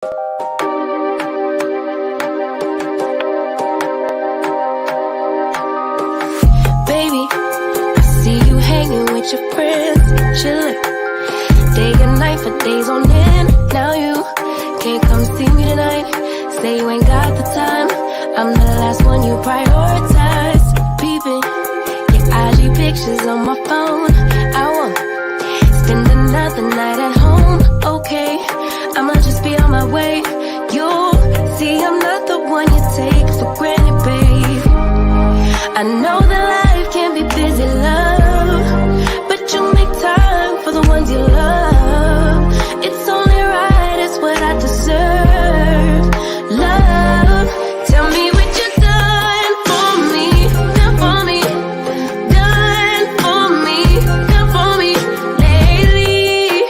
Baby, I see you hanging with your friends, chillin', day and night for days on end. Now you can't come see me tonight. Say you ain't got the time. I'm the last one you prioritize. Peeping your IG pictures on my phone. I won't spend another night at home. Okay, I'ma just be on my way. You'll see I'm not the one you take for granted, babe. I know that life can be busy, love, but you make time for the ones you love. It's only right, it's what I deserve. Love, tell me what you done for me, done for me, done for me, done for me lately.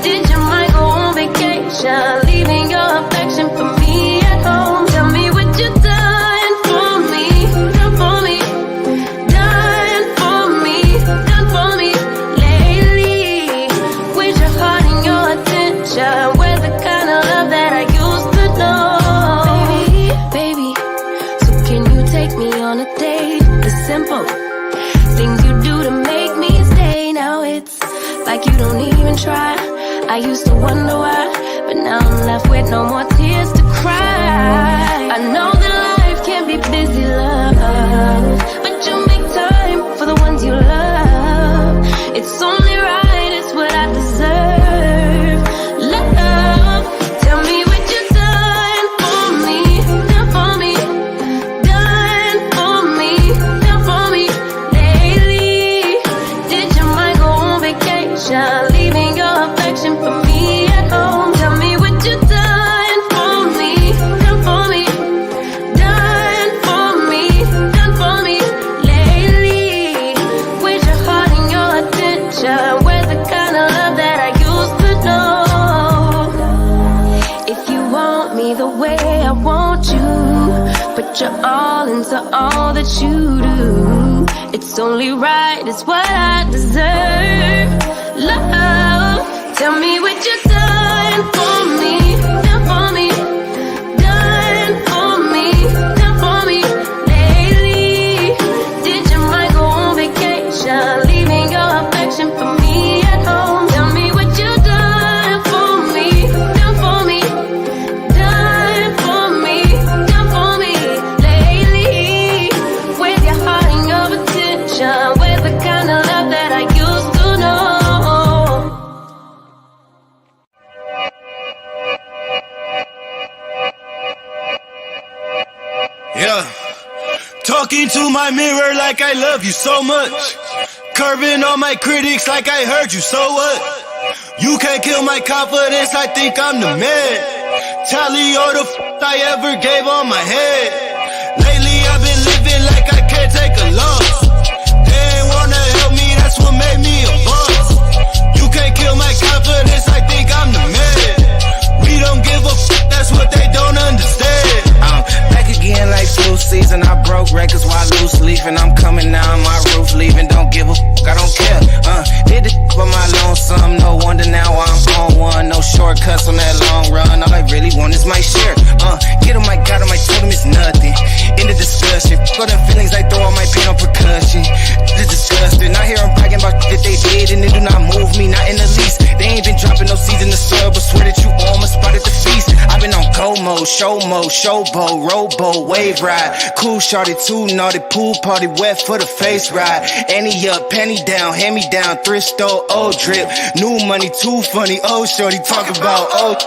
Did your mind go on vacation, leaving your affection for me at home? Tell me what you done for me, done for me, done for me, done for me lately. With your heart and your attention, we're the kind of love that I used to know. Baby, so can you take me on a date? The simple things you do to make me stay. Now it's like you don't even try. I used to wonder why, but now I'm left with no more tears to cry. I know that life can be busy, love, but you make time for the ones you love. It's only right, it's what I deserve. Love, tell me what you done for me, done for me, done for me, done for me lately. Did your mind go on vacation, leaving your affection for me at home? Tell me what you done for me, done for me, done for me, done for me lately. With your heart and your attention, we're the kind of love that I used to know. If you want me the way I want you, put your all into all that you do. It's only right, it's what I deserve. Love, tell me what you done for me, done for me, done for me, done for me lately. Did your mind go on vacation, leaving your affection for me at home? Tell me what you done for me, done for me, done for me, done for me lately. With your heart and your attention, with the kind of love that I used to know. Yeah. Talking to my mirror like I love you so much. Curving on my critics like I heard you, so what? You can't kill my confidence, I think I'm the man. Tally all the I ever gave on my head. Lately I've been living like I can't take a loss. They ain't wanna help me, that's what made me a boss. You can't kill my confidence, I think I'm the man. We don't give a that's what they don't understand. I'm back again like flu season. I broke records while loose leafing. I'm coming down my roof, leaving. Don't give a I don't care. Did the for my lonesome. No wonder now I'm on one. No shortcuts on that long run. All I really want is my share. Get on my God, on my totem is nothing. In the discussion, for them feelings I throw all my pain on percussion. It's disgusting. I hear them bragging about that they did, and it do not move me, not in the least. They ain't been dropping no seeds in the soil, but swear that you almost spotted the feast. I've been on go mode, showboat, rowboat, wave ride. Cool shorty, too naughty, pool party, wet for the face ride. Annie up, penny down, hand me down, thrift store, old drip. New money, too funny, old shorty, talk about old.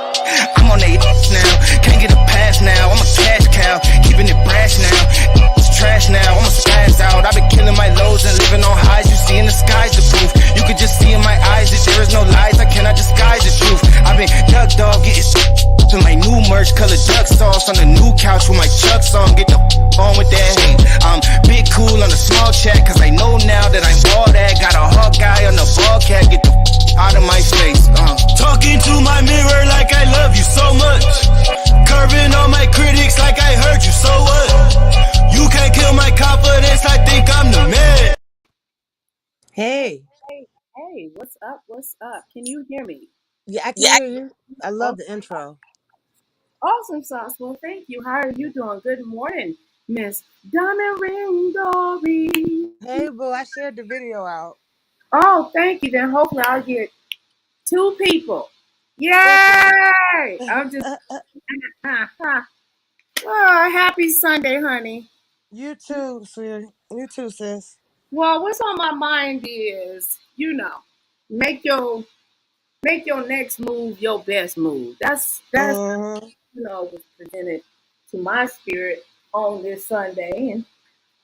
I'm on they now, can't get a pass now. I'm a cash cow, keeping it brash now. It's trash now, I'ma spaz out. I've been killing my lows and living on highs. You see in the sky's the proof. You could just see in my eyes that there is no lies. I cannot disguise the truth. I've been duck dog, getting to my new merch, colored duck sauce on the new couch with my Chucks on. Get the on with that hate. I'm big cool on the small chat, cause I know now that I'm all that. Got a Hawkeye on the ball cat, get the out of my face. Talking to my mirror like I love you so much. Curving on my critics like I heard you, so what? You can't kill my confidence, I think I'm the man. Hey. Hey, what's up? What's up? Can you hear me? Yeah, I can hear you. I love the intro. Awesome sauce. Well, thank you. How are you doing? Good morning, Miss Diamond Ring Dory. Hey, boo, I shared the video out. Oh, thank you. Then hopefully I'll get 2 people. Okay. Yay! I'm just oh, happy Sunday, honey. You too, sweetie. You too, sis. Well, what's on my mind is, make your make your next move your best move. That's Mm-hmm. was presented to my spirit on this Sunday, and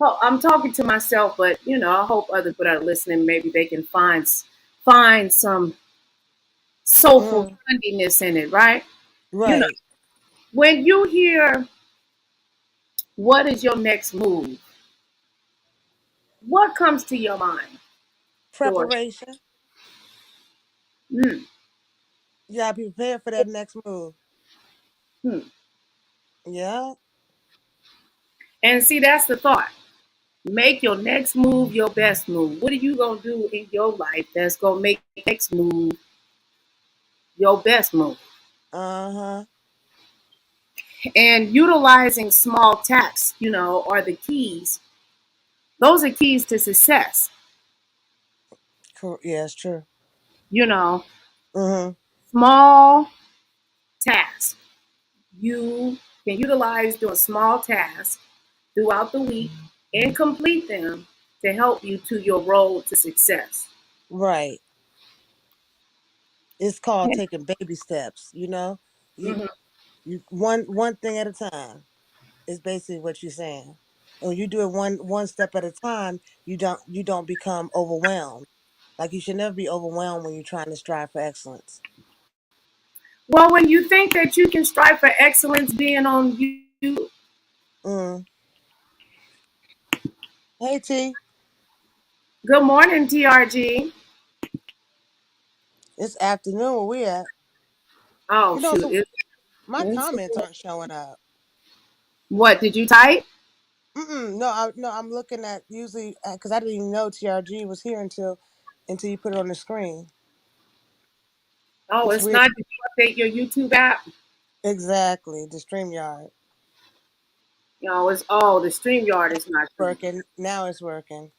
I'm talking to myself, but I hope other people that are listening, maybe they can find some soulful Mm. Sundiness in it, right? You know, Right. when you hear what is your next move, what comes to your mind, Doris? Preparation. Hmm. You gotta be prepared for that next move. Hmm. Yeah. And see, that's the thought. Make your next move your best move. What are you gonna do in your life that's gonna make the next move your best move? Uh-huh. And utilizing small taps, are the keys. Those are keys to success. Cool. Yeah, it's true. You know, Mm-hmm. small tasks. You can utilize doing small tasks throughout the week and complete them to help you to your road to success. Right. It's called taking baby steps, you know? You Mhm. you one thing at a time is basically what you're saying. And when you do it one step at a time, you don't become overwhelmed. Like you should never be overwhelmed when you're trying to strive for excellence. Well, when you think that you can strive for excellence being on you, Mm. Hey T, good morning, TRG. it's afternoon where we at. Oh, You know, shoot. so my It's- comments aren't showing up. what did you type? No, I'm looking at usually because I didn't even know TRG was here until you put it on the screen. Oh, It's it's weird. not. Did you update your YouTube app? Exactly, the StreamYard No, the StreamYard is not showing. working now. It's working.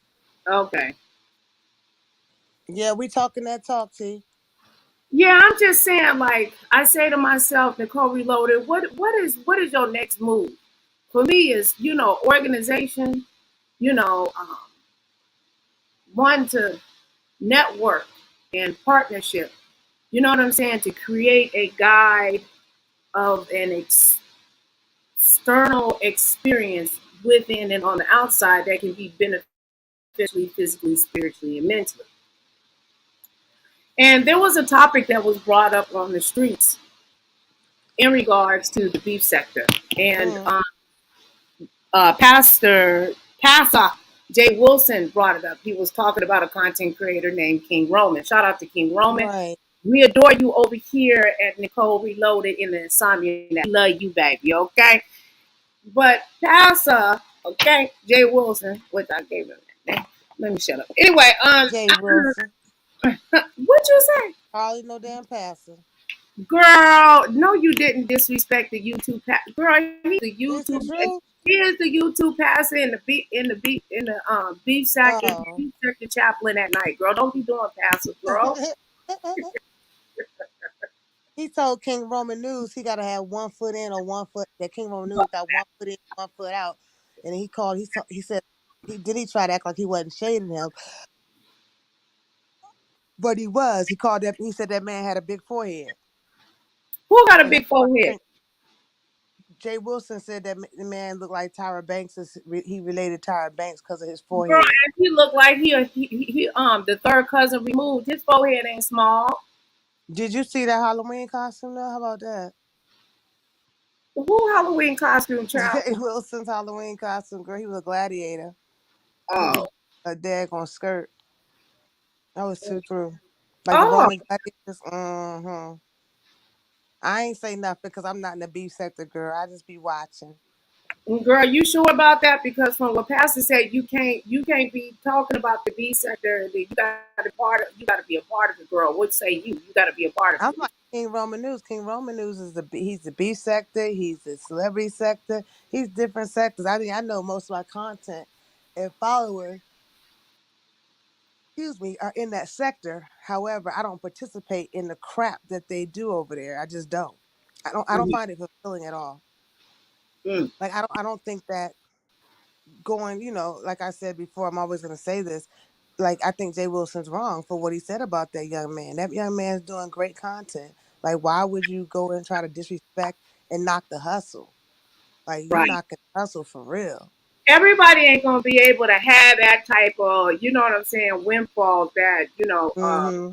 Okay. Yeah, we talking that talk, T. Yeah, I'm just saying, like I say to myself, Nicole Reloaded, what is your next move? For me is, organization, one to network and partnership. You know what I'm saying? To create a guide of an external experience within and on the outside that can be beneficially, physically, spiritually, and mentally. And there was a topic that was brought up on the streets in regards to the beef sector. And Mm, Pastor Jay Wilson brought it up. He was talking about a content creator named KingRoman. Shout out to KingRoman. right. We adore you over here at Nicole Reloaded in the Insomnia. We love you, baby, okay? But Pastor, okay, Jay Wilson, which I gave him that name. Let me shut up. Anyway, Jay Wilson. what you say? Hardly no damn passer. Girl, no, you didn't disrespect the YouTube. Girl, he's the Is it YouTube. true? He is the YouTube pastor in the beef sack and Oh. beef sector chaplain at night. Girl, don't be doing pastor, girl. He told King Roman News he gotta have 1 foot in or 1 foot. That King Roman News got 1 foot in, 1 foot out. And he called. He said he tried to act like he wasn't shading him, but he was. He called that. He said that man had a big forehead, Who got a and big that's why forehead? Jay Wilson said that the man looked like Tyra Banks. He related Tyra Banks because of his Girl, forehead. and he looked like the third cousin removed. His forehead ain't small. Did you see that Halloween costume though? How about that? Who Halloween costume child? Jay Wilson's Halloween costume, girl. He was a gladiator. He was Oh, a daggone skirt. I was too through. Like the oh, Roman gladiators. Mm-hmm. I ain't say nothing because I'm not in the beef sector, girl. I just be watching. girl, you sure about that? Because from what Pastor said, you can't be talking about the B sector. You got to be a part of the girl. What say you? You got to be a part of I'm it. like King Roman News. King Roman News is he's the B sector. He's the celebrity sector. He's different sectors. I know most of my content and followers, excuse me, are in that sector. However, I don't participate in the crap that they do over there. I just don't. I don't find it fulfilling at all. Mm. Like I don't think that going, like I said before, I'm always gonna say this. Like I think Jay Wilson's wrong for what he said about that young man. That young man's doing great content. Like why would you go and try to disrespect and knock the hustle? Like you Right. knocking the hustle for real. Everybody ain't gonna be able to have that type of, you know what I'm saying, windfall that, Mm-hmm.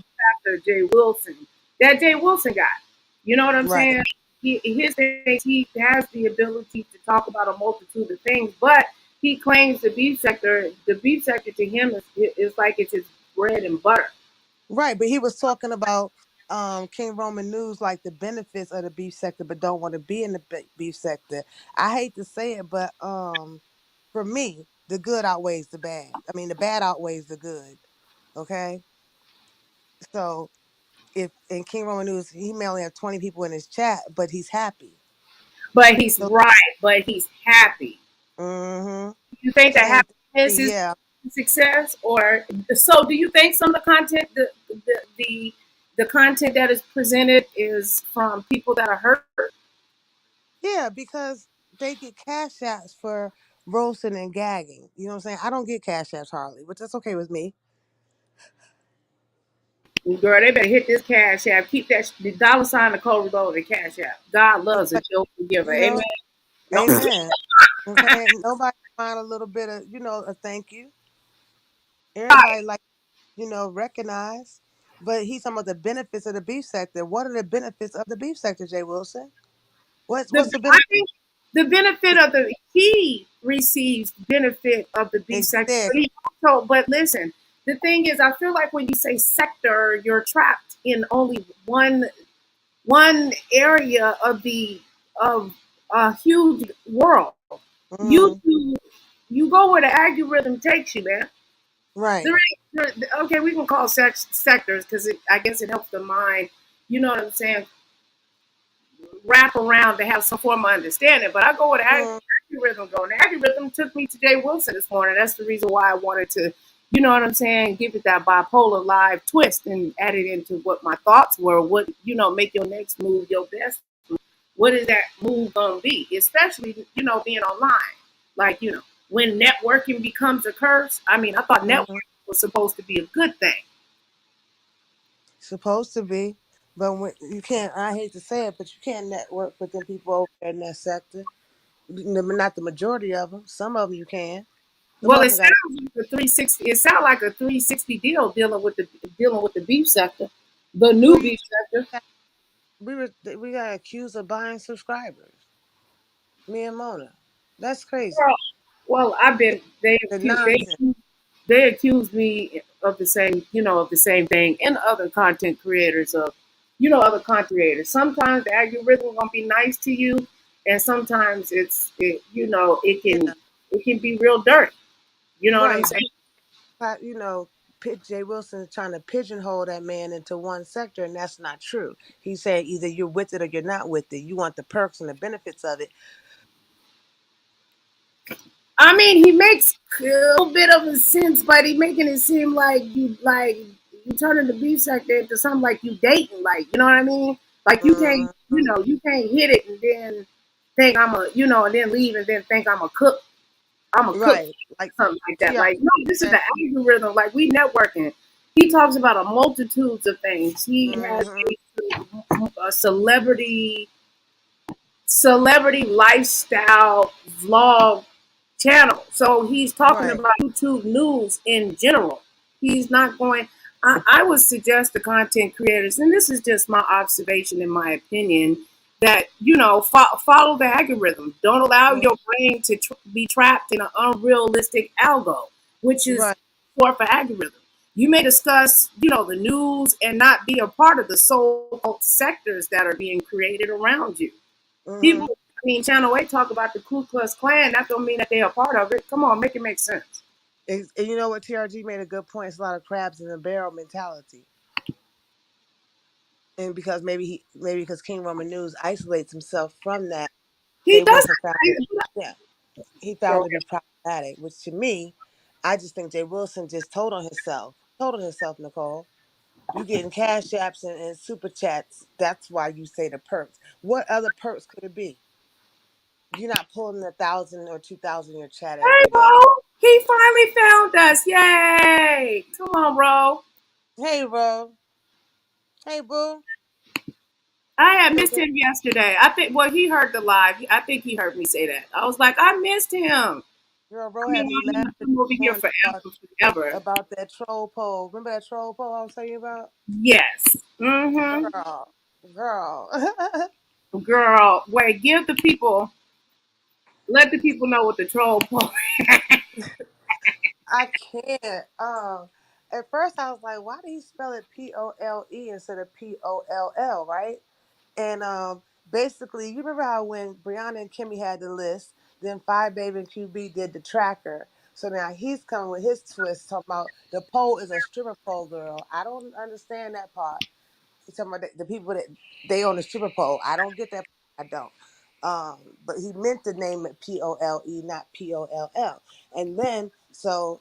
Pastor Jay Wilson, that Jay Wilson got. You know what I'm Right. saying? His thing, he has the ability to talk about a multitude of things, but he claims the beef sector to him is like it's his bread and butter. Right. But he was talking about King Roman News, like the benefits of the beef sector, but don't want to be in the beef sector. I hate to say it, but for me, the good outweighs the bad. I mean, the bad outweighs the good. Okay. So if in King Roman News, he may only have 20 people in his chat, but he's happy. But he's So, right, but he's happy. mm-hmm. You think that Same happiness thing. is Yeah. success, or so? Do you think some of the content, the content that is presented, is from people that are hurt? Yeah, because they get cash apps for roasting and gagging. You know what I'm saying? I don't get cash apps, Harley, which that's okay with me. Girl, they better hit this cash app. Keep that the dollar sign Nicole Reloaded cash app. God loves a joke forgiver. You Amen. know, No. amen. Okay, nobody mind a little bit of, a thank you. Everybody like, recognize. But he's talking about the benefits of the beef sector. What are the benefits of the beef sector, Jay Wilson? What's the I benefit? think the benefit of the he receives benefit of the B sector, There. but he also. But listen, the thing is, I feel like when you say sector, you're trapped in only one area of a huge world. You Mm, you go where the algorithm takes you, man. right. Okay, we can call sectors because I guess it helps the mind. You know what I'm saying? Wrap around to have some form of understanding. But I go where the Mm, algorithm go. And the algorithm took me to Jay Wilson this morning. That's the reason why I wanted to, you know what I'm saying, give it that bipolar live twist and add it into what my thoughts were. What, make your next move your best. What is that move gonna be? Especially, being online. Like, when networking becomes a curse. I mean, I thought networking mm, was supposed to be a good thing. supposed to be. But when you can't, I hate to say it, but you can't network with them people over there in that sector. Not the majority of them. Some of them you can. The Well, it motherfucker got sounds like a 360. It sounds like a 360 deal dealing with the beef sector, the new we beef sector. we got accused of buying subscribers. Me and Mona. That's crazy. Well, well, I've been The nonsense. they accused me of the same thing, and other content creators of other content creators. Sometimes the algorithm gonna be nice to you, and sometimes Yeah. it can be real dirty. You know what I'm Right. saying? Jay Wilson is trying to pigeonhole that man into one sector, and that's not true. He said either you're with it or you're not with it. You want the perks and the benefits of it. I mean, he makes a little bit of a sense, but he making it seem like you turning the beef sector into something like you dating, like you know what I mean? Like you can't, Mhm. you can't hit it and then think and then leave and then think I'm a cook, Right. Like something like that. Like no, TRG this is said. the algorithm. Like we networking. He talks about a multitudes of things. He has Hmm. a celebrity lifestyle vlog channel. So he's talking Right. about YouTube news in general. He's not going. I would suggest the content creators, and this is just my observation and my opinion, that follow the algorithm. Don't allow Mhm. your brain to be trapped in an unrealistic algo, which is Right. for algorithm. You may discuss, the news and not be a part of the so-called sectors that are being created around you. Hmm. People, I mean, Channel 8 talk about the Ku Klux Klan. That don't mean that they are part of it. Come on, make it make sense. And you know what? TRG made a good point. It's a lot of crabs in the barrel mentality. and because maybe because KingRoman News isolates himself from that, He Jay doesn't. Wilson found it. Yeah, he Go found it to ahead. be problematic. Which to me, I just think Jay Wilson just told on himself. Told on himself, Nicole. You getting cash apps and super chats. That's why you say the perks. What other perks could it be? You're not pulling 1,000 or 2,000 in your chat Hey, every day. bro. He finally found us. Yay. Come on, bro. Hey, bro. Hey, boo. I had So, missed him yesterday. I think, well, he heard the live. I think he heard me say that. I was like, I missed him. girl, bro I mean, had me I'm laughing over this here morning forever. about that troll poll. Remember that troll poll I was telling you about? Yes. Mm-hmm. Girl, girl. Girl, wait, let the people know what the troll poll. I can't. At first I was like, why did he spell it Pole instead of Poll? Right? And basically, you remember how when Brianna and Kimmy had the list, then Five Baby and QB did the tracker. So now he's coming with his twist, talking about the pole is a stripper pole, girl. I don't understand that part. He's talking about the people that they on the stripper pole. I don't get that. I don't. But he meant to name it Pole, not Poll. And then so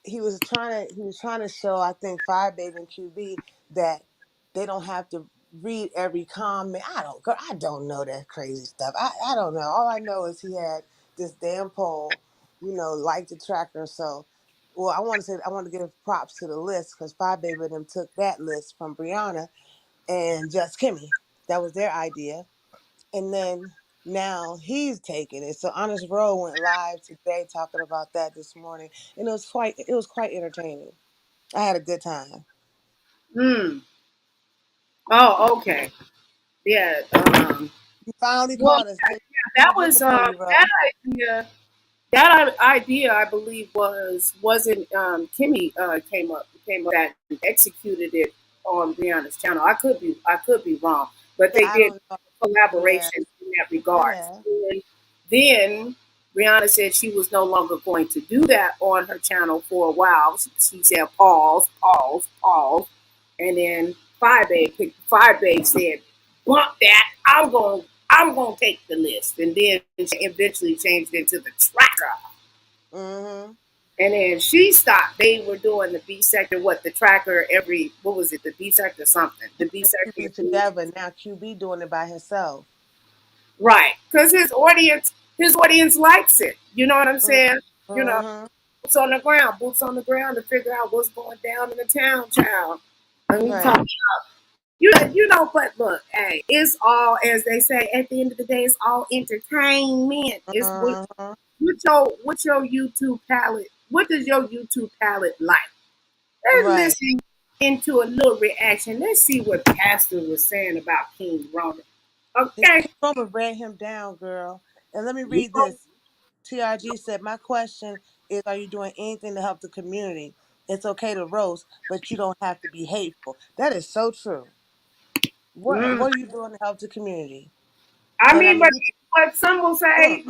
he was trying to show, I think, Five Baby and QB that they don't have to read every comment. I don't know that crazy stuff. I don't know. All I know is he had this damn poll, like the tracker. So, well, I want to give props to the list because Five Baby and them took that list from Brianna and Just Kimmy. That was their idea. And then now he's taking it. So Honest Row went live today talking about that this morning, and it was quite entertaining. I had a good time. Mm. Oh, okay. Yeah. You finally Well, caught us. that We was looking for you, bro. that idea. That idea, I believe, wasn't Kimmy came up that and executed it on Brianna's channel. I could be wrong, but Yeah, they I did don't know. Yeah, collaboration in that regard. yeah. And then Brianna said she was no longer going to do that on her channel for a while. She said pause, pause, pause, and then Five Babe said, "Bump that! I'm gonna take the list," and then she eventually changed it to the tracker. Mm-hmm. And then she stopped. They were doing the B sector, the tracker what was it, the B sector something, the B sector, Keeping it together. Now QB doing it by himself. right? Because his audience likes it. You know what I'm saying? You know, Mm-hmm. boots on the ground to figure out what's going down in the town, child. And we Right. talk, but look, hey, it's all, as they say, at the end of the day, it's all entertainment. It's Mm-hmm. what's your YouTube palette? What does your YouTube palette like? Right. Let's listen into a little reaction. Let's see what Pastor was saying about KingRoman. Okay. King Roman ran him down, girl. And let me You read know, this. TRG said, my question is, are you doing anything to help the community? It's okay to roast, but you don't have to be hateful. That is so true. mm. What are you doing to help the community? I And I mean, mean, but some will say,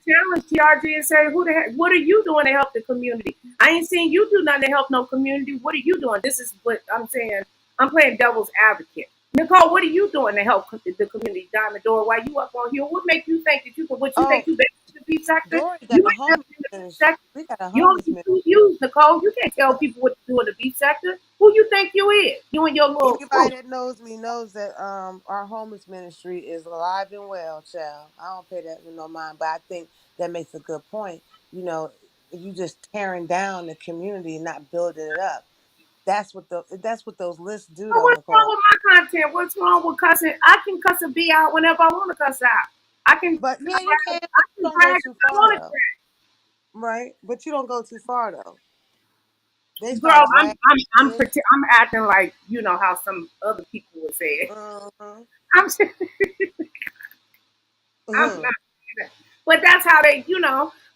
challenge TRG and say, who the heck, what are you doing to help the community? I ain't seen you do nothing to help no community. What are you doing? This is what I'm saying. I'm playing devil's advocate. Nicole, what are you doing to help the community? Diamond Door, why you up on here? What make you think that you can, what you oh, think you better in the beef sector? Dory got You a ain't homeless nothing in the beef ministry. sector. We got a You homeless only ministry. two views, Nicole. You can't tell people what to do in the beef sector. Who you think you is? You and your little Anybody that knows me knows that our homeless ministry is alive and well, child. I don't pay that with no mind, but I think that makes a good point. You know, you just tearing down the community, not building it up. That's what those lists do, Well, though, what's wrong Nicole. with my content? What's wrong with cussing? I can cuss a B out whenever I want to cuss out. I can But yeah, you brag, can. I But you can don't go brag too if I far want though, right? But you don't go too far though. They to. Girl, start I'm dragging I'm I'm kids. pretend, I'm acting like you know how some other people would say it. Mm-hmm. I'm I'm Mm-hmm. not, but that's how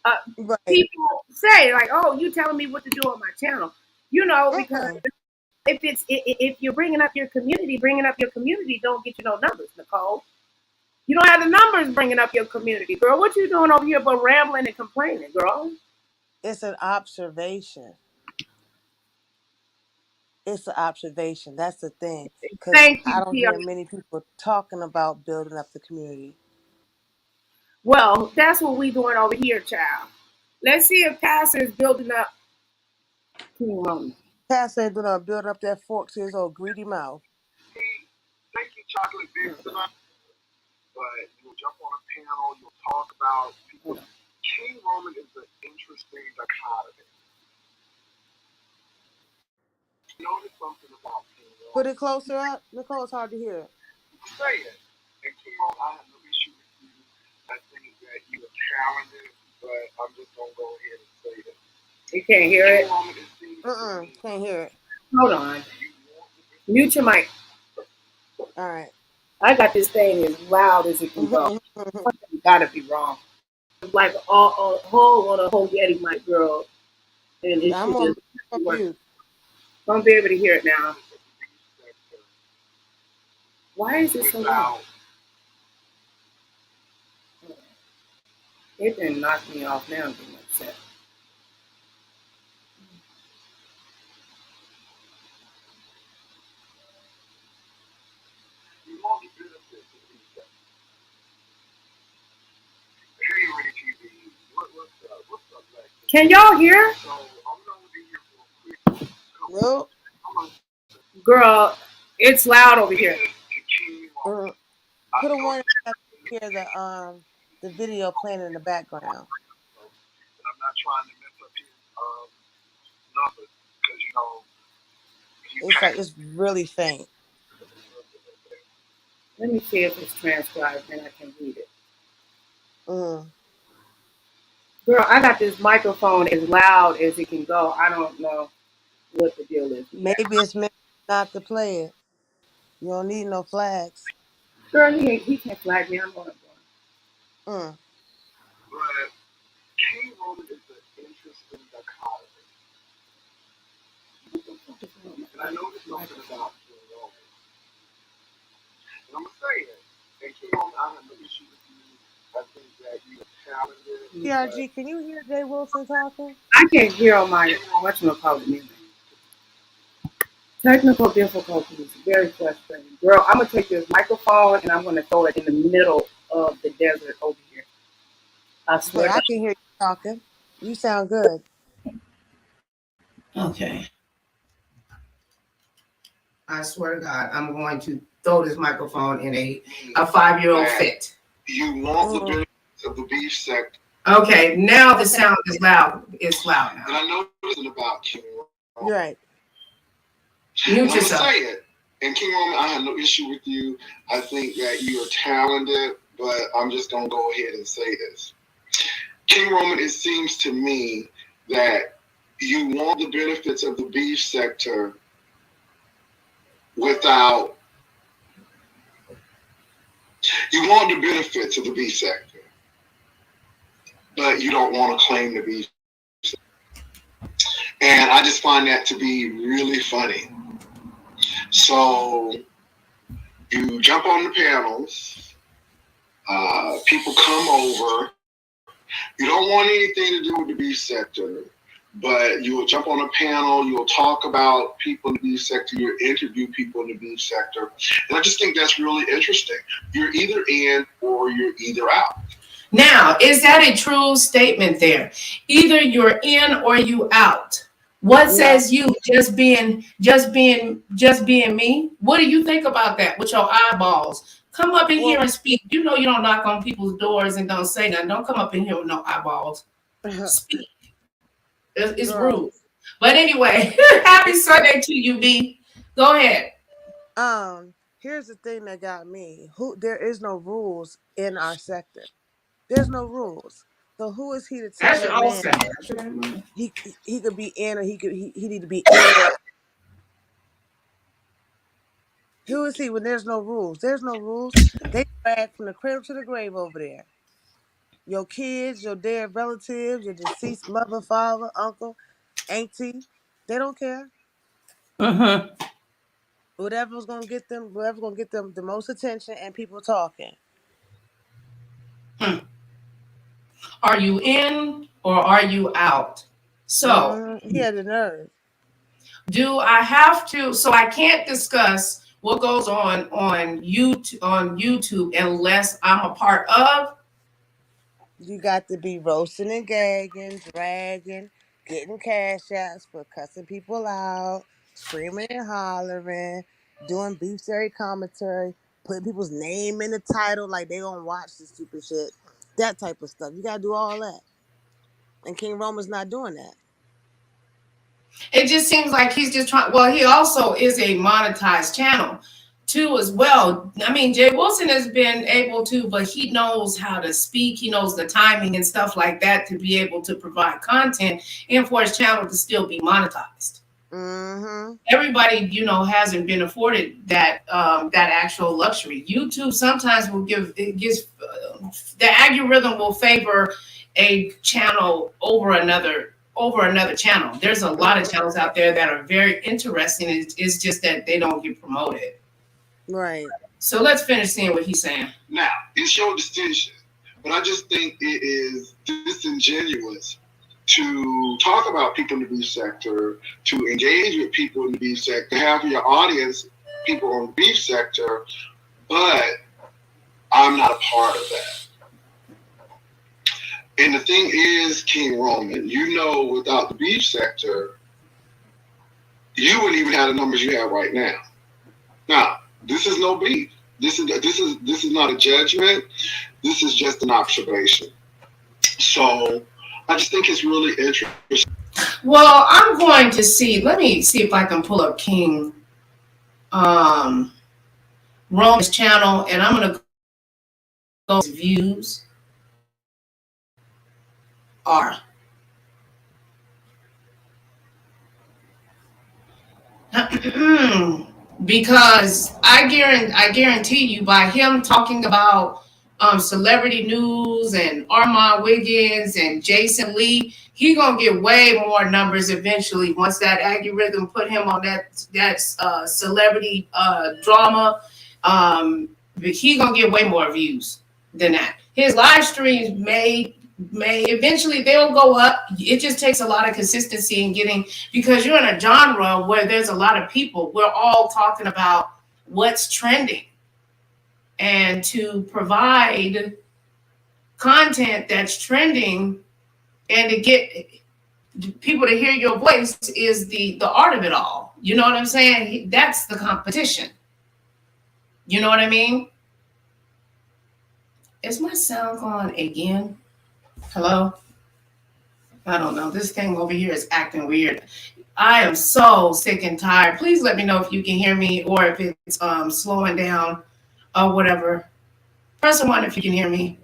uh, Right. people say like, oh, you telling me what to do on my channel, because Mm-mm. if you're bringing up your community don't get you no numbers, Nicole. You don't have the numbers bringing up your community, girl. What you doing over here but rambling and complaining, girl? It's an observation. It's an observation. That's the thing. Because Thank I you, don't Pior. hear many people talking about building up the community. Well, that's what we doing over here, child. Let's see if Pastor is building up KingRoman. Pat said they're going to build up that fork to his old greedy mouth. Thank you, Chocolate Beans tonight. But you'll jump on a panel, you'll talk about people. KingRoman is an interesting dichotomy. Notice something about KingRoman. Put it closer up. Nicole, it's hard to hear. Say it. And KingRoman, I have no issue with you. I think that you are talented, but I'm just going to go ahead and say it. You can't hear it? Can't hear it. Hold on. Mute your mic. All right. I got this thing as loud as it can go. You gotta be wrong. It's like a whole Yeti mic, girl. And it I'm should on just work. mute. Don't be able to hear it now. Why is it so loud? It didn't knock me off now. I'm getting upset. Can y'all hear? Nope. Girl, it's loud over here. Put a warning to hear the video playing in the background. And I'm not trying to mess up his numbers because It's like it's really faint. Let me see if it's transcribed and I can read it. Girl, I got this microphone as loud as it can go. I don't know what the deal is. Maybe it's meant not to play it. You don't need no flags. Girl, he can't flag me. I'm going to go. But KingRoman is an interesting dichotomy. And I noticed something about KingRoman. And I'm going to say it. And KingRoman, I have no issue with you. I think that you're talented. PRG, can you hear Jay Wilson talking? I can't hear on my whatchamacallit music. Technical difficulties, very frustrating. Girl, I'm going to take this microphone and I'm going to throw it in the middle of the desert over here. I swear. But I can hear you talking. You sound good. Okay. I swear to God, I'm going to throw this microphone in a 5-year-old fit. You want the benefits of the beef sector. Okay, now the sound is loud. It's loud now. And I know this isn't about KingRoman. You're right. Mute yourself. Say it. And KingRoman, I have no issue with you. I think that you are talented, but I'm just going to go ahead and say this. KingRoman, it seems to me that you want the benefits of the beef sector without... You want the benefits of the beef sector, but you don't want to claim the beef sector. And I just find that to be really funny. So you jump on the panels, people come over. You don't want anything to do with the beef sector, but you will jump on a panel, you'll talk about people in the beef sector, you'll interview people in the beef sector. And I just think that's really interesting. You're either in or you're either out. Now, is that a true statement there? Either you're in or you out. What says you just being me? What do you think about that with your eyeballs? Come up in here and speak. You know you don't knock on people's doors and don't say nothing. Don't come up in here with no eyeballs. Speak. It's rude. But anyway, happy Sunday to you, B. Go ahead. Here's the thing that got me. There is no rules in our sector. There's no rules. So who is he to tell a man he could be in or he need to be in or out? Who is he when there's no rules? There's no rules. They drag from the cradle to the grave over there. Your kids, your dead relatives, your deceased mother, father, uncle, auntie, they don't care. Whatever's gonna get them the most attention and people talking. Are you in or are you out? So he had the nerve. Do I have to? So I can't discuss what goes on YouTube unless I'm a part of. You got to be roasting and gagging, dragging, getting cash apps for cussing people out, screaming and hollering, doing beefstery commentary, putting people's name in the title like they gonna watch the stupid shit. That type of stuff. You gotta do all that. And King Roman's not doing that. It just seems like he's just trying. Well, he also is a monetized channel too, as well. I mean, Jay Wilson has been able to, but he knows how to speak. He knows the timing and stuff like that to be able to provide content and for his channel to still be monetized. Mm-hmm. Everybody, hasn't been afforded that actual luxury. YouTube sometimes will gives the algorithm will favor a channel over another channel. There's a lot of channels out there that are very interesting. It's just that they don't get promoted. Right. So let's finish seeing what he's saying. Now, it's your decision, but I just think it is disingenuous to talk about people in the beef sector, to engage with people in the beef sector, have your audience, people in the beef sector, but I'm not a part of that. And the thing is, KingRoman, without the beef sector, you wouldn't even have the numbers you have right now. Now, this is no beef. This is not a judgment. This is just an observation. So I just think it's really interesting. Well, I'm going to see. Let me see if I can pull up King Roman's channel, and I'm going to go to views are. Because I guarantee you, by him talking about celebrity news and Armand Wiggins and Jason Lee, he gonna get way more numbers eventually once that algorithm put him on that celebrity drama. He gonna get way more views than that. His live streams may eventually they'll go up. It just takes a lot of consistency in getting, because you're in a genre where there's a lot of people. We're all talking about what's trending, and to provide content that's trending and to get people to hear your voice is the art of it all. You know what I'm saying? That's the competition. You know what I mean? Is my sound on again? Hello? I don't know. This thing over here is acting weird. I am so sick and tired. Please let me know if you can hear me or if it's slowing down or whatever. Press 1 if you can hear me.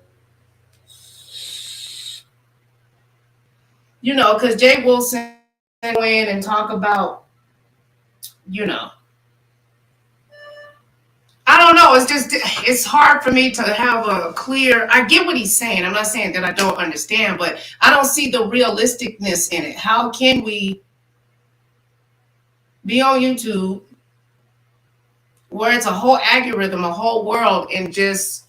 Because Jay Wilson go in and talk about, I don't know. It's hard for me to have a clear. I get what he's saying. I'm not saying that I don't understand, but I don't see the realisticness in it. How can we be on YouTube where it's a whole algorithm, a whole world, and just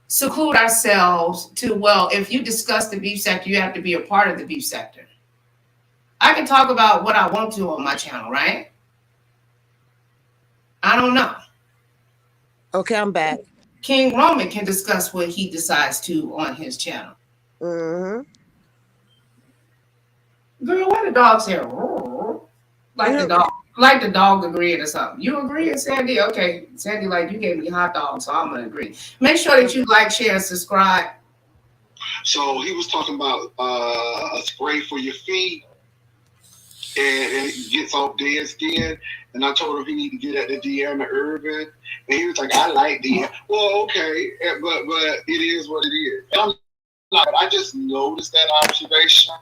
seclude ourselves to, well, if you discuss the beef sector, you have to be a part of the beef sector. I can talk about what I want to on my channel, right? I don't know. Okay, I'm back. KingRoman can discuss what he decides to on his channel. Mm-hmm. Girl, why the dog say like the dog agreeing or something? You agreeing, Sandy? Okay, Sandy, like, you gave me hot dogs, so I'm gonna agree. Make sure that you like, share, and subscribe. So he was talking about a spray for your feet, and it gets off dead skin. And I told him he need to get at the Deanna Irvin, and he was like, "I like Deanna." Well, okay, but it is what it is. And I just noticed that observation.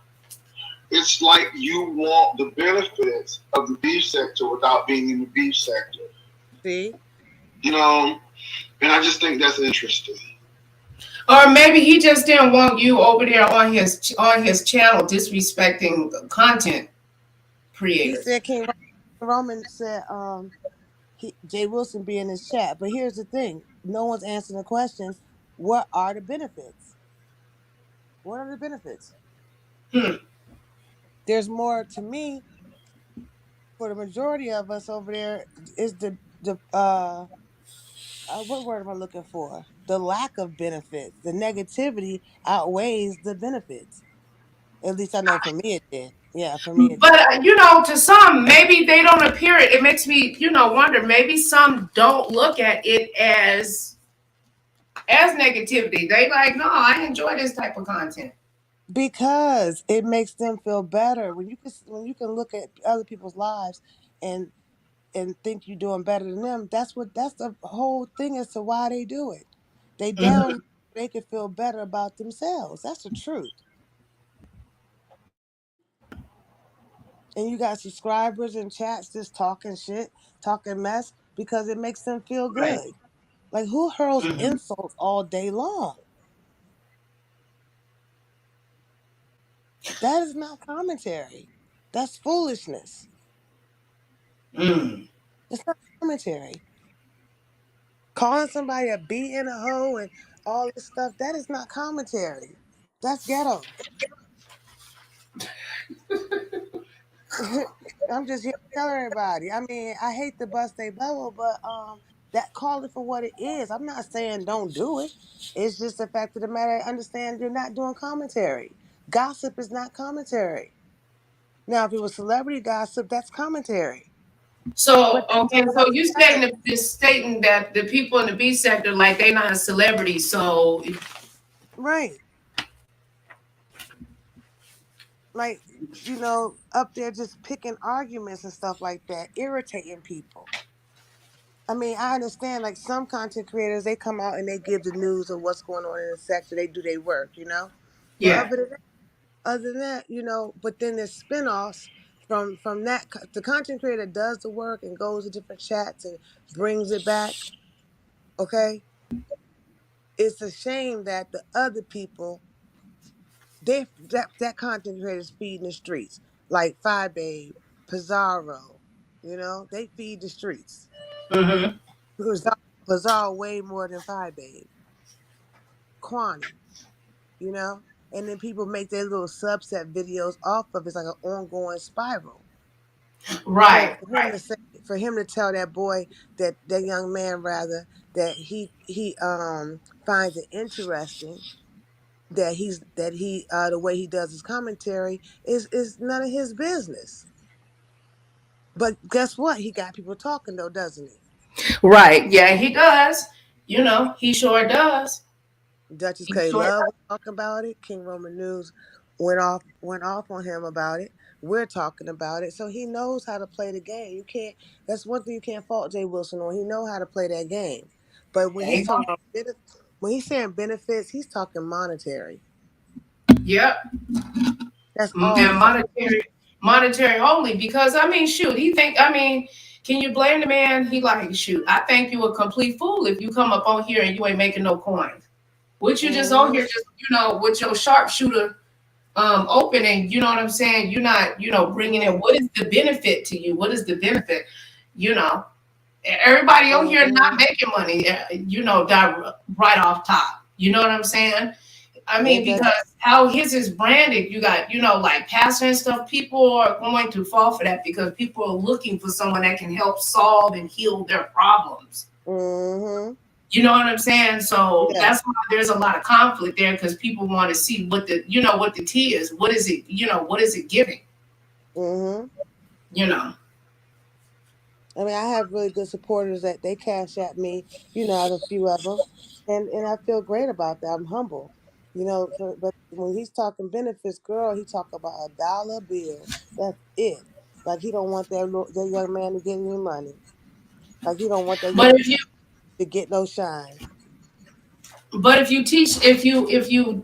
It's like you want the benefits of the beef sector without being in the beef sector. See? And I just think that's interesting. Or maybe he just didn't want you over there on his channel disrespecting content creators. He said King Roman said Jay Wilson be in his chat. But here's the thing. No one's answering the question. What are the benefits? What are the benefits? There's more to me. for the majority of us over there is the what word am I looking for? The lack of benefits. The negativity outweighs the benefits. At least I know for me it did. Yeah, for me it did. But to some, maybe they don't appear it. It makes me, wonder. Maybe some don't look at it as negativity. They like, no, I enjoy this type of content. Because it makes them feel better when you can look at other people's lives and think you're doing better than them. That's the whole thing as to why they do it. They down they can feel better about themselves. That's the truth. And you got subscribers and chats just talking shit, talking mess because it makes them feel Right. good. Like who hurls insults all day long? That is not commentary. That's foolishness. Mm. It's not commentary. Calling somebody a bee and a hoe and all this stuff, that is not commentary. That's ghetto. I'm just here to tell everybody. I mean, I hate to bust their bubble, but that call it for what it is. I'm not saying don't do it. It's just the fact of the matter. I understand you're not doing commentary. Gossip is not commentary. Now, if it was celebrity gossip, that's commentary. So But that's okay, on so another you level. stating that the people in the B sector, like, they not celebrities. So Right. Like, up there just picking arguments and stuff like that, irritating people. I mean, I understand like some content creators, they come out and they give the news of what's going on in the sector. They do their work. But yeah, other than that, but then there's spinoffs from that. The content creator does the work and goes to different chats and brings it back. Okay, it's a shame that the other people, that content creators feeding the streets like Fi Babe, Pizarro. They feed the streets. Pizarro way more than Fi Babe. Kwani. And then people make their little subset videos off of it's like an ongoing spiral. So right, for him to tell that boy that young man rather that he finds it interesting that he the way he does his commentary is none of his business. But guess what? He got people talking though, doesn't he? right. Yeah, he does. He sure does. Duchess He K sure Love does. was talking about it. KingRoman News went off on him about it. We're talking about it. So he knows how to play the game. You can't That's one thing you can't fault Jay Wilson on. He know how to play that game. But when he's Ain't talking gonna- about when he's saying benefits, he's talking monetary. Yep. That's all And he's talking. monetary only, because I mean, shoot, can you blame the man? He like, shoot, I think you a complete fool if you come up on here and you ain't making no coins. What you just on Mm-hmm. here just with your sharpshooter open, and you know what I'm saying? You're not, bringing in, Mm-hmm. what is the benefit to you? What is the benefit? You know, everybody on here not Mm-hmm. making money, right off top. You know what I'm saying? I mean, And because how his is branded, you got, like pastor and stuff, people are going to fall for that because people are looking for someone that can help solve and heal their problems. mm-hmm. You know what I'm saying? So Yeah. that's why there's a lot of conflict there, because people want to see what the tea is. What is it, what is it giving? Mm-hmm. You know. I mean, I have really good supporters that they cash at me, I have a few of them, and I feel great about that. I'm humble, but when he's talking benefits, girl, he talk about $1 bill. That's it. Like he don't want that young man to get any money. Like he don't want that But young if you to get no shine. but if you teach if you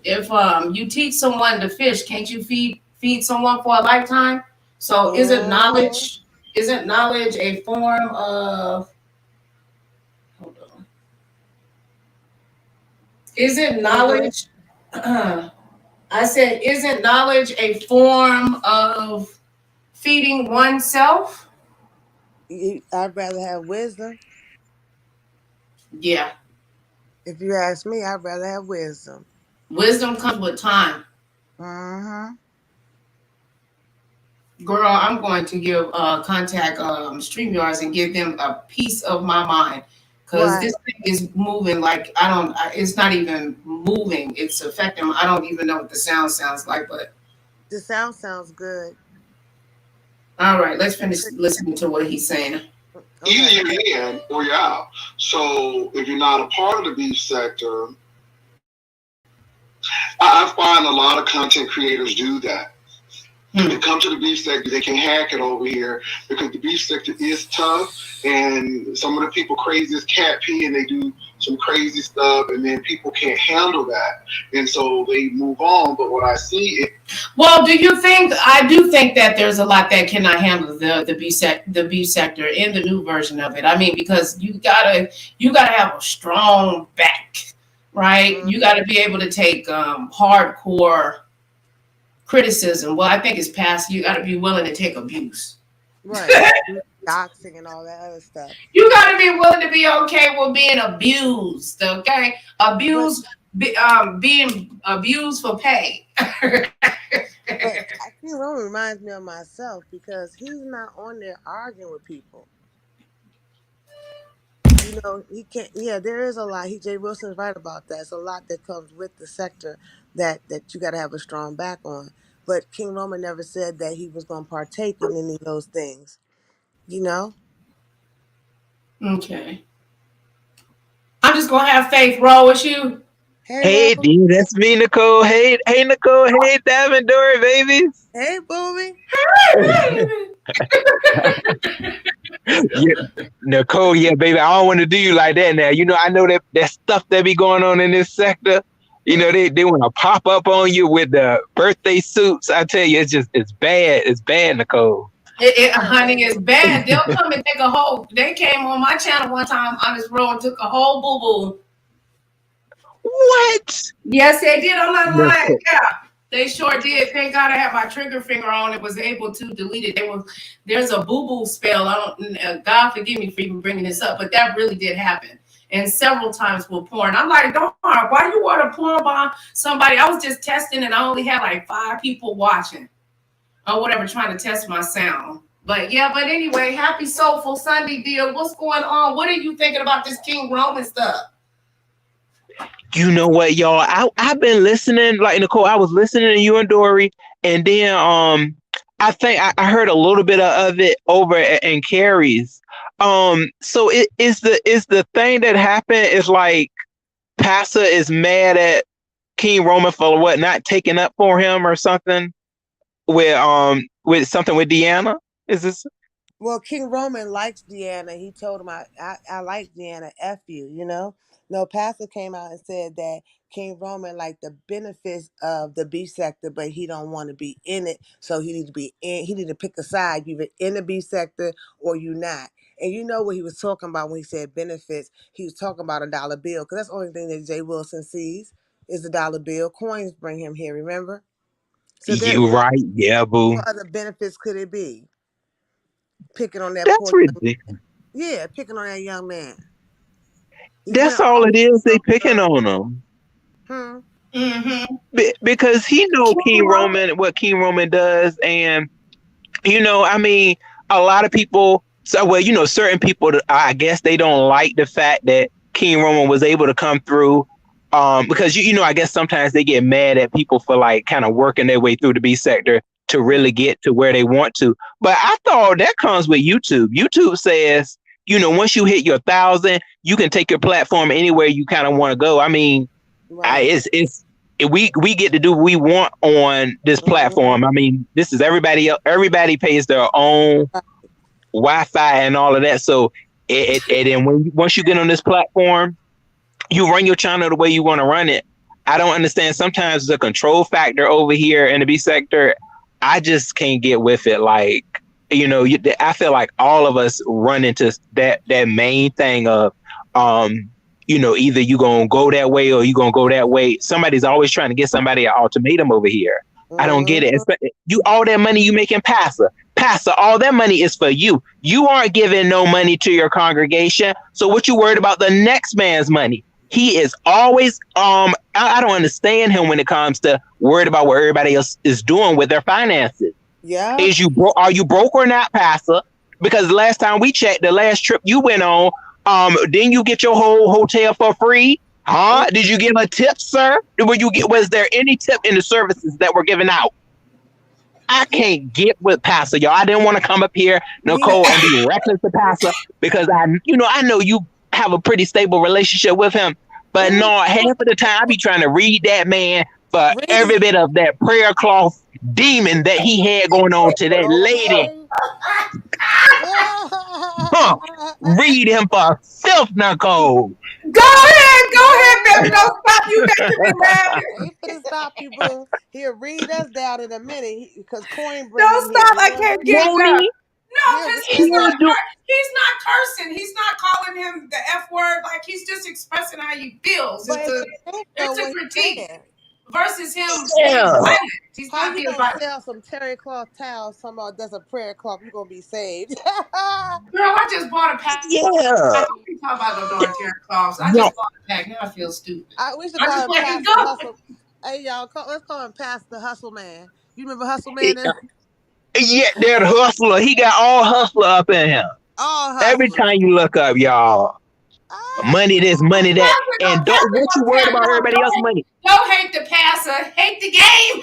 teach someone to fish, can't you feed someone for a lifetime? So Mm-hmm. isn't knowledge a form of, hold on. Isn't Come again? knowledge I said, isn't knowledge a form of feeding oneself? I'd rather have wisdom. Yeah. If you ask me, I'd rather have wisdom. Wisdom comes with time. Mm-hmm. Girl, I'm going to give contact StreamYards and give them a piece of my mind because Right. this thing is moving like it's not even moving. It's affecting. I don't even know what the sound sounds like. But The sound sounds good. all right, let's finish listening to what he's saying. Okay. Either you're in or you're out. So if you're not a part of the beef sector, I find a lot of content creators do that. When they come to the beef sector, they can hack it over here because the beef sector is tough, and some of the people crazy as cat pee, and they do some crazy stuff, and then people can't handle that, and so they move on. But what I see is, well, do you think? I do think that there's a lot that cannot handle the beef sector in the new version of it. I mean, because you gotta have a strong back, right? Mm-hmm. You gotta be able to take hardcore criticism. Well, I think it's past. You got to be willing to take abuse. Right. Doxing and all that other stuff. You got to be willing to be okay with being abused. Okay, being abused for pay. But KingRoman reminds me of myself because he's not on there arguing with people. You know, he can't. Yeah, there is a lot. Jay Wilson's right about that. It's a lot that comes with the sector that you got to have a strong back on. But KingRoman never said that he was going to partake in any of those things. You know. Okay. I'm just gonna have faith. Roll with you. Hey, dude, that's me, Nicole. Hey, Nicole. Hey, Davendor, baby. Hey, Booby. Yeah, Nicole, yeah, baby. I don't want to do you like that now. You know, I know that stuff that be going on in this sector. You know, they want to pop up on you with the birthday suits. I tell you, it's bad. It's bad, Nicole. Honey, it's bad. They'll come and take a whole. They came on my channel one time on this road and took a whole boo boo. What? Yes, they did. I'm not lying. Yeah, they sure did. Thank God I had my trigger finger on it. Was able to delete it. There's a boo boo spell. God forgive me for even bringing this up, but that really did happen. And several times with porn. I'm like, don't. Why do you want to porn bomb somebody? I was just testing, and I only had like 5 people watching. Or whatever, trying to test my sound. But anyway, happy Soulful Sunday, dear. What's going on? What are you thinking about this KingRoman stuff? You know what, y'all? I've been listening, like Nicole, I was listening to you and Dory, and then I think I heard a little bit of it over in Carrie's. So it is the thing that happened is like Pasa is mad at KingRoman for what, not taking up for him or something. With something with Deanna? Is this? Well, KingRoman likes Deanna. He told him I like Deanna. F you, you know. No, Pastor came out and said that KingRoman liked the benefits of the beef sector, but he don't want to be in it. So he need to be in. He need to pick a side. You either in the beef sector or you not. And you know what he was talking about when he said benefits? He was talking about a dollar bill because that's the only thing that Jay Wilson sees is the dollar bill. Coins bring him here. Remember? So You right, yeah, boo. what other benefits could it be? Picking on that That's poor ridiculous. Yeah, picking on that young man. That's all it is. They picking on him. Mm-hmm. Because he know KingRoman, what KingRoman does, and you know, I mean, a lot of people. So, well, you know, certain people, I guess they don't like the fact that KingRoman was able to come through. Because you know, I guess sometimes they get mad at people for like kind of working their way through the B sector to really get to where they want to. But I thought that comes with YouTube. YouTube says, you know, once you hit your 1,000, you can take your platform anywhere you kind of want to go. I mean, Right. we get to do what we want on this platform. I mean, this is everybody else. Everybody pays their own Wi-Fi and all of that. So and then once you get on this platform, you run your channel the way you want to run it. I don't understand. Sometimes the control factor over here in the B sector, I just can't get with it. Like, you know, I feel like all of us run into that main thing of, you know, either you gonna go that way or you gonna go that way. Somebody's always trying to get somebody an ultimatum over here. I don't get it. You all that money you making, Pastor, all that money is for you. You aren't giving no money to your congregation. So what you worried about the next man's money? He is always, I don't understand him when it comes to worried about what everybody else is doing with their finances. Yeah. Are you broke or not, Pastor? Because last time we checked, the last trip you went on, didn't you get your whole hotel for free? Huh? Did you give a tip, sir? Was there any tip in the services that were given out? I can't get with Pastor, y'all. I didn't want to come up here, Nicole, and be reckless to Pastor because I know you have a pretty stable relationship with him. But no, half of the time I be trying to read that man for every bit of that prayer cloth demon that he had going on to that lady. Huh. Read him for filth, Nicole. Go ahead, baby. Don't stop. You making me laugh. He finna stop you, boo. He'll read us down in a minute because Coin bring Don't him stop. here. I can't get Won't up. he? No, because he's not cursing. He's not calling him the F word. Like, he's just expressing how he feels. But It's a critique versus him being Yeah. violent. He's how not you being gonna violent. sell some terry cloth towels? Somehow that's a prayer cloth. You gonna be saved. Girl, I just bought a pack. Yeah. I don't be talking about no darn terry cloths. I just bought a pack. Now I feel stupid. We should I call just him let it Pastor go. Hustle. Hey y'all, let's call him Pastor Hustle Man. You remember Hustle Man? Yeah, that hustler. He got all hustler up in him. All Every hustle. time you look up, y'all. Money this, money that. And what you worried about everybody else's money? Don't hate the passer, hate the game.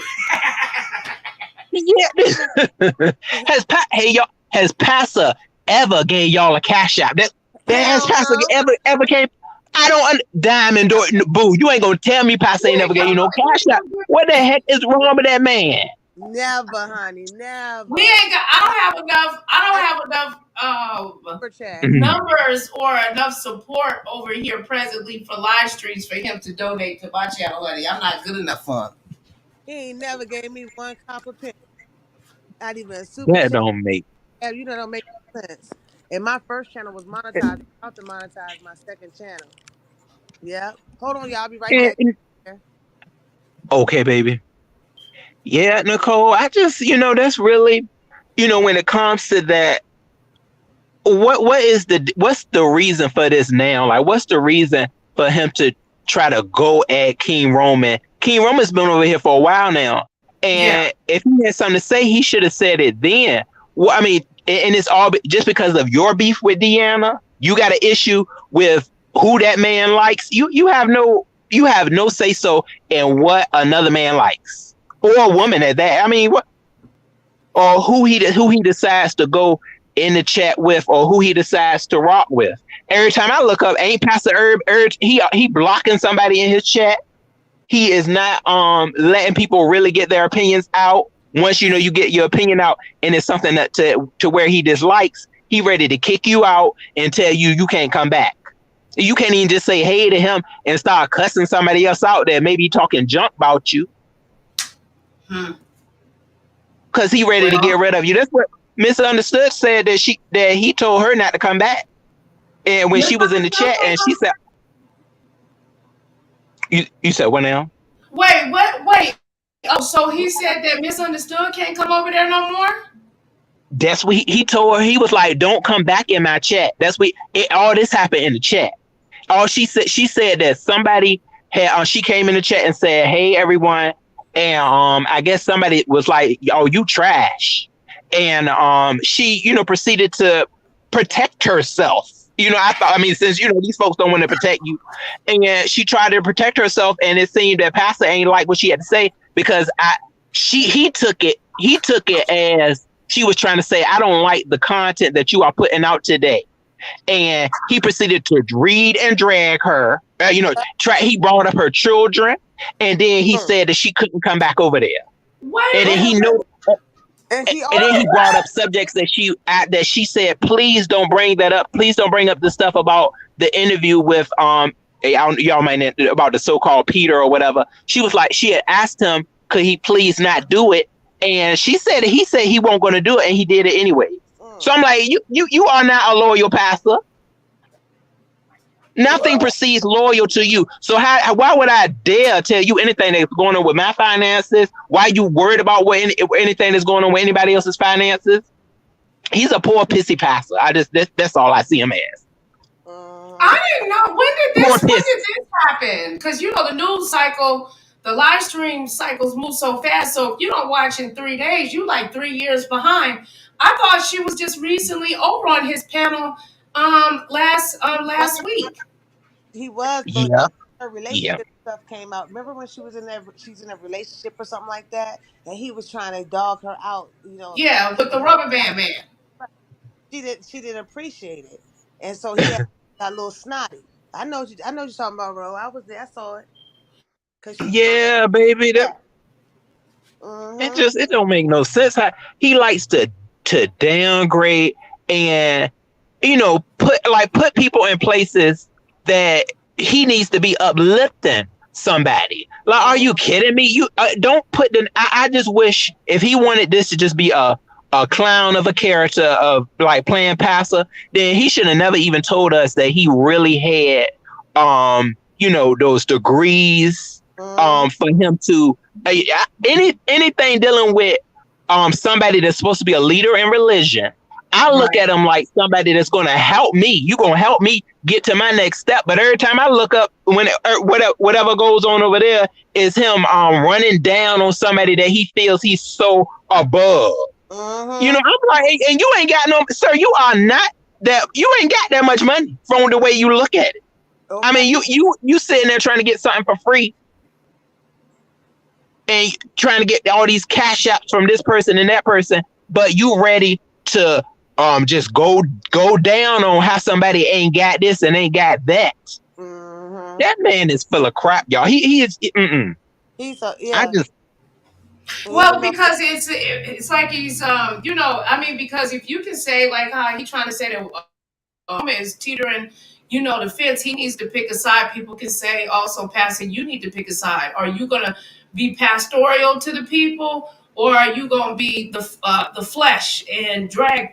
Yeah. Has Pastor ever gave y'all a cash app? That has Pastor ever came? I don't Diamond or Boo. You ain't gonna tell me Pastor ain't never gave you no cash app. What the heck is wrong with that man? Never, honey, never. I don't have enough numbers or enough support over here presently for live streams for him to donate to my channel, honey. I'm not good enough for him. He ain't never gave me one copper penny. Not even a super That chat. don't make. Don't make sense. And my first channel was monetized. I have to monetize my second channel. Yeah. Hold on, y'all. I'll be right back. Okay, baby. Yeah, Nicole, I just, that's really, when it comes to that, what's the reason for this now? Like, what's the reason for him to try to go at KingRoman? KingRoman's been over here for a while now. And if he had something to say, he should have said it then. Well, I mean, and it's all just because of your beef with Deanna, you got an issue with who that man likes. You have no say so in what another man likes, or a woman at that. I mean, what, or who he decides to go in the chat with, or who he decides to rock with. Every time I look up, ain't Pastor Herb he blocking somebody in his chat. He is not letting people really get their opinions out. Once you get your opinion out, and it's something that to where he dislikes, he ready to kick you out and tell you can't come back. You can't even just say hey to him and start cussing somebody else out that maybe talking junk about you. Because he ready to get rid of you. That's what Misunderstood said, that he told her not to come back. And when she was in the chat, and she said, you said what now? Wait, what? Wait. Oh, so he said that Misunderstood can't come over there no more? That's what he told her. He was like, don't come back in my chat. That's what all this happened in the chat. All she said that somebody had she came in the chat and said, hey everyone, and I guess somebody was like, oh, you trash. And she proceeded to protect herself. Since these folks don't want to protect you, and she tried to protect herself, and it seemed that Pastor ain't like what she had to say, because he took it as she was trying to say, I don't like the content that you are putting out today. And he proceeded to read and drag her. He brought up her children, and then he said that she couldn't come back over there. And then he brought up subjects that she said, please don't bring that up. Please don't bring up the stuff about the interview with y'all might know about the so-called Pior or whatever. She was like, she had asked him, could he please not do it? And he said he wasn't going to do it, and he did it anyway. So I'm like, you are not a loyal pastor. Nothing precedes loyal to you. So why would I dare tell you anything that's going on with my finances? Why you worried about anything that's going on with anybody else's finances? He's a poor pissy pastor. That's all I see him as. I didn't know. When did this happen? Because the news cycle the live stream cycles move so fast. So if you don't watch in 3 days, you like 3 years behind. I thought she was just recently over on his panel last week. He was, but Yeah, her yeah, relationship stuff came out. Remember when she was in that? She's in a relationship or something like that, and he was trying to dog her out. Yeah, with the Her rubber band man. she didn't appreciate it, and so he got a little snotty. I know what you're talking about, Ro. I was there. I saw it because she yeah, baby. That yeah. Mm-hmm. it don't make no sense. How he likes to downgrade and put people in places that he needs to be uplifting somebody. Like, are you kidding me? You don't put the. I just wish if he wanted this to just be a clown of a character of like playing passer, then he should have never even told us that he really had those degrees for him to anything dealing with somebody that's supposed to be a leader in religion. I look at him like somebody that's going to help me. You going to help me get to my next step. But every time I look up, whatever goes on over there is him running down on somebody that he feels he's so above. I'm like, and you ain't got no, sir. You are not that. You ain't got that much money from the way you look at it. Okay. I mean, you sitting there trying to get something for free and trying to get all these cash apps from this person and that person, but you ready to just go down on how somebody ain't got this and ain't got that. That man is full of crap, y'all. He is. He's yeah. Well, because it's like he's because if you can say like how he trying to say that is teetering, the fence, he needs to pick a side. People can say also, Pastor, you need to pick a side. Are you gonna be pastoral to the people, or are you gonna be the flesh and drag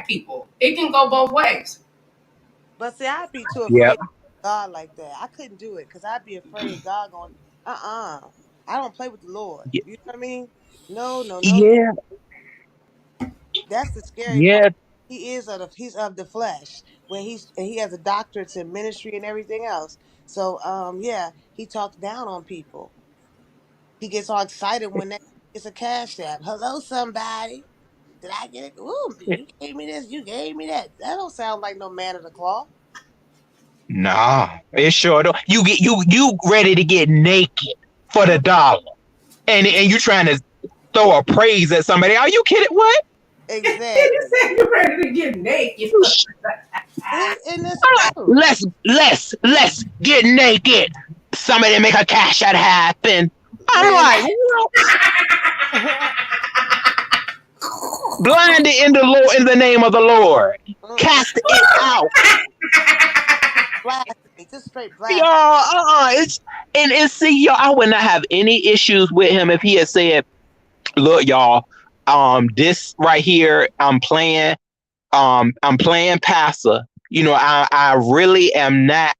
people? It can go both ways. But see, I'd be too afraid of God like that. I couldn't do it because I'd be afraid God going, I don't play with the Lord. Yeah. You know what I mean? No. Yeah. That's the scary part. Yeah. He's of the flesh when he has a doctorate in ministry and everything else. So yeah, he talks down on people. He gets all excited when that gets a cash app. Hello, somebody. Did I get it? Ooh, you gave me this. You gave me that. That don't sound like no man of the cloth. Nah, it sure don't. You ready to get naked for the dollar, and you trying to throw a praise at somebody? Are you kidding? What? Exactly. You said you're ready to get naked. And it's true. Let's get naked. Somebody make a cash out happen. I'm like, what? Blinded in the name of the Lord. Cast it out. Blasphemy, just straight blasphemy. Y'all, see, y'all, I would not have any issues with him if he had said, look, y'all, this right here, I'm playing passer. I really am not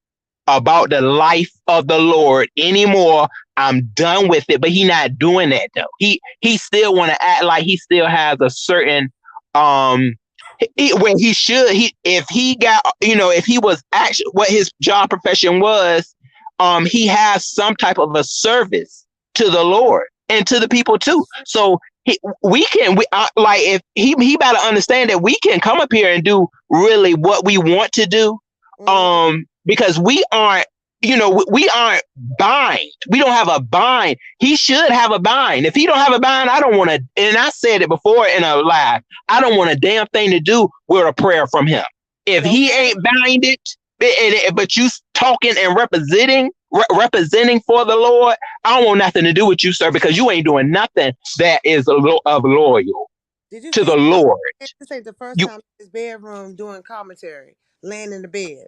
about the life of the Lord anymore. I'm done with it. But he not doing that though. He still want to act like he still has a certain when he should. If he was actually what his job profession was, he has some type of a service to the Lord and to the people too. So if he better understand that we can come up here and do really what we want to do, because we aren't bind. We don't have a bind. He should have a bind. If he don't have a bind, I don't want to. And I said it before in a live. I don't want a damn thing to do with a prayer from him. If he ain't binded, but you talking and representing for the Lord, I don't want nothing to do with you, sir, because you ain't doing nothing that is loyal to the Lord. This ain't the first time in his bedroom doing commentary, laying in the bed.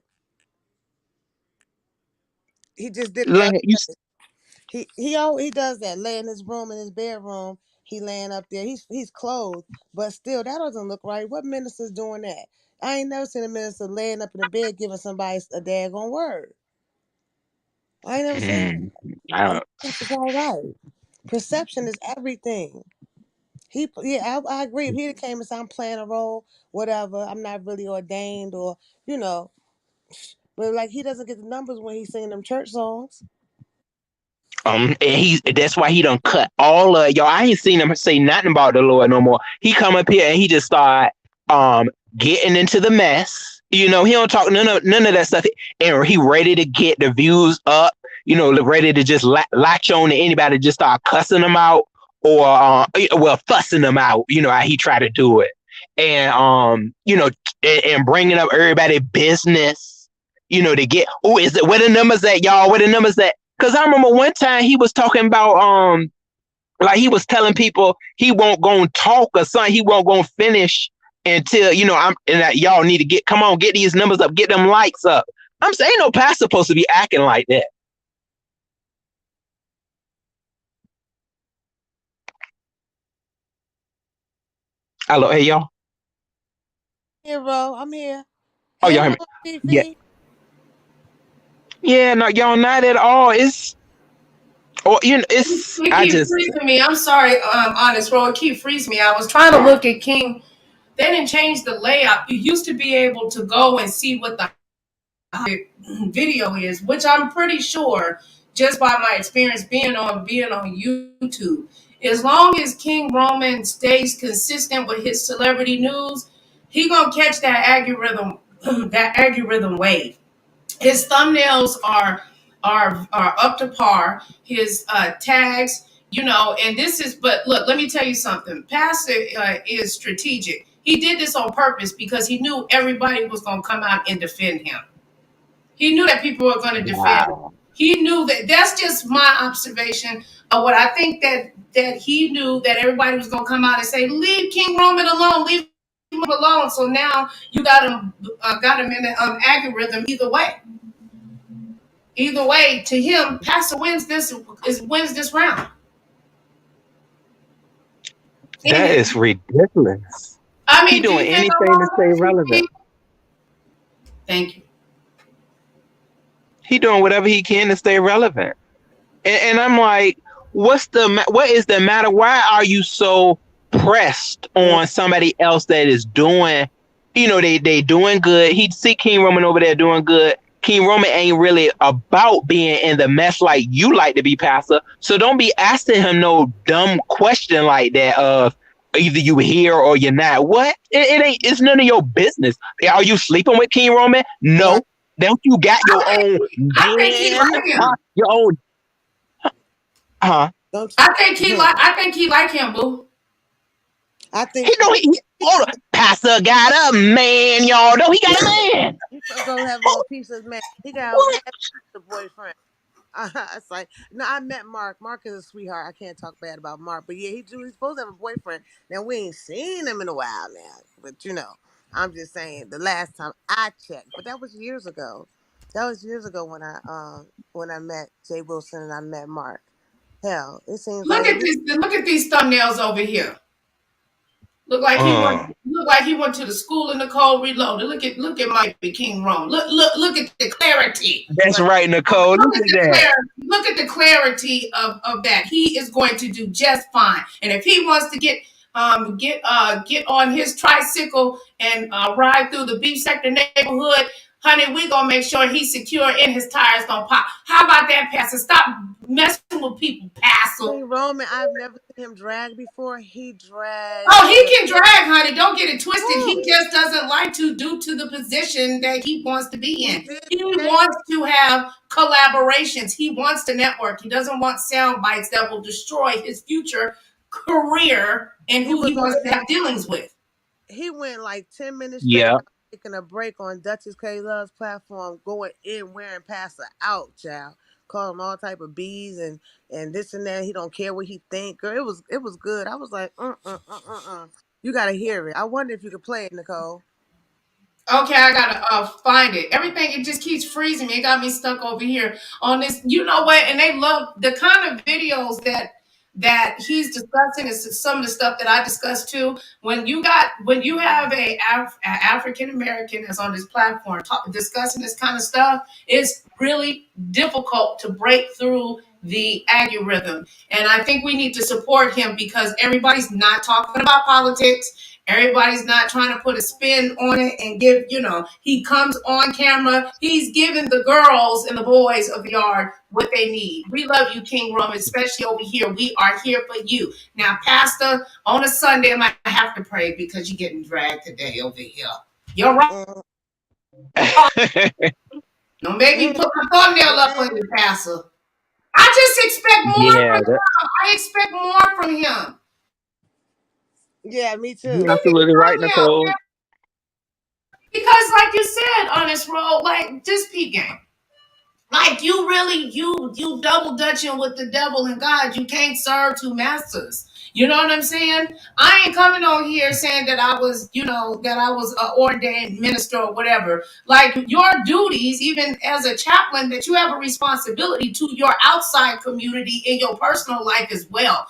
He just did it the other day. He does that, lay in his room, in his bedroom. He laying up there. He's clothed, but still, that doesn't look right. What minister's doing that? I ain't never seen a minister laying up in the bed giving somebody a daggone word. I ain't never seen that. It's all right. Perception is everything. I agree. If he came and said, I'm playing a role, whatever, I'm not really ordained or, but like he doesn't get the numbers when he's singing them church songs. And that's why he done cut all of y'all. I ain't seen him say nothing about the Lord no more. He come up here and he just start getting into the mess. He don't talk none of that stuff. And he ready to get the views up, ready to just latch on to anybody, just start cussing them out or fussing them out, how he try to do it. And and bringing up everybody business, to get, is it, where the numbers at, y'all? Where the numbers at? Because I remember one time he was talking about like he was telling people he won't go and talk or something. He won't go and finish until y'all need to get these numbers up, get them likes up. I'm saying, ain't no pastor supposed to be acting like that. Hello, hey y'all. Here, bro, I'm here. Oh, Hey, y'all hear me? Yeah. Fifi. Yeah, no, y'all not at all. It's it's It I keep just freezing me. I'm sorry, honest, bro. It keep freezing me. I was trying to look at King. They didn't change the layout. You used to be able to go and see what the video is, which I'm pretty sure, just by my experience being on YouTube, as long as KingRoman stays consistent with his celebrity news, he gonna catch that algorithm that algorithm wave. His thumbnails are up to par. His tags, and this is. But look, let me tell you something. Pastor is strategic. He did this on purpose because he knew everybody was gonna come out and defend him. He knew that people were going to defend him. He knew that. That's just my observation of what I think that he knew that everybody was going to come out and say, "Leave KingRoman alone, leave him alone." So now you got him in the algorithm. Either way, to him, Pastor wins this round. that is ridiculous. I He mean, do doing you think anything to stay relevant. Thank you. He doing whatever he can to stay relevant. And I'm like, what is the matter? Why are you so pressed on somebody else that is doing, they doing good? He see KingRoman over there doing good. KingRoman ain't really about being in the mess like you like to be, pastor. So don't be asking him no dumb question like that of either you here or you're not. What? It ain't. It's none of your business. Are you sleeping with KingRoman? No. Don't you got your own I think he like him. Your own. I think he like him, boo. I think Pastor got a man, y'all. No, he got a man. He's supposed to have a little piece of man. He got a boyfriend. It's like, no, I met Mark. Mark is a sweetheart. I can't talk bad about Mark, but yeah, he's supposed to have a boyfriend. Now we ain't seen him in a while now, but I'm just saying the last time I checked, but that was years ago. That was years ago when I met Jay Wilson and I met Mark. Hell, it seems Look like at this. Look at these thumbnails over here. Look like he went to the school of Nicole Reloaded. Look at my KingRoman. Look at the clarity. That's right, Nicole. Look at that. Look at the clarity of that. He is going to do just fine. And if he wants to get on his tricycle and ride through the beef sector neighborhood, honey, we gonna make sure he's secure and his tires don't pop. How about that, Pastor? Stop messing with people, Pastor. Roman, I've never seen him drag before. He drags. Oh, he can drag, honey. Don't get it twisted. He just doesn't like to due to the position that he wants to be in. He wants to have collaborations. He wants to network. He doesn't want sound bites that will destroy his future career and who he wants to have dealings with. He went like 10 minutes straight taking a break on Duchess K Love's platform, going in wearing Pastor out, child. Call him all type of bees and this and that. He don't care what he think. Girl, it was good. I was like, You gotta hear it. I wonder if you could play it, Nicole. Okay, I gotta find it. Everything, it just keeps freezing me. It got me stuck over here on this. You know what? And they love the kind of videos that he's discussing is some of the stuff that I discussed too. When you have a African American that's on this platform discussing this kind of stuff, it's really difficult to break through the algorithm. And I think we need to support him because everybody's not talking about politics. Everybody's not trying to put a spin on it and give, he comes on camera. He's giving the girls and the boys of the yard what they need. We love you, King Roman, especially over here. We are here for you. Now, Pastor, on a Sunday, I might have to pray because you're getting dragged today over here. You're right. Mm, Don't make me put my thumbnail up on you, Pastor. I just expect more Yeah, from him. I expect more from him. yeah, me you're too. Give me absolutely right, thumbnail. Nicole. Because like you said, Honest Roll, like just peep game. Like you really you double dutching with the devil and God. You can't serve two masters. You know what I'm saying? I ain't coming on here saying that I was, that I was an ordained minister or whatever. Like your duties, even as a chaplain, that you have a responsibility to your outside community in your personal life as well.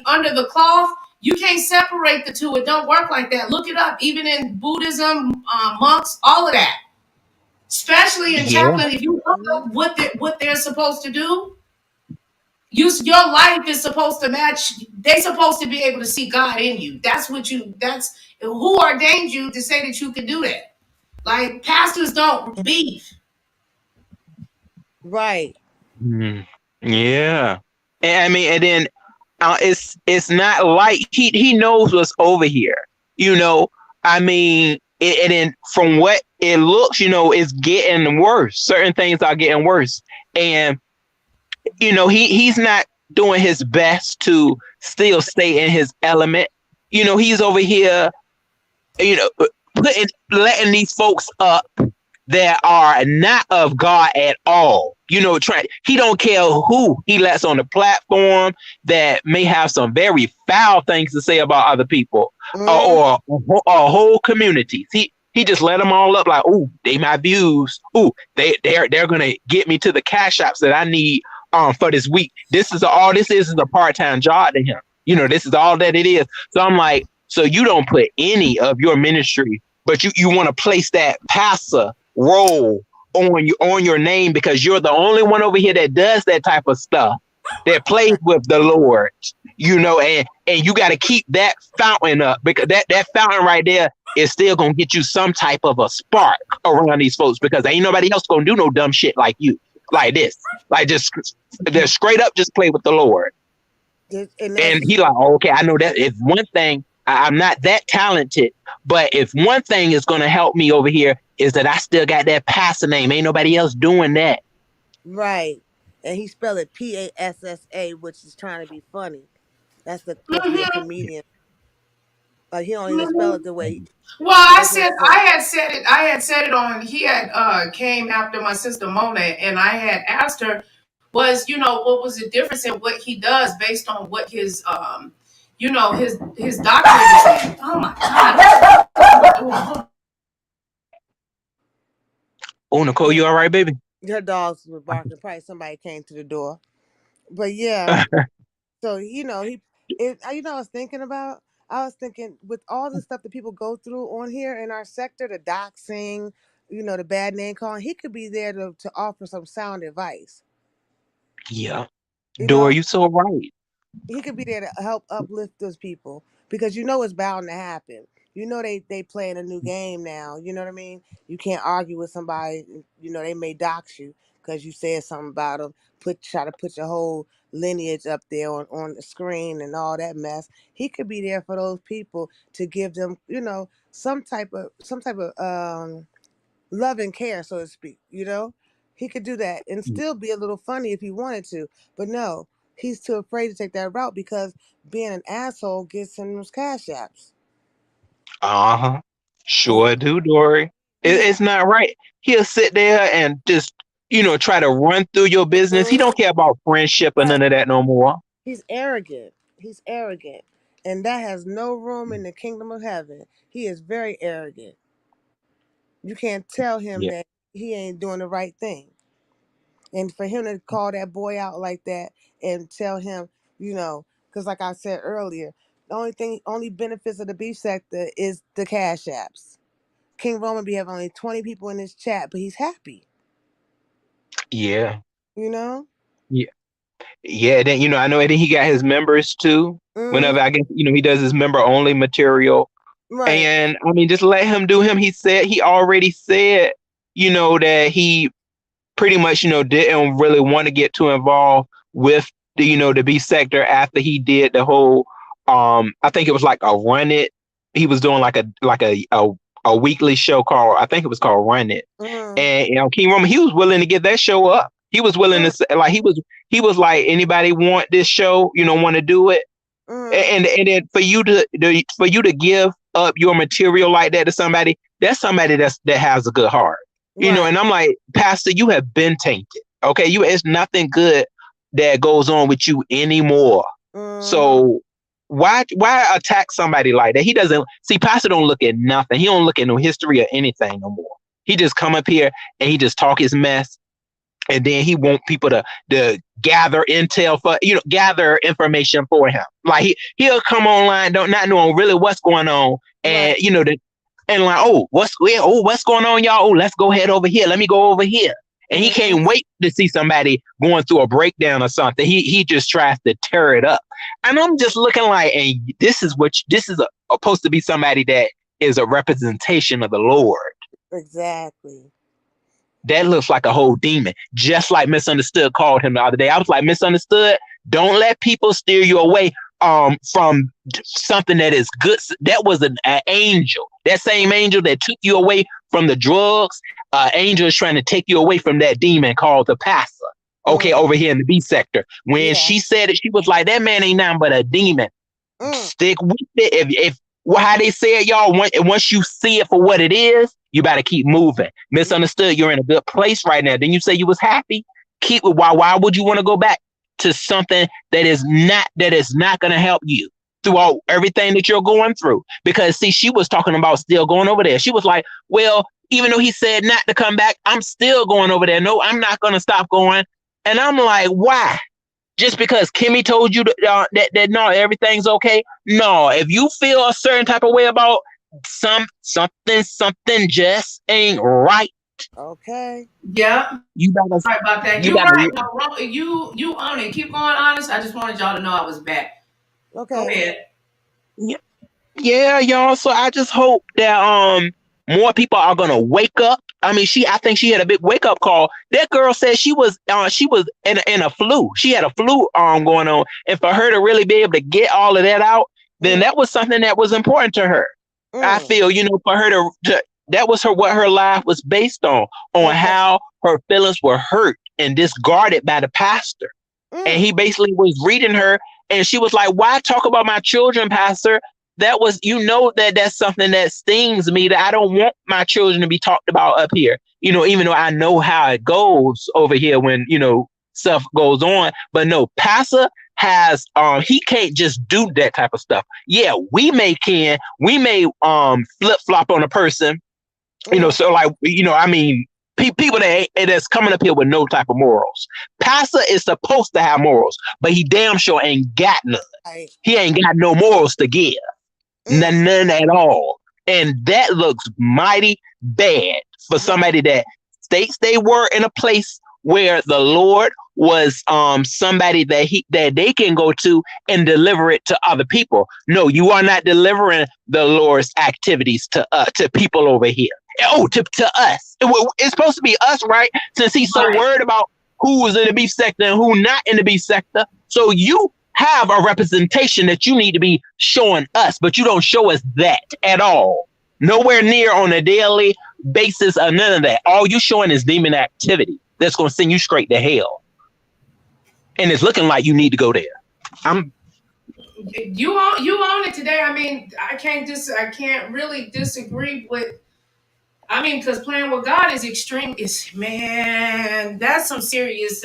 Under the cloth, you can't separate the two. It don't work like that. Look it up. Even in Buddhism, monks, all of that. Especially in Yeah. chaplain, if you look Mhm. up what they're supposed to do, your life is supposed to match. They're supposed to be able to see God in you. That's who ordained you to say that you can do that. Like pastors don't beef. Right. Mm. Yeah. And then it's not like he knows what's over here. You know, and then from what it looks, it's getting worse. Certain things are getting worse, and he's not doing his best to still stay in his element. He's over here, you know, letting these folks up that are not of God at all. He don't care who he lets on the platform that may have some very foul things to say about other people Mm, or whole communities. He just let them all up like, oh, they my views. Oh, they're gonna get me to the cash apps that I need for this week. This is a part-time job to him. This is all that it is. So I'm like, so you don't put any of your ministry, but you want to place that pastor role on your name because you're the only one over here that does that type of stuff, that plays with the Lord, and you got to keep that fountain up because that fountain right there is still gonna get you some type of a spark around these folks because ain't nobody else gonna do no dumb shit like you, like this, like just straight up just play with the Lord. and And that's he like, oh, okay, I know that if one thing, I'm not that talented, but if one thing is going to help me over here is that I still got that pastor name. Ain't nobody else doing that. right. And he spelled it Passa, which is trying to be funny. That's supposed to be a Mm-hmm. comedian. Like he don't even spell it Mm-hmm. the way. Well, I That's said just so. I had said it. I had said it on. He had came after my sister Mona, and I had asked her, what was the difference in what he does based on what his his doctorate is in. Oh my God! Oh, Nicole, Yeah, you all right, baby? her dogs were barking. Probably somebody came to the door. But yeah, so I was thinking about. I was thinking with all the stuff that people go through on here in our sector, the doxing, the bad name calling. He could be there to offer some sound advice. Yeah. You Dora, know, you so right. he could be there to help uplift those people because it's bound to happen. They playing a new game now. You know what I mean? You can't argue with somebody. They may dox you because you said something about them. Try to put your whole lineage up there on the screen and all that mess. He could be there for those people to give them some type of love and care, so to speak. He could do that and still be a little funny if he wanted to, but no, he's too afraid to take that route because being an asshole gets him those cash apps. Uh-huh. And Sure do, Dory. he, It's not right. He'll sit there and just, try to run through your business. He Mhm. don't care about friendship or Right. none of that no more. He's arrogant. He's arrogant, and that has no room in the kingdom of heaven. He is very arrogant. You can't tell him Yeah. that he ain't doing the right thing. And for him to call that boy out like that and tell him, because like I said earlier, only benefits of the beef sector is the cash apps. King Roman be having only 20 people in his chat, but he's happy. Yeah. You know? Yeah. Yeah, then I know that he got his members too. Whenever I guess he does his member only material, Right. and I mean just let him do him. He already said that he pretty much didn't really want to get too involved with the B sector after he did the whole I think it was like a Run It. He was doing like a weekly show called, I think it was called Run It, and KingRoman, he was willing to get that show up. He was willing to say, like he was like, anybody want this show, want to do it, and then for you to give up your material like that to somebody, that's somebody that has a good heart, and I'm like, Pastor, you have been tainted. Okay, it's nothing good that goes on with you anymore. So why attack somebody like that? He doesn't see. Pastor don't look at nothing. He don't look at no history or anything no more. He just come up here and he just talk his mess, and then he want people to gather intel for gather information for him. Like he'll come online, not knowing really what's going on, and and like, what's going on, y'all? Oh, let's go head over here. Let me go over here. And he can't wait to see somebody going through a breakdown or something. He just tries to tear it up. And I'm just looking like, and this is supposed to be somebody that is a representation of the Lord. Exactly. That looks like a whole demon. Just like Misunderstood called him the other day. I was like, Misunderstood, don't let people steer you away from something that is good. That was an angel. That same angel that took you away from the drugs. Angel is trying to take you away from that demon called the pastor. Okay, over here in the B sector. When she said it, she was like, that man ain't nothing but a demon. Stick with it. If how they say it, y'all, once you see it for what it is, you better keep moving. Misunderstood, you're in a good place right now. Then you say you was happy. Keep it. Why would you want to go back to something that is not going to help you throughout everything that you're going through? Because see, she was talking about still going over there. She was like, well, even though he said not to come back, I'm still going over there. No, I'm not going to stop going. And I'm like, why? Just because Kimmy told you that no, everything's okay? No, if you feel a certain type of way about something just ain't right. Okay. Yeah. You gotta. Sorry about that. You're right. No, you own it. Keep going, honest. I just wanted y'all to know I was back. Okay. Go ahead. Yeah, y'all. So I just hope that more people are gonna wake up. I mean, I think she had a big wake up call. That girl said she was in a flu. She had a flu going on, and for her to really be able to get all of that out, then that was something that was important to her. I feel, for her to that was what her life was based on how her feelings were hurt and discarded by the pastor. And he basically was reading her, and she was like, why talk about my children, Pastor? That was, that's something that stings me, that I don't want my children to be talked about up here. Even though I know how it goes over here when, stuff goes on. But no, Pastor has, he can't just do that type of stuff. Yeah, we may flip flop on a person, so like, I mean, people that's coming up here with no type of morals. Pastor is supposed to have morals, but he damn sure ain't got none. Right. He ain't got no morals to give. None at all. And that looks mighty bad for somebody that states they were in a place where the Lord was somebody that they can go to and deliver it to other people. No, you are not delivering the Lord's activities to people over here. To us. It's supposed to be us, right? Since he's so worried about who is in the beef sector and who not in the beef sector. So you have a representation that you need to be showing us, but you don't show us that at all. Nowhere near on a daily basis or none of that. All you showing is demon activity that's going to send you straight to hell. And it's looking like you need to go there. You own it today. I mean, I can't really disagree with. I mean, because playing with God is extreme. That's some serious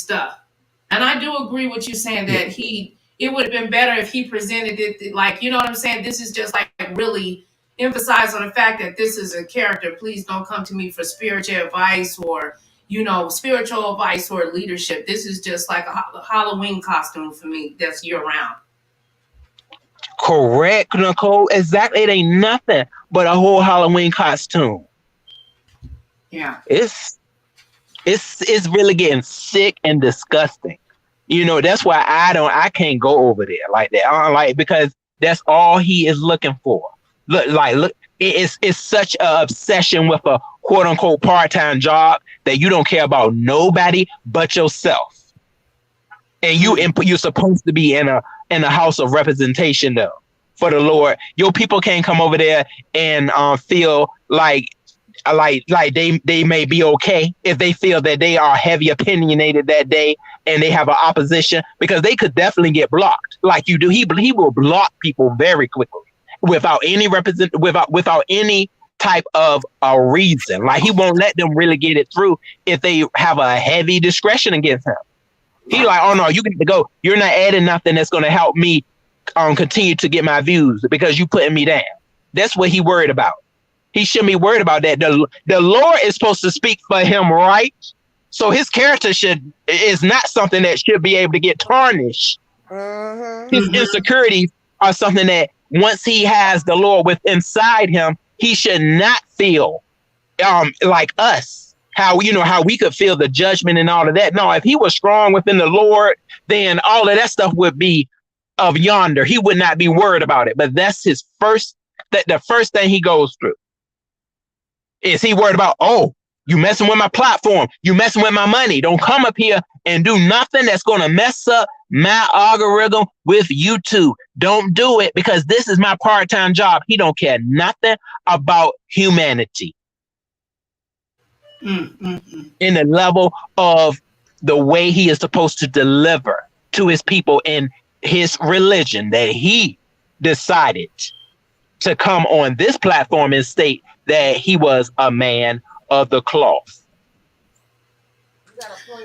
stuff. And I do agree with you saying that it would have been better if he presented it like, you know what I'm saying? This is just like really emphasize on the fact that this is a character. Please don't come to me for spiritual advice or, spiritual advice or leadership. This is just like a Halloween costume for me that's year round. Correct, Nicole. Exactly. It ain't nothing but a whole Halloween costume. Yeah. It's really getting sick and disgusting. You know, that's why I can't go over there like that. I don't like, because that's all he is looking for. Look, it's such an obsession with a quote unquote part-time job that you don't care about nobody but yourself. And you're supposed to be in a house of representation though for the Lord. Your people can't come over there and feel like they may be okay if they feel that they are heavy opinionated that day and they have an opposition, because they could definitely get blocked like you do. He will block people very quickly without any without any type of a reason. Like, he won't let them really get it through if they have a heavy discretion against him. He like, oh no, you get to go. You're not adding nothing that's going to help me continue to get my views because you putting me down. That's what he worried about. He shouldn't be worried about that. The Lord is supposed to speak for him, right? So his character is not something that should be able to get tarnished. His insecurities are something that once he has the Lord inside him, he should not feel like us. How we could feel the judgment and all of that. No, if he was strong within the Lord, then all of that stuff would be of yonder. He would not be worried about it. But that's the first thing he goes through. Is he worried about, oh, you messing with my platform, you messing with my money. Don't come up here and do nothing that's going to mess up my algorithm with YouTube. Don't do it, because this is my part-time job. He don't care nothing about humanity. In the level of the way he is supposed to deliver to his people in his religion, that he decided to come on this platform and state that he was a man of the cloth.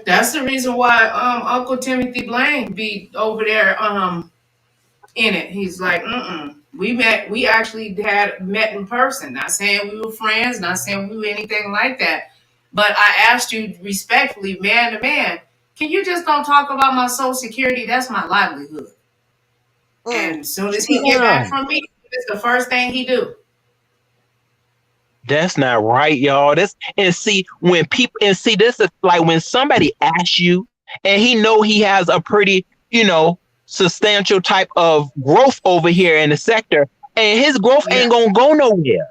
That's the reason why Uncle Timothy Blaine be over there in it. He's like, we actually had met in person. Not saying we were friends, not saying we were anything like that. But I asked you respectfully, man to man, can you just don't talk about my Social Security? That's my livelihood. And as soon as he get back from me, it's the first thing he do. That's not right, y'all. This is like when somebody asks you and he know he has a pretty, substantial type of growth over here in the sector, and his growth ain't gonna go nowhere.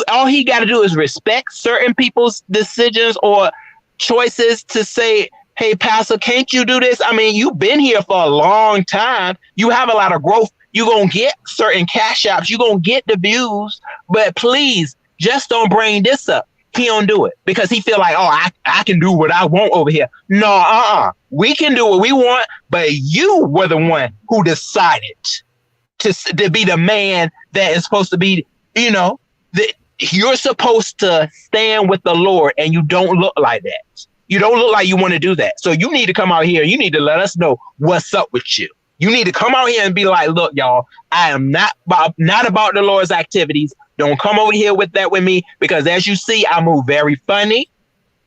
All he got to do is respect certain people's decisions or choices to say, hey, Pastor, can't you do this? I mean, you've been here for a long time. You have a lot of growth. You're going to get certain cash apps. You're going to get the views. But please, just don't bring this up. He don't do it because he feel like, oh, I can do what I want over here. No, we can do what we want. But you were the one who decided to be the man that is supposed to be, that you're supposed to stand with the Lord, and you don't look like that. You don't look like you want to do that. So you need to come out here. You need to let us know what's up with you. You need to come out here and be like, look, y'all, I am not about the Lord's activities. Don't come over here with that with me, because as you see, I move very funny.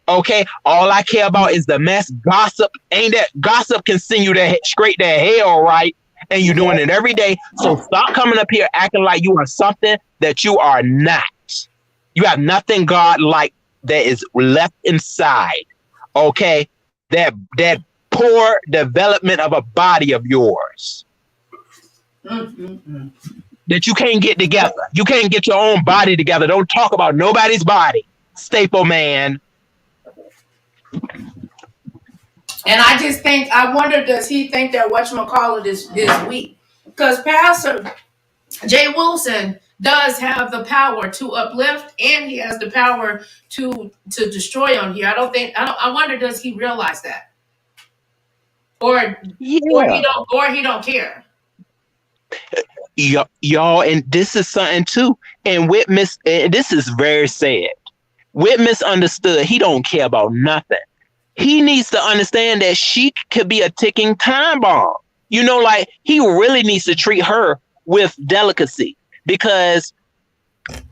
Okay. All I care about is the mess. Gossip. Ain't that gossip can send you straight to hell, right? And you're doing it every day. So stop coming up here acting like you are something that you are not. You have nothing God-like that is left inside. Okay? That poor development of a body of yours. That you can't get together. You can't get your own body together. Don't talk about nobody's body. Staple man. And I wonder, does he think that whatchamacallit is weak? Because Pastor Jay Wilson does have the power to uplift, and he has the power to destroy on here. I wonder, does he realize that? Or he don't care. Y'all, and this is something too. And this is very sad. Whit misunderstood. He don't care about nothing. He needs to understand that she could be a ticking time bomb. Like, he really needs to treat her with delicacy, because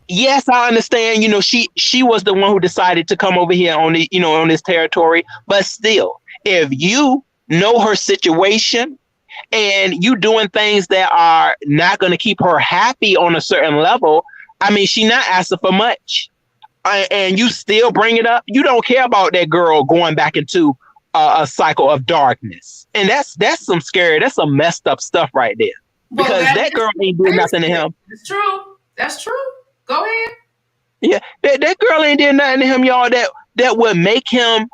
yes, I understand, she was the one who decided to come over here on on this territory, but still, if you know her situation and you doing things that are not going to keep her happy on a certain level, I mean, she not asking for much. and you still bring it up. You don't care about that girl going back into a cycle of darkness, and that's some scary. That's some messed up stuff right there. Well, Because that girl ain't did nothing to him. It's true. That's true. Go ahead. Yeah, that girl ain't did nothing to him, y'all. That would make him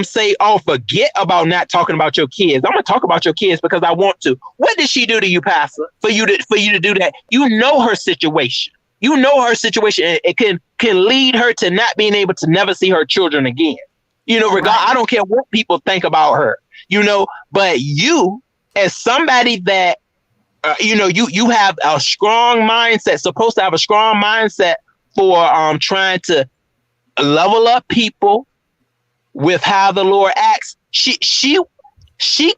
say, "Oh, forget about not talking about your kids. I'm gonna talk about your kids because I want to." What did she do to you, Pastor? For you to do that? You know her situation. You know her situation. It can lead her to not being able to never see her children again. You know, I don't care what people think about her. You know, but you, as somebody that you have a strong mindset, supposed to have a strong mindset for trying to level up people with how the Lord acts. She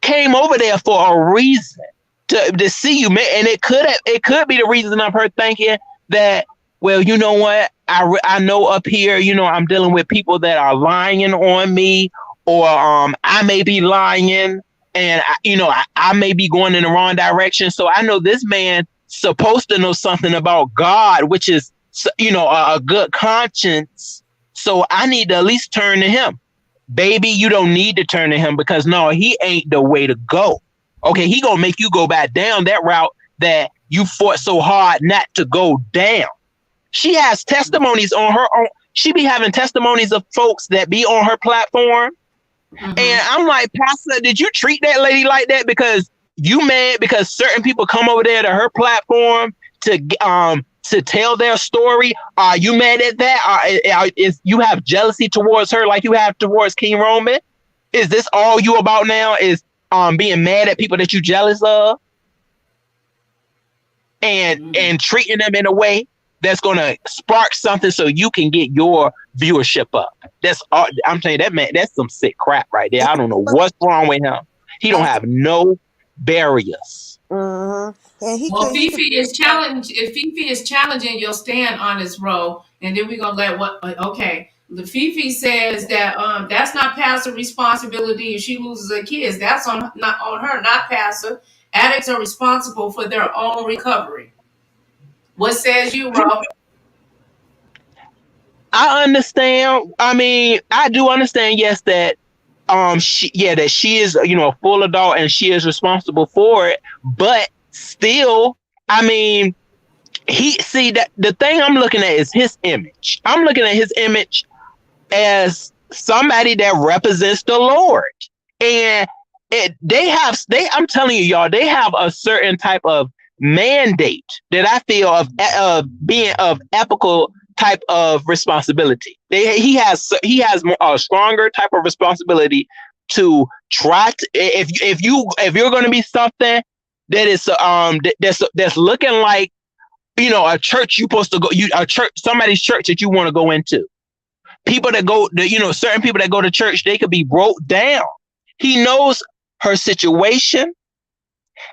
came over there for a reason to see you, man, and it could be the reason of her thinking that, well, you know what, I know up here, I'm dealing with people that are lying on me, or I may be lying, and I may be going in the wrong direction. So I know this man supposed to know something about God, which is a good conscience. So I need to at least turn to him. Baby, you don't need to turn to him, because no, he ain't the way to go. Okay, he gonna make you go back down that route that you fought so hard not to go down. She has testimonies on her own. She be having testimonies of folks that be on her platform. Mm-hmm. And I'm like, Pastor, did you treat that lady like that because you mad because certain people come over there to her platform to tell their story? Are you mad at that? Is you have jealousy towards her like you have towards KingRoman? Is this all you about now? Is being mad at people that you jealous of, and treating them in a way that's gonna spark something so you can get your viewership up? That's all I'm telling you. That man, that's some sick crap right there. I don't know what's wrong with him. He don't have no barriers. And Fifi is challenging your stand on this role, and then we're gonna let the Fifi says that that's not Pastor responsibility if she loses her kids. That's not on her, not Pastor. Addicts are responsible for their own recovery. What says you, Ro? I understand. I mean, I do understand, yes, that that she is, a full adult and she is responsible for it. But still, I mean, that the thing I'm looking at is his image. I'm looking at his image as somebody that represents the Lord. And I'm telling you, y'all, they have a certain type of mandate that I feel of being of ethical type of responsibility. He has a stronger type of responsibility to try to, if you're going to be something that is that's looking like a church you're supposed to go, somebody's church that you want to go into. People that go, certain people that go to church, they could be broke down. He knows her situation,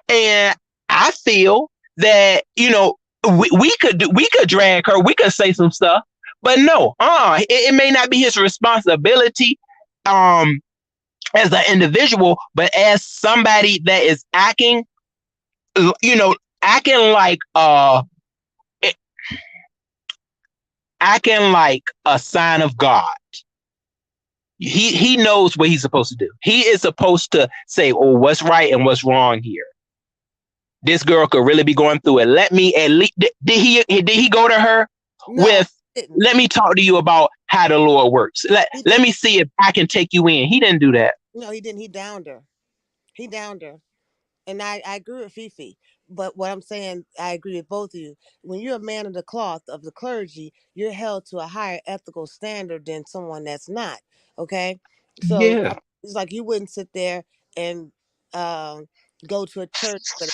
and I feel that we could drag her, we could say some stuff, but no, it may not be his responsibility as an individual, but as somebody that is acting like a sign of God. He knows what he's supposed to do. He is supposed to say, oh, what's right and what's wrong here. This girl could really be going through it. Let me at least, did he go to her with, let me talk to you about how the Lord works. Let me see if I can take you in. He didn't do that. No, he didn't. He downed her. And I agree with Fifi. But what I'm saying, I agree with both of you. When you're a man of the cloth of the clergy, you're held to a higher ethical standard than someone that's not. Okay? So Yeah. it's like you wouldn't sit there and go to a church with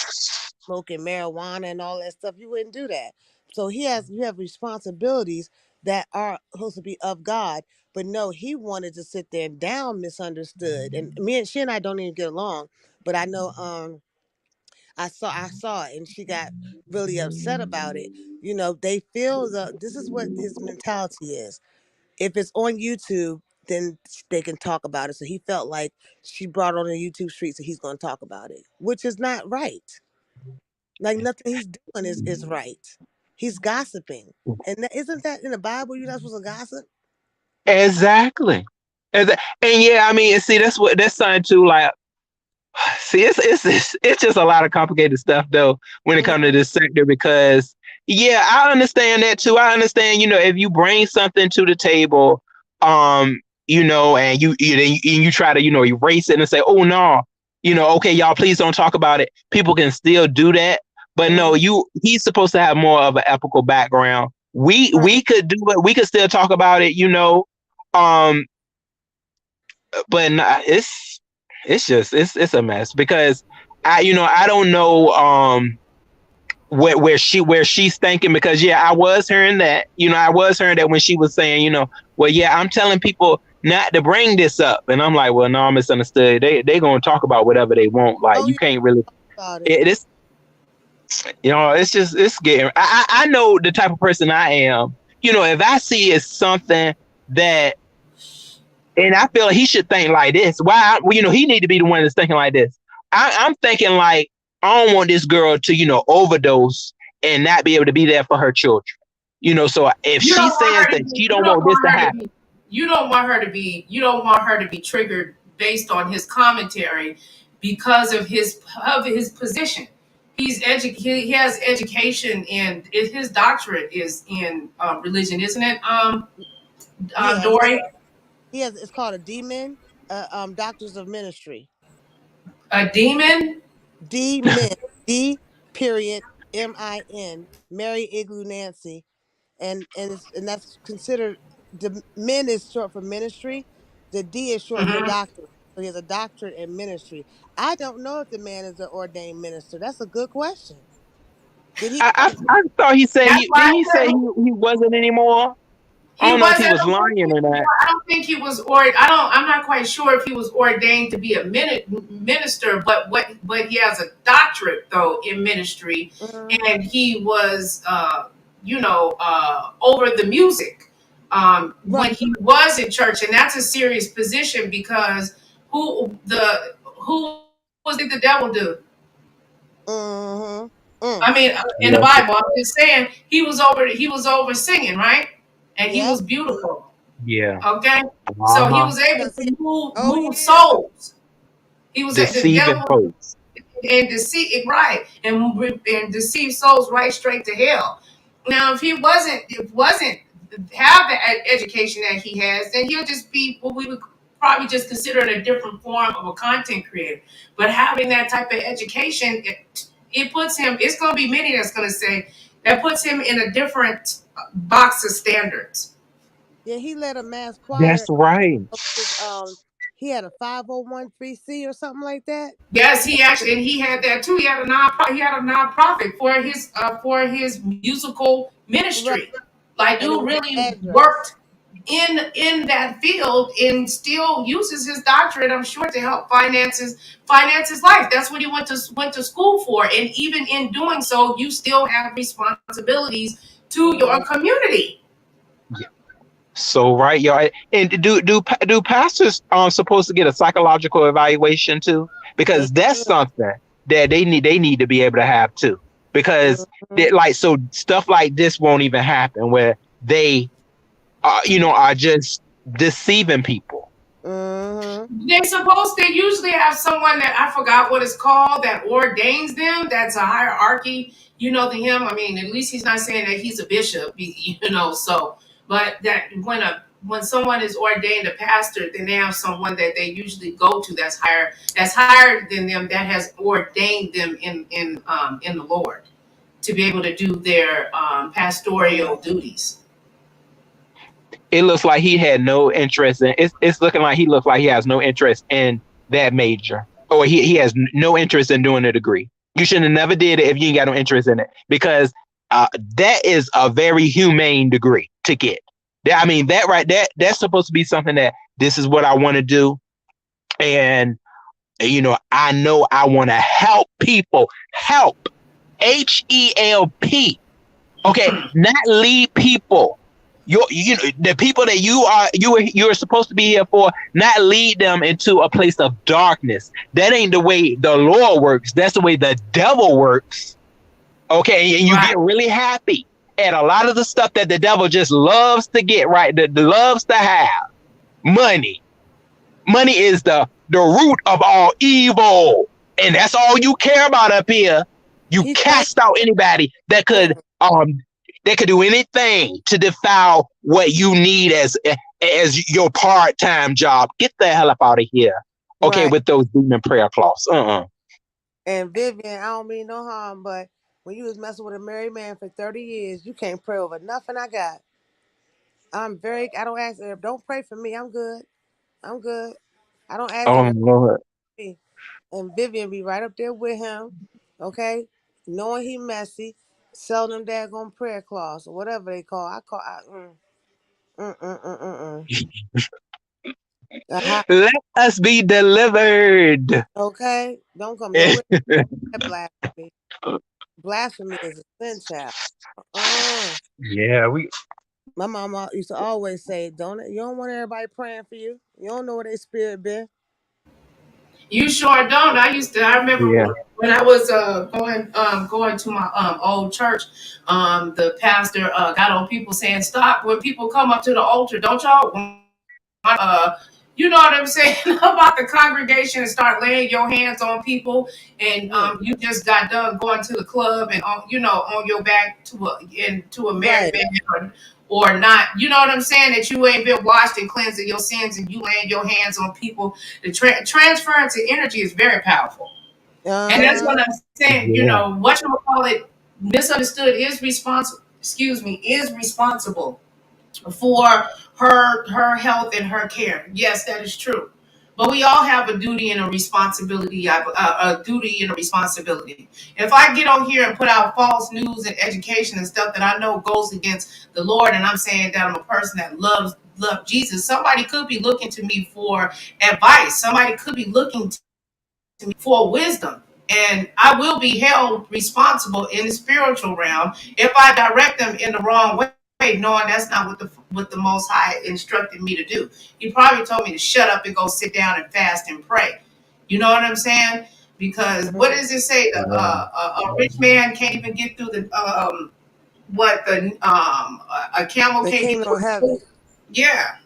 smoking marijuana and all that stuff. You wouldn't do that. So you have responsibilities that are supposed to be of God. But no, he wanted to sit there and down misunderstood. And she and I don't even get along. But I know I saw it, and she got really upset about it. They feel this is what his mentality is. If it's on YouTube, then they can talk about it. So he felt like she brought it on the YouTube streets, so he's going to talk about it, which is not right. Like nothing he's doing is right. He's gossiping. And isn't that in the Bible? You're not supposed to gossip? Exactly. And yeah, I mean, see, that's something too. Like, see, it's just a lot of complicated stuff though when it comes to this sector because yeah, I understand that too. I understand, if you bring something to the table, and you try to, erase it and say, oh no, okay, y'all, please don't talk about it. People can still do that, but no, he's supposed to have more of an ethical background. We could do it. We could still talk about it, but nah, it's a mess because I don't know where she's thinking because yeah, I was hearing that when she was saying, well, yeah, I'm telling people not to bring this up, and I'm like, well, no, I misunderstood. They gonna talk about whatever they want. Like you can't really. It's it's getting. I know the type of person I am. If I see it's something that. And I feel like he should think like this. Why? He need to be the one that's thinking like this. I'm thinking like, I don't want this girl to, overdose and not be able to be there for her children. So if she says that she don't want this to happen. You don't want her to be triggered based on his commentary because of his position. He has education and his doctorate is in religion, isn't it? Dory? It's called a demon, Doctors of Ministry. A demon? D-Min. D.MIN. Mary Igloo Nancy. And that's considered, the min is short for ministry. The D is short for doctorate. So he has a doctorate in ministry. I don't know if the man is an ordained minister. That's a good question. Did he? I thought he said he say he wasn't anymore. I don't know if he was lying or not. I don't think he was I'm not quite sure if he was ordained to be a minister, but he has a doctorate though in ministry, and he was over the music when he was in church, and that's a serious position because who was it the devil do? I mean, in the Bible, I'm just saying he was over singing, right? And he was beautiful. Yeah. Okay. So he was able to move souls. He was deceiving folks and deceive and deceive souls right straight to hell. Now, if he wasn't have the education that he has, then he'll just be what we would probably just consider a different form of a content creator. But having that type of education, it puts him. It's going to be many that's going to say that puts him in a different box of standards. Yeah, he led a mass choir. That's right. He had a 501c or something like that. Yes, he had that too. He had a nonprofit for his musical ministry. Like, dude really worked in that field and still uses his doctorate, I'm sure, to help finance his life. That's what he went to school for. And even in doing so, you still have responsibilities to your community. Yeah. So right, y'all. And do pastors supposed to get a psychological evaluation too? Because that's something that they need to be able to have too. Because so stuff like this won't even happen where they are just deceiving people. They usually have someone that I forgot what it's called that ordains them. That's a hierarchy, to him. I mean, at least he's not saying that he's a bishop, so, but that when someone is ordained a pastor, then they have someone that they usually go to that's higher than them, that has ordained them in the Lord to be able to do their pastoral duties. It looks like he had no interest in it's looking like he looks like he has no interest in that major, or he has no interest in doing a degree. You should have never did it if you ain't got no interest in it, because that is a very humane degree to get. I mean, that's supposed to be something that this is what I want to do, and I know I want to help people. Help, HELP. Okay, not lead people. The people that you're supposed to be here for, not lead them into a place of darkness. That ain't the way the Lord works. That's the way the devil works. Okay, and you get really happy at a lot of the stuff that the devil just loves to get right, that loves to have. Money. Money is the root of all evil. And that's all you care about up here. You He cast out anybody that could do anything to defile what you need as your part-time job. Get the hell up out of here. Okay, right. with those demon prayer claws. And Vivian, I don't mean no harm, but when you was messing with a married man for 30 years, you can't pray over nothing I got. I don't ask, don't pray for me. I'm good. I'm good. I don't ask Oh them to Lord. pray for me. And Vivian be right up there with him, okay? Knowing he messy, selling them daggone prayer claws or whatever they call. Uh-huh. Let us be delivered. Okay? Don't come nowhere near blasphemy. Blasphemy is a sin, child. Yeah, My mama used to always say, you don't want everybody praying for you. You don't know where their spirit been. You sure don't. I remember yeah. when I was going to my old church, the pastor got on people saying, "Stop when people come up to the altar. Don't y'all you know what I'm saying about the congregation and start laying your hands on people, and Yeah. you just got done going to the club and on your back into a married Right. man or not. You know what I'm saying? That you ain't been washed and cleansed of your sins, and you laying your hands on people. The transference of energy is very powerful, and that's Uh-huh. what I'm saying. You Yeah. know what you call it? Misunderstood is responsible. Excuse me, is responsible for her health and her care. Yes, that is true. But we all have a duty and a responsibility. A duty and a responsibility. If I get on here and put out false news and education and stuff that I know goes against the Lord, and I'm saying that I'm a person that loves Jesus, somebody could be looking to me for advice. Somebody could be looking to me for wisdom. And I will be held responsible in the spiritual realm if I direct them in the wrong way, knowing that's not what the Most High instructed me to do. He probably told me to shut up and go sit down and fast and pray. You know what I'm saying? Because what Mm-hmm. does it say? A rich man can't even get through a camel The can't get kingdom of through. heaven. Yeah.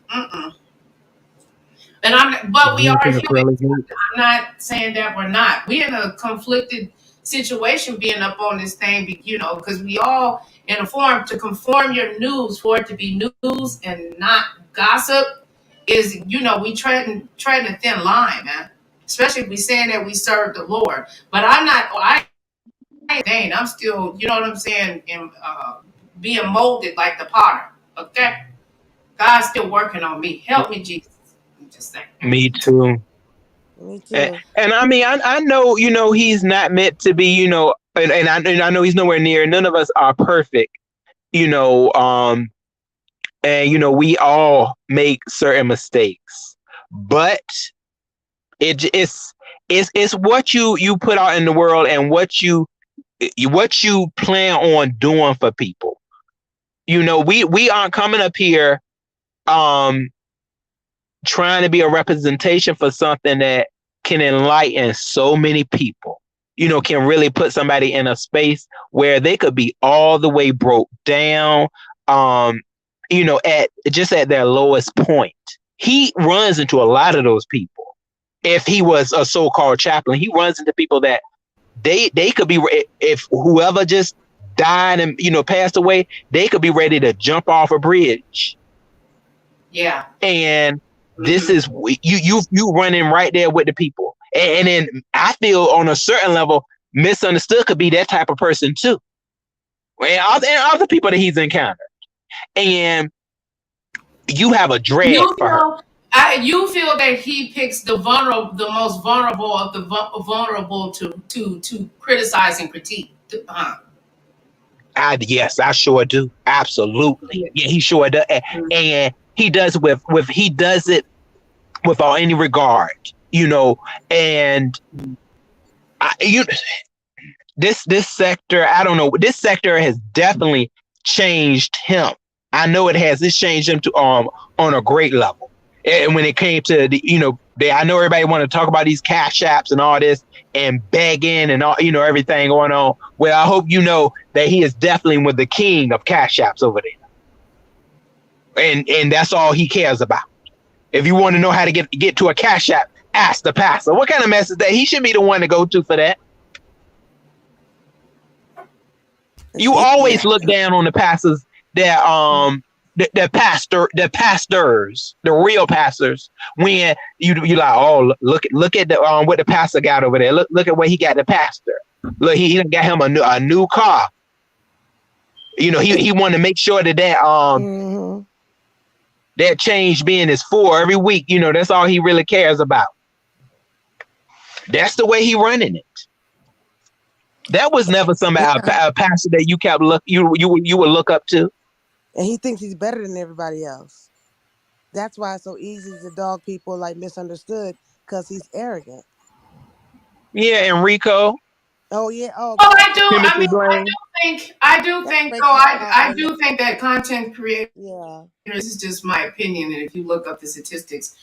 But we are human. I'm not saying that we're not. We're in a conflicted situation being up on this thing, because we all in a form to conform your news for it to be news and not gossip is, we treading a thin line, man. Especially if we saying that we serve the Lord. But I ain't, I'm still, you know what I'm saying, being molded like the potter. Okay? God's still working on me. Help me, Jesus. I'm just saying. Me too. Me And, too. and I mean, I know, he's not meant to be, and I know he's nowhere near. None of us are perfect, and we all make certain mistakes, but it's what you put out in the world and what you plan on doing for people. We aren't coming up here trying to be a representation for something that can enlighten so many people, can really put somebody in a space where they could be all the way broke down, at their lowest point. He runs into a lot of those people. If he was a so-called chaplain, he runs into people that they could be, if whoever just died and, passed away, they could be ready to jump off a bridge. Yeah. And this is you running right there with the people. And then I feel on a certain level, misunderstood could be that type of person too. And other people that he's encountered. And you have a dread for her. You feel that he picks the most vulnerable of the vulnerable to criticize and critique. Yes, I sure do. Absolutely. Yeah, he sure does. And he does he does it without any regard, and this sector, I don't know, this sector has definitely changed him. I know it has. It's changed him to on a great level. And when it came to the I know everybody want to talk about these cash apps and all this and begging and all, everything going on. Well, I hope you know that he is definitely with the king of cash apps over there. And that's all he cares about. If you want to know how to get to a cash app, ask the pastor. What kind of mess is that? He should be the one to go to for that. You always look down on the pastors that the pastors, the real pastors, when you like, oh, look at the what the pastor got over there. Look at what he got the pastor. Look, he done got him a new car. He wanted to make sure that that change being is full every week. That's all he really cares about. That's the way he running it. That was never somebody a pastor that you kept you would look up to. And he thinks he's better than everybody else. That's why it's so easy to dog people like misunderstood, because he's arrogant. Yeah, Enrico. Oh yeah. Oh, I do. I do think that content creators. Yeah. This is just my opinion, and if you look up the statistics,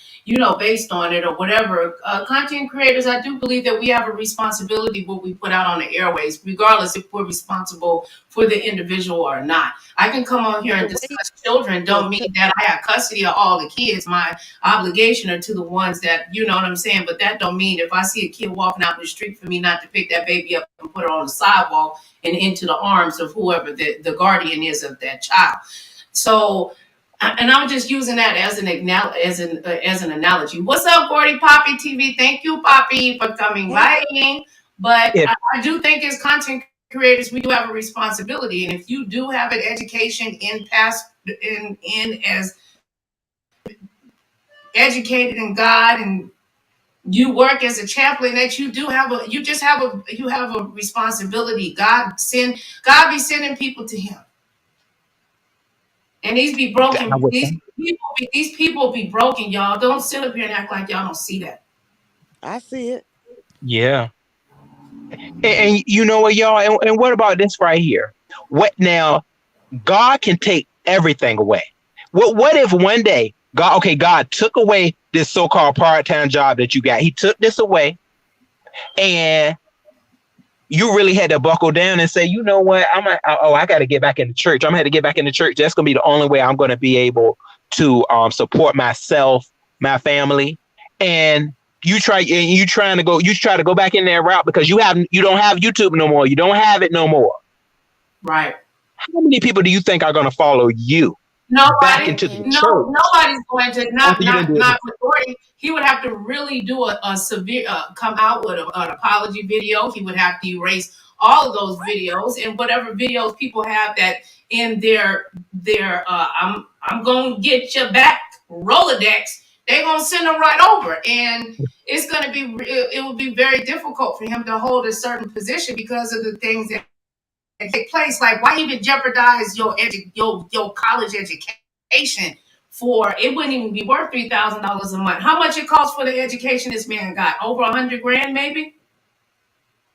based on it or whatever, content creators, I do believe that we have a responsibility what we put out on the airways, regardless if we're responsible for the individual or not. I can come on here and discuss children, don't mean that I have custody of all the kids. My obligation are to the ones that, you know what I'm saying, but that don't mean if I see a kid walking out in the street for me not to pick that baby up and put her on the sidewalk and into the arms of whoever the guardian is of that child. So, and I'm just using that as an analogy. What's up, Gordy Poppy TV? Thank you, Poppy, for coming by. But yeah. I do think as content creators, we do have a responsibility. And if you do have an education in as educated in God, and you work as a chaplain, that you have a responsibility. God be sending people to him. And these be broken. These people be broken, y'all. Don't sit up here and act like y'all don't see that. I see it. Yeah. And you know what, y'all? And what about this right here? What now? God can take everything away. What if one day God took away this so-called part-time job that you got? He took this away, and you really had to buckle down and say, you know what? I got to get back in the church. I'm going to have to get back in the church. That's going to be the only way I'm going to be able to support myself, my family. And you try to go back in that route because you don't have YouTube no more. You don't have it no more. Right. How many people do you think are going to follow you? Back into the church? Nobody's going to. Not majority. He would have to really do a severe come out with an apology video. He would have to erase all of those videos and whatever videos people have that in their I'm gonna get you back Rolodex. They're gonna send them right over, and it will be very difficult for him to hold a certain position because of the things that take place. Like, why even jeopardize your college education for it? Wouldn't even be worth $3,000 a month. How much it costs for the education this man got? Over $100,000, maybe.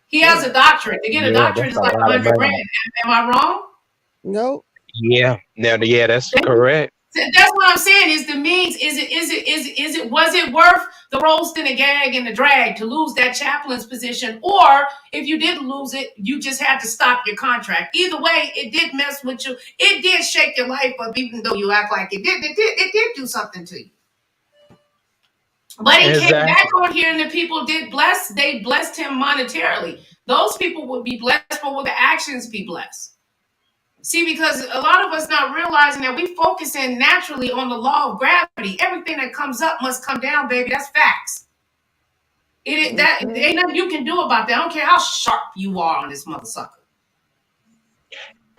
He has a doctorate. To get a doctorate is like $100,000. Am I wrong? No. Yeah. No. Yeah, that's correct. That's what I'm saying. Is the means? Was it worth the roast and the gag and the drag to lose that chaplain's position? Or if you didn't lose it, you just had to stop your contract. Either way, it did mess with you. It did shake your life up, even though you act like it did. It did do something to you. But he came back on here, and the people did bless. They blessed him monetarily. Those people would be blessed, but will the actions be blessed? See, because a lot of us not realizing that we focusing naturally on the law of gravity. Everything that comes up must come down, baby. That's facts. Ain't nothing you can do about that. I don't care how sharp you are on this mother sucker.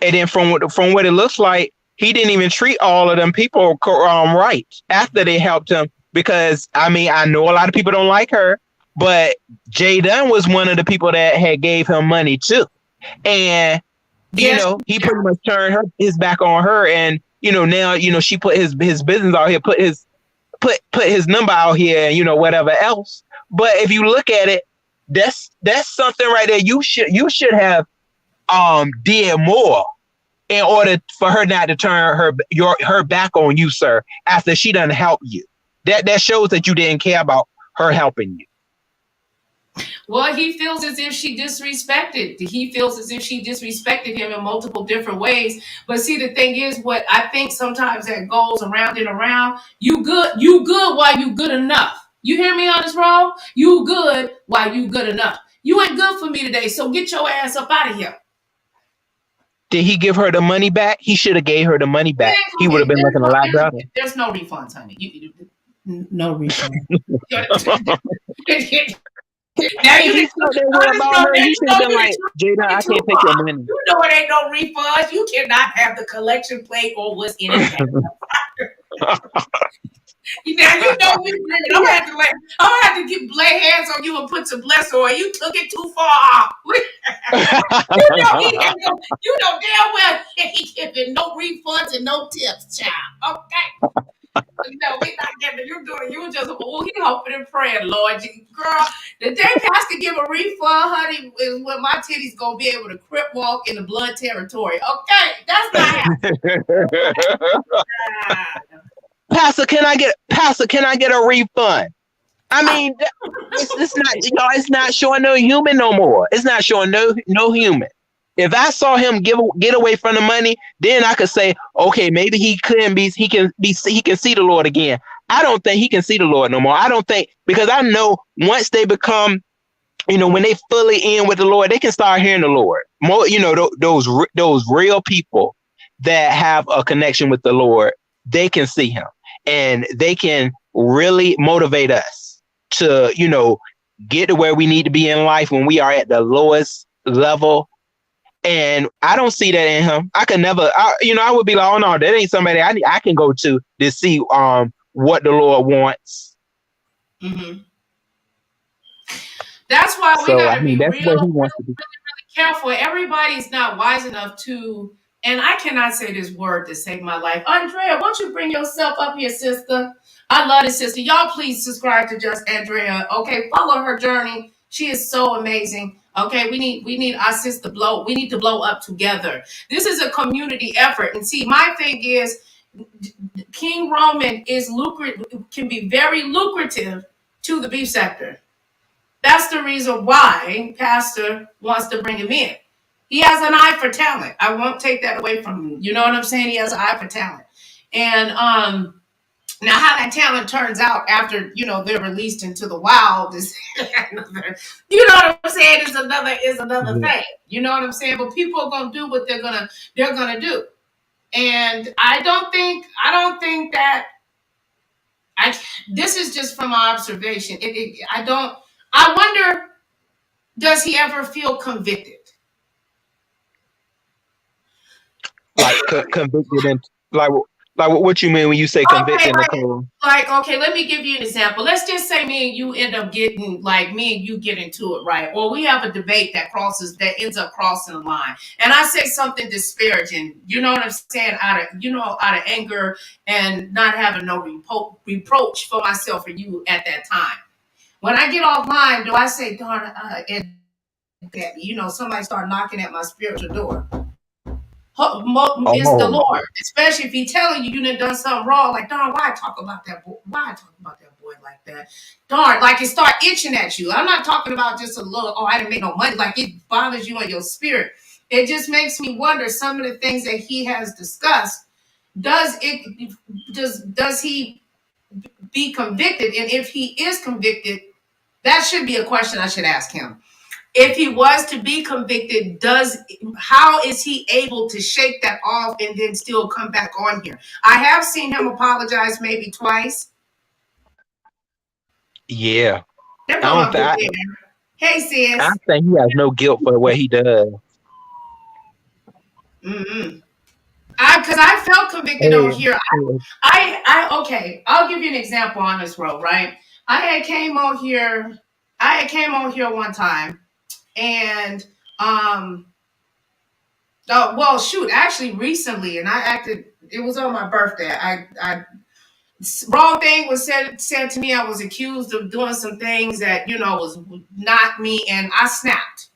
And then from what it looks like, he didn't even treat all of them people right after they helped him. Because I know a lot of people don't like her, but Jay Dunn was one of the people that had gave him money too, and. Yes. He pretty much turned his back on her, and now she put his business out here, put his number out here, and whatever else. But if you look at it, that's something right there. You should have did more in order for her not to turn her back on you, sir. After she done help you, that shows that you didn't care about her helping you? Well, he feels as if she disrespected. He feels as if she disrespected him in multiple different ways. But see, the thing is, what I think sometimes that goes around and around. You good while you good enough. You hear me on this roll? You good while you good enough. You ain't good for me today, so get your ass up out of here. Did he give her the money back? He should have gave her the money back. He would have been looking a lot better. There's no refunds, honey. No refund. Now he felt that way about her. He should have been like, Jada, I can't take your money. You know it ain't no refunds. You cannot have the collection plate or what's in it. Now you know me. I'm gonna have to lay hands on you and put some bless on. You took it too far. you know damn well he giving no refunds and no tips, child. Okay. No, we not getting. You doing. You just he hoping and praying, Lord, girl. The day Pastor give a refund, honey, is when my titties gonna be able to crip walk in the blood territory. Okay, that's not happening. Pastor, can I get a refund? I mean, it's not, y'all. It's not showing no human no more. It's not showing no human. If I saw him get away from the money, then I could say, okay, maybe he can see the Lord again. I don't think he can see the Lord no more. I don't think, because I know once they become, when they fully in with the Lord, they can start hearing the Lord. More, those real people that have a connection with the Lord, they can see him and they can really motivate us to, get to where we need to be in life when we are at the lowest level. And I don't see that in him. I could never, I would be like, oh no, that ain't somebody I can go to see what the Lord wants. Mm-hmm. That's why we gotta be really careful. Everybody's not wise enough to, and I cannot say this word to save my life. Andrea, won't you bring yourself up here, sister? I love this sister. Y'all please subscribe to Just Andrea. Okay, follow her journey. She is so amazing. Okay, we need our sister blow. We need to blow up together. This is a community effort. And see, my thing is, KingRoman is can be very lucrative to the beef sector. That's the reason why Pastor wants to bring him in. He has an eye for talent. I won't take that away from him. You know what I'm saying? He has an eye for talent. And now how that talent turns out after, they're released into the wild is another, you know what I'm saying, is another thing. You know what I'm saying? But people are gonna do what they're gonna do. And I don't think that this is just from my observation. I wonder, does he ever feel convicted? Like convicted and like what you mean when you say convicted, Nicole? Okay, let me give you an example. Let's just say me and you end up getting, me and you get into it, right? Or we have a debate that ends up crossing the line. And I say something disparaging, you know what I'm saying, out of anger and not having no reproach for myself or you at that time. When I get offline, do I say, darn, somebody start knocking at my spiritual door? It's the Lord, especially if he's telling you done something wrong. Like, darn, why I talk about that boy? Why I talk about that boy like that? Darn, like it start itching at you. I'm not talking about just a little, I didn't make no money. Like it bothers you in your spirit. It just makes me wonder some of the things that he has discussed. Does he be convicted? And if he is convicted, that should be a question I should ask him. If he was to be convicted, how is he able to shake that off and then still come back on here? I have seen him apologize maybe twice. Yeah. Hey, sis. I think he has no guilt for what he does. Mm-hmm. Because I felt convicted on here. Okay, I'll give you an example on this road, right? I had came on here one time. And actually recently, and it was on my birthday. Wrong thing was said to me. I was accused of doing some things that was not me, and I snapped.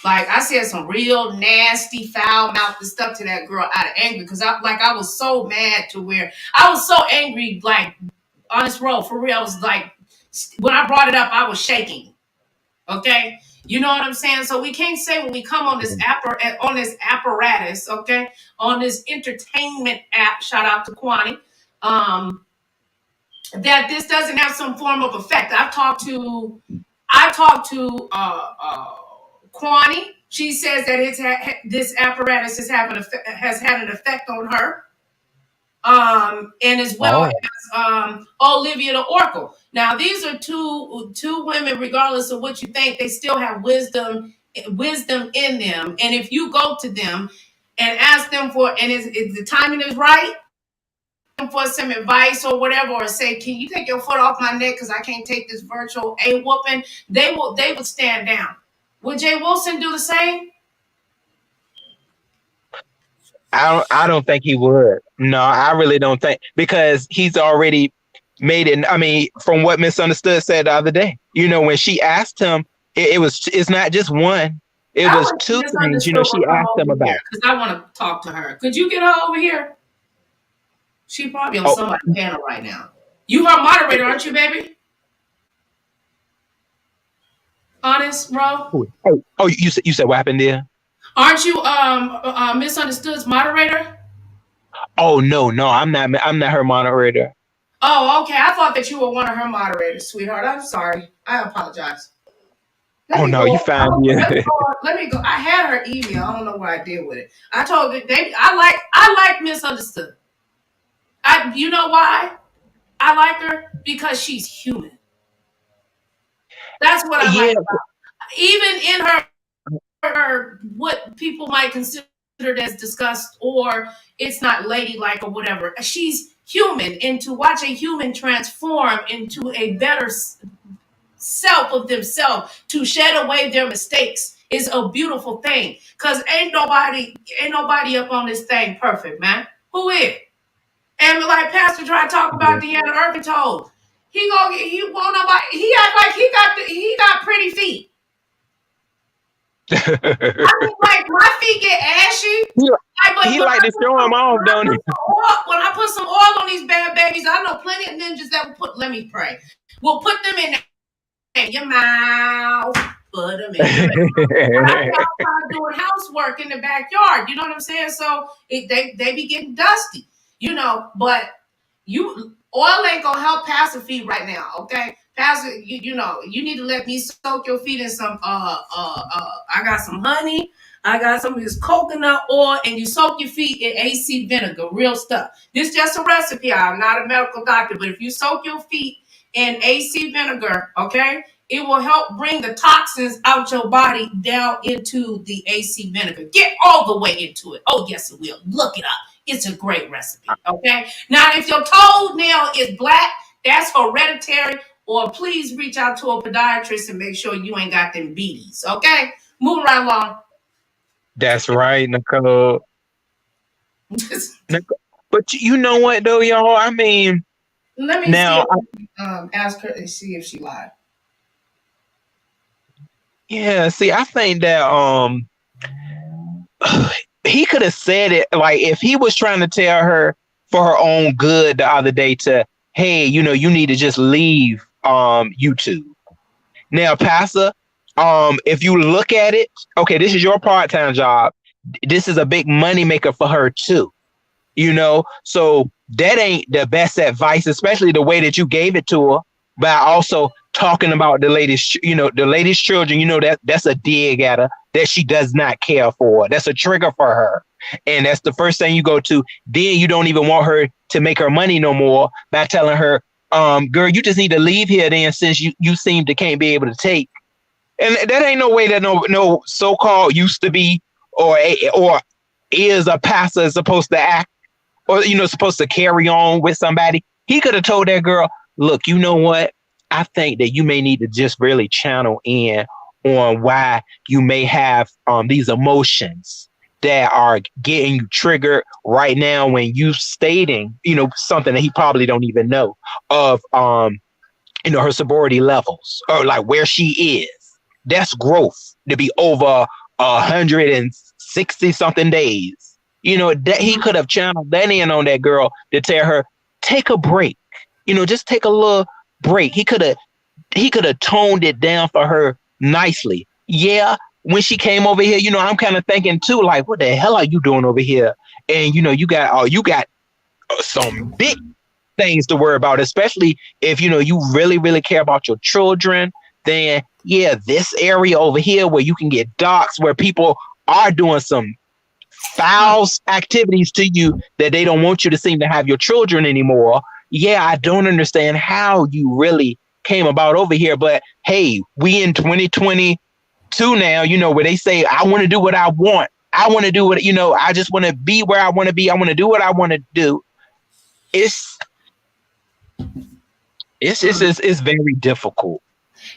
Like I said some real nasty, foul mouthed stuff to that girl out of anger because I was so mad to where I was so angry. Like on this road, for real, I was like when I brought it up, I was shaking. Okay, you know what I'm saying. So we can't say when we come on this apparatus, okay, on this entertainment app. Shout out to Kwani. That this doesn't have some form of effect. I talked to Kwani. She says that this apparatus has had an effect on her. And as well as Olivia the Oracle. Now, these are two women, regardless of what you think, they still have wisdom in them. And if you go to them and ask them for, and is the timing is right, for some advice or whatever, or say, can you take your foot off my neck because I can't take this virtual a whooping, they would stand down. Would Jay Wilson do the same? I don't think he would. No, I really don't think, because he's already made it. I mean, from what Misunderstood said the other day, you know, when she asked him, it's not just one. It was two things, you know, she asked him about. Because I want to talk to her. Could you get her over here? She probably on somebody's panel right now. You her moderator, aren't you, baby? Honest, bro. Oh, you said what happened there? Aren't you Misunderstood's moderator? Oh no, I'm not her moderator. Oh, okay. I thought that you were one of her moderators, sweetheart. I'm sorry. I apologize. You found me. Let me go. I had her email. I don't know what I did with it. I told her, I like Misunderstood. You know why I like her? Because she's human. That's what I like about her. Even in her what people might consider as disgust, or it's not ladylike or whatever. She's human, and to watch a human transform into a better self of themselves, to shed away their mistakes, is a beautiful thing. Cause ain't nobody up on this thing perfect, man. Who is? And like Pastor try to talk about Deanna Irvin told, he won't nobody. He act like he got pretty feet. I mean, like my feet get ashy. He like to show them off, don't he? When I put some oil on these bad babies, I know plenty of ninjas that will put. Let me pray. We'll put them in your mouth. Put them in. I'm outside doing housework in the backyard. You know what I'm saying? So they be getting dusty. You know, but oil ain't gonna help Pastor feet right now, okay? Pastor, you know, you need to let me soak your feet in some I got some honey, I got some of this coconut oil, and you soak your feet in AC vinegar, real stuff. This is just a recipe. I'm not a medical doctor, but if you soak your feet in AC vinegar, okay, it will help bring the toxins out your body down into the AC vinegar. Get all the way into it. Oh, yes, it will. Look it up. It's a great recipe, okay? Now, if your toenail is black, that's hereditary, or please reach out to a podiatrist and make sure you ain't got them beaties, okay? Moving right along. That's right, Nicole. But you know what, though, y'all? I mean, let me now, ask her and see if she lied. Yeah, see, I think that he could have said it, like, if he was trying to tell her for her own good the other day to, hey, you know, you need to just leave YouTube. Now, Pastor, if you look at it, okay, this is your part-time job. This is a big money maker for her too. You know, so that ain't the best advice, especially the way that you gave it to her, by also talking about the lady's, you know, the lady's children. You know, that's a dig at her that she does not care for. That's a trigger for her. And that's the first thing you go to. Then you don't even want her to make her money no more by telling her, girl, you just need to leave here then, since you seem to can't be able to take. And that ain't no way that no so-called used to be or is a pastor is supposed to act, or, you know, supposed to carry on with somebody. He could have told that girl, look, you know what? I think that you may need to just really channel in on why you may have these emotions that are getting you triggered right now when you stating, you know, something that he probably don't even know of, you know, her sobriety levels or like where she is. That's growth to be over 160 something days. You know, that he could have channeled that in on that girl to tell her, take a break, you know, just take a little break. He could have have toned it down for her nicely. Yeah, when she came over here, I'm kind of thinking too, like, what the hell are you doing over here? And you got some big things to worry about, especially if you really, really care about your children. Then yeah, this area over here where you can get doxxed, where people are doing some foul activities to you that they don't want you to seem to have your children anymore. Yeah, I don't understand how you really came about over here. But hey, we in 2022 now, where they say, I want to do what I want. I want to do what, I just want to be where I want to be. I want to do what I want to do. It's very difficult.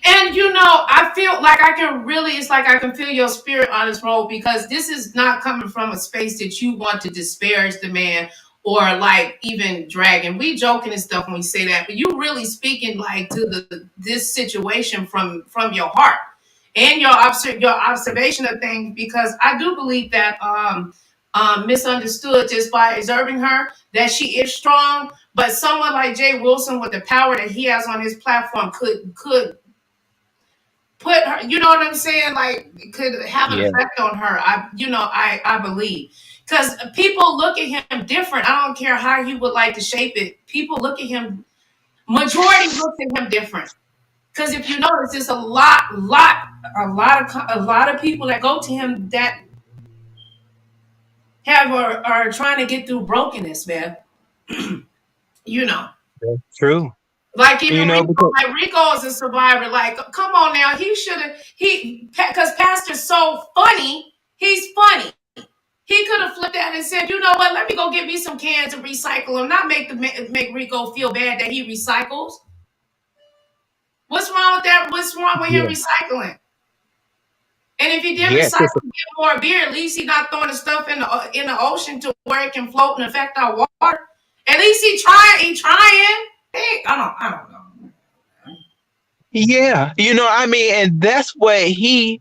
And I feel like it's like I can feel your spirit on this road, because this is not coming from a space that you want to disparage the man or like even dragging. We joking and stuff when we say that, but you really speaking like to this situation from your heart and your observation of things, because I do believe that misunderstood just by observing her that she is strong, but someone like Jay Wilson with the power that he has on his platform could put her, you know what I'm saying? Like, it could have an effect on her. I believe. Because people look at him different. I don't care how you would like to shape it. People look at him, majority looks at him different. Because if you notice, there's a lot of people that go to him that are trying to get through brokenness, man. That's true. Like even Rico is a survivor. Like, come on now, because Pastor's so funny. He's funny. He could have flipped that and said, you know what? Let me go get me some cans and recycle them. Not make Rico feel bad that he recycles. What's wrong with that? What's wrong with him recycling? And if he did recycle, get more beer. At least he's not throwing the stuff in the ocean to where it can float and affect our water. At least he trying. Hey, I don't know. Yeah, and that's what he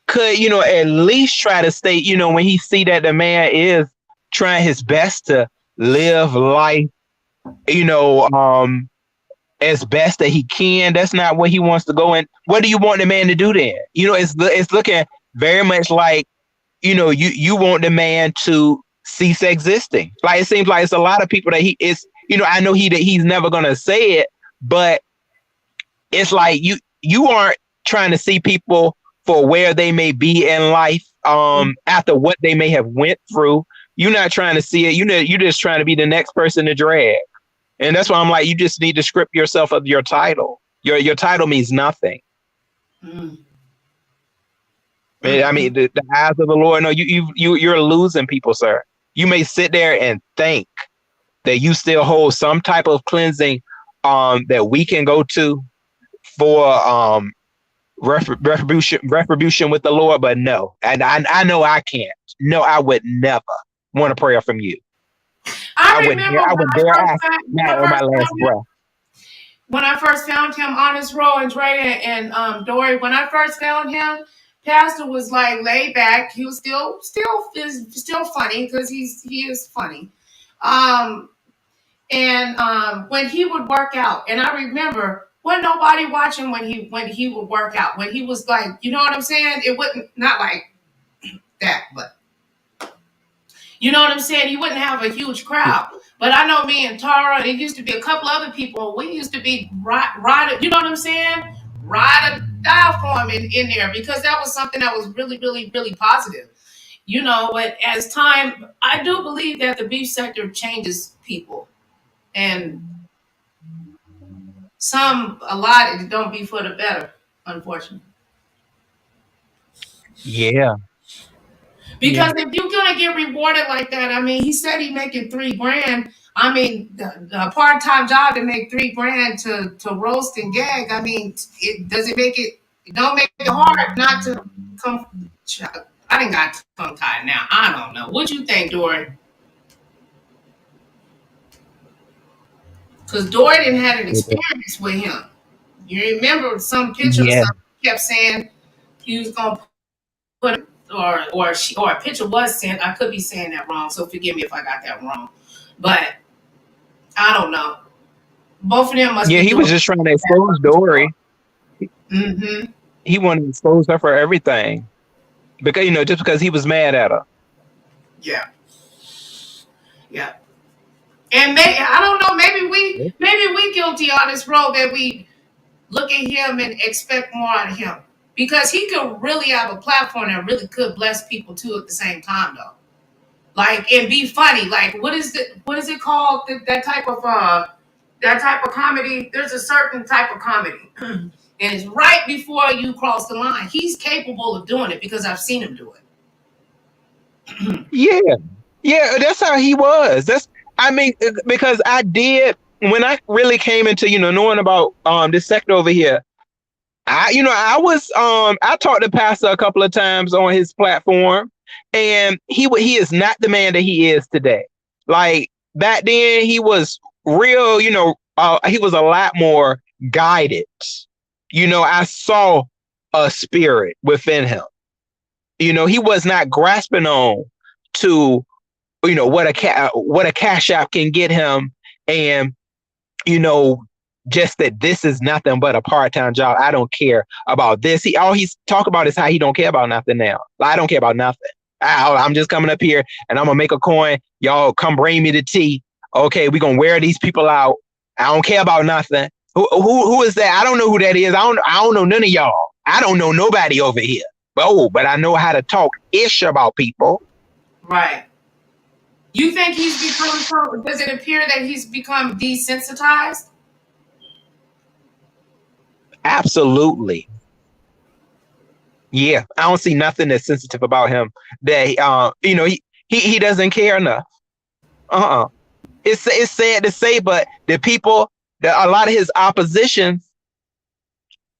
could, at least try to state, when he see that the man is trying his best to live life, as best that he can. That's not what he wants to go in. What do you want the man to do then? It's looking very much like, you want the man to cease existing. Like, it seems like it's a lot of people that he is. I know he's never gonna say it, but it's like you aren't trying to see people for where they may be in life, after what they may have went through. You're not trying to see it. You're just trying to be the next person to drag, and that's why I'm like, you just need to strip yourself of your title. Your title means nothing. I mean, the eyes of the Lord. No, you're losing people, sir. You may sit there and think that you still hold some type of cleansing that we can go to for retribution with the Lord, but no. And I know I can't. No, I would never want a prayer from you. I remember when I first found him on his road, Andrea and Dory, when I first found him, Pastor was like laid back. He was still funny, because he is funny. When he would work out, and I remember wasn't nobody watching when he would work out. When he was like, you know what I'm saying? It wouldn't, not like that, but you know what I'm saying? He wouldn't have a huge crowd. But I know me and Tara, and it used to be a couple other people. We used to be ride, you know what I'm saying? Ride or die for him in there, because that was something that was really, really, really positive. But as time, I do believe that the beef sector changes people. And a lot, it don't be for the better, unfortunately. Yeah. Because if you're going to get rewarded like that, I mean, he said he making $3,000. I mean, the part-time job to make $3,000 to roast and gag. I mean, it don't make it hard not to come. I didn't got tongue-tied now. I don't know. What you think, Dory? Because Dory didn't have an experience with him. You remember some picture kept saying he was going to put, or a picture was sent. I could be saying that wrong, so forgive me if I got that wrong. But I don't know. Both of them must be. Yeah, he was just trying to expose Dory. Mm-hmm. He wanted to expose her for everything because just because he was mad at her. Yeah. Yeah. And maybe I don't know. Maybe we guilty on this road that we look at him and expect more out of him because he could really have a platform that really could bless people too at the same time though. Like and be funny. Like what is it called? That type of comedy. There's a certain type of comedy, and it's right before you cross the line. He's capable of doing it because I've seen him do it. Yeah, yeah, that's how he was. Because I did when I really came into knowing about this sector over here. I talked to Pastor a couple of times on his platform, and he is not the man that he is today. Like back then, he was real. He was a lot more guided. I saw a spirit within him. He was not grasping on to what a cash app can get him, and just that this is nothing but a part-time job. I don't care about this. All he's talk about is how he don't care about nothing now. Like, I don't care about nothing. I'm just coming up here and I'm gonna make a coin. Y'all come bring me the tea. Okay, we're gonna wear these people out. I don't care about nothing. Who is that? I don't know who that is. I don't know none of y'all. I don't know nobody over here. But I know how to talk ish about people. Right. You think he's become? Does it appear that he's become desensitized? Absolutely. Yeah, I don't see nothing that's sensitive about him. That he doesn't care enough. It's sad to say, but the people, a lot of his opposition,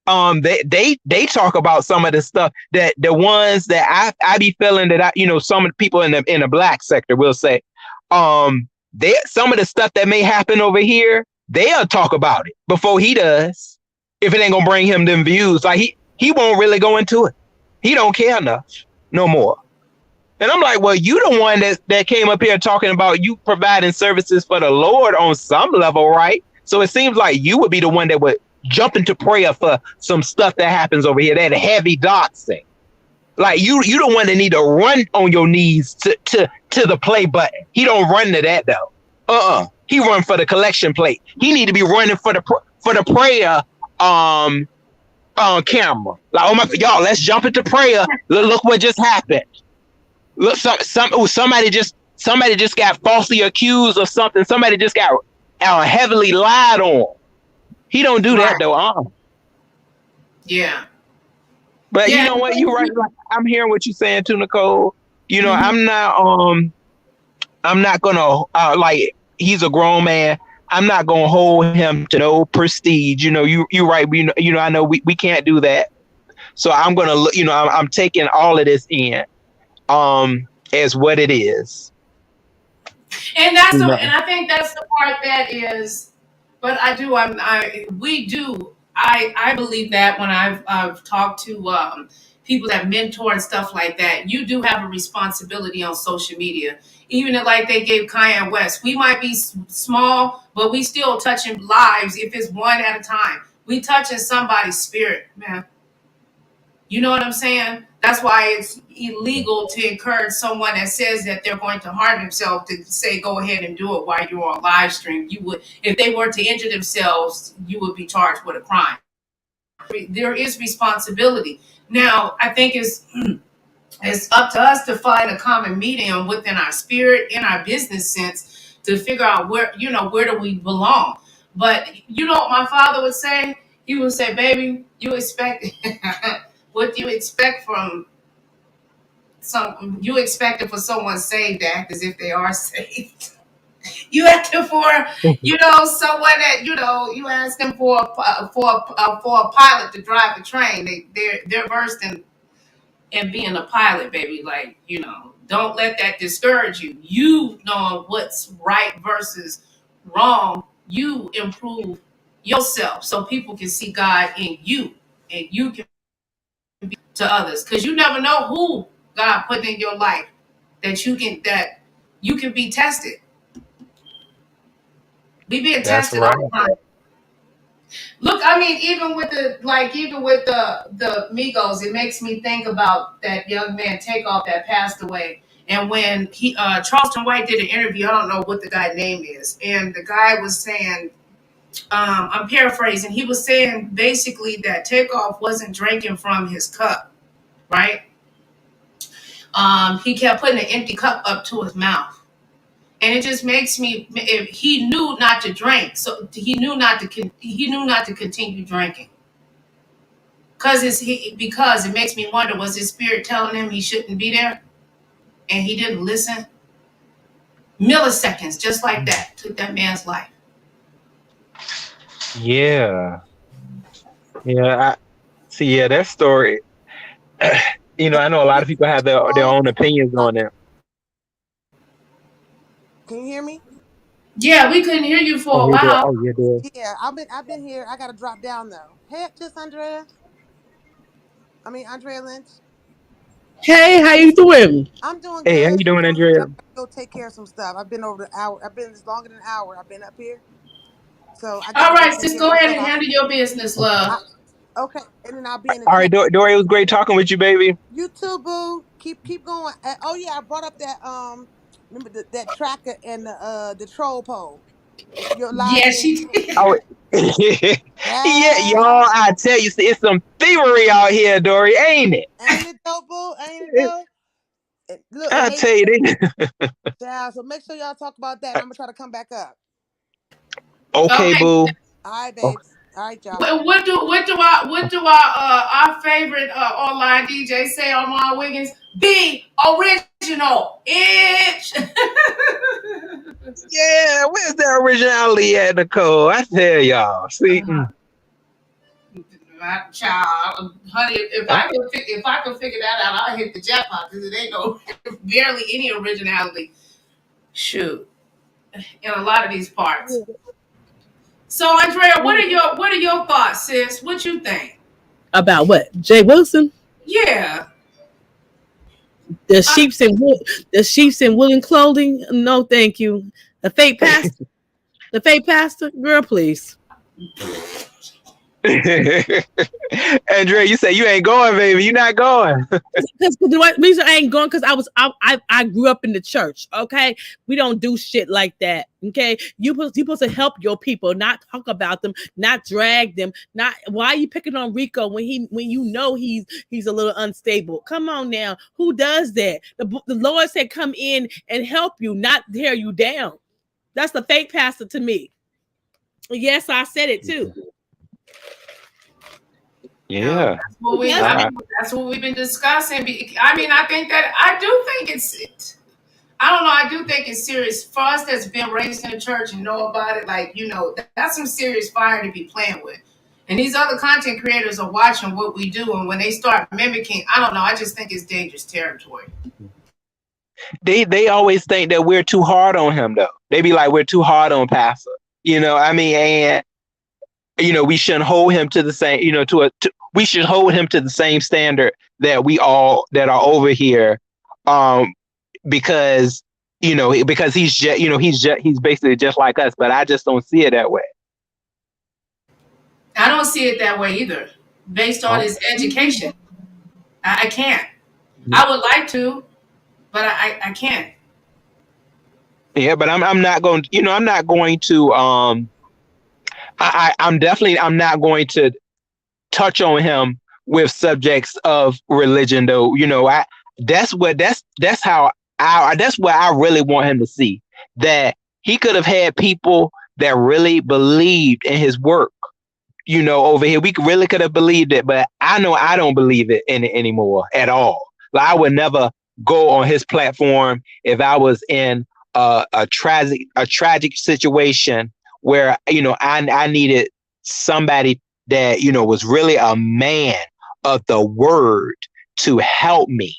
they talk about some of the stuff that the ones that I be feeling that some of the people in the black sector will say, some of the stuff that may happen over here, they'll talk about it before he does. If it ain't gonna bring him them views, like he won't really go into it. He don't care enough no more. And I'm like, well, you the one that came up here talking about you providing services for the Lord on some level, right? So it seems like you would be the one that would jump into prayer for some stuff that happens over here, that heavy doxing. Like you the one that need to run on your knees to the play button. He don't run to that though. He run for the collection plate. He need to be running for the prayer on camera. Like, oh my, y'all, let's jump into prayer. Look what just happened. Look, somebody just got falsely accused of something. Somebody just got heavily lied on. He don't do that though. Yeah. But you know what? You're right. I'm hearing what you're saying too, Nicole. I'm not gonna like. He's a grown man. I'm not gonna hold him to no prestige. You're right. I know we can't do that. So I'm gonna look. I'm taking all of this in, as what it is. And and I think that's the part that is. But I believe that when I've talked to people that mentor and stuff like that, you do have a responsibility on social media. Even like they gave Kanye West, we might be small, but we still touching lives if it's one at a time. We touching somebody's spirit, man. You know what I'm saying? That's why it's illegal to encourage someone that says that they're going to harm themselves to say, go ahead and do it while you're on live stream. You would, if they were to injure themselves, you would be charged with a crime. There is responsibility. Now, I think it's up to us to find a common medium within our spirit, in our business sense, to figure out where do we belong. But what my father would say? He would say, baby, you expect what you expect from you expect it for someone saved to act as if they are saved. You ask them for, someone that, you ask them for a pilot to drive the train. They're versed in being a pilot, baby. Like, don't let that discourage you. You know what's right versus wrong. You improve yourself so people can see God in you, and you can be to others. Because you never know who God put in your life that you can be tested. We being That's tested all right. the time. Look, I mean, even with the Migos, it makes me think about that young man Takeoff that passed away. And when he Charleston White did an interview, I don't know what the guy's name is, and the guy was saying, I'm paraphrasing, he was saying basically that Takeoff wasn't drinking from his cup, right? He kept putting an empty cup up to his mouth. And it just makes me. If he knew not to drink, so he knew not to continue drinking. Because it makes me wonder: was his spirit telling him he shouldn't be there, and he didn't listen? Milliseconds, just like that, took that man's life. Yeah. I see. Yeah, that story. I know a lot of people have their own opinions on it. Can you hear me? Yeah, we couldn't hear you for a while. Oh, you did. Yeah, I've been here. I gotta drop down though. Hey, just Andrea. Andrea Lynch. Hey, how you doing? I'm doing Hey, good. how you doing, Andrea? Go take care of some stuff. I've been over the hour. I've been longer than an hour. I've been up here. So I All right, just go ahead and handle your business, love. Okay, and then I'll be in the All right, Dory, it was great talking with you, baby. You too, boo. Keep going. Oh yeah, I brought up that remember that tracker and the troll pole. Your live. Yeah, she did. Oh, yeah, y'all. I tell you, it's some thievery out here, Dory, ain't it? Ain't it though, boo? Ain't it though? Look, I tell you, yeah. So make sure y'all talk about that. I'm gonna try to come back up. Okay, boo. All right, babes. All right, y'all. What do our favorite online DJ say, Omar Wiggins? Be original, itch. Yeah, where's the originality at, Nicole? I tell y'all. See, child, honey, if I could figure that out, I'll hit the jackpot because it ain't barely any originality. Shoot, in a lot of these parts. So, Andrea, what are your thoughts, sis? What you think about what? Jay Wilson? Yeah. The sheep's in woolen clothing? No, thank you. The fake pastor? Girl, please. Andrea, you say you ain't going, baby. You're not going. Because the reason I ain't going, because I grew up in the church. Okay, we don't do shit like that. Okay, you supposed to help your people, not talk about them, not drag them. Not why are you picking on Rico when you know he's a little unstable? Come on now, who does that? The Lord said, "Come in and help you, not tear you down." That's the fake pastor to me. Yes, I said it too. Yeah, that's what we've been discussing. I think that I do think it's serious for us that's been raised in the church and know about it. Like, that's some serious fire to be playing with. And these other content creators are watching what we do, and when they start mimicking, I don't know. I just think it's dangerous territory. They always think that we're too hard on him, though. They be like, we're too hard on Pastor. And we shouldn't hold him to the same, we should hold him to the same standard that we all that are over here, because he's basically just like us. But I just don't see it that way. I don't see it that way either, based on his education. I can't. I would like to, but I can't. Yeah, but I'm not going. I'm not going to. I'm not going to touch on him with subjects of religion, though. That's what I really want him to see, that he could have had people that really believed in his work, over here. We really could have believed it, but I know I don't believe it anymore at all. Like, I would never go on his platform if I was in a tragic situation where I needed somebody that was really a man of the word to help me,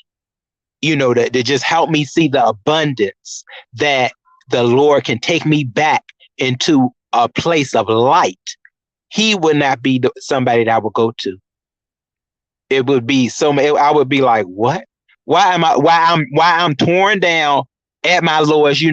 to just help me see the abundance that the Lord can take me back into a place of light. He would not be somebody that I would go to. It would be I would be like, what? Why I'm torn down at my lowest,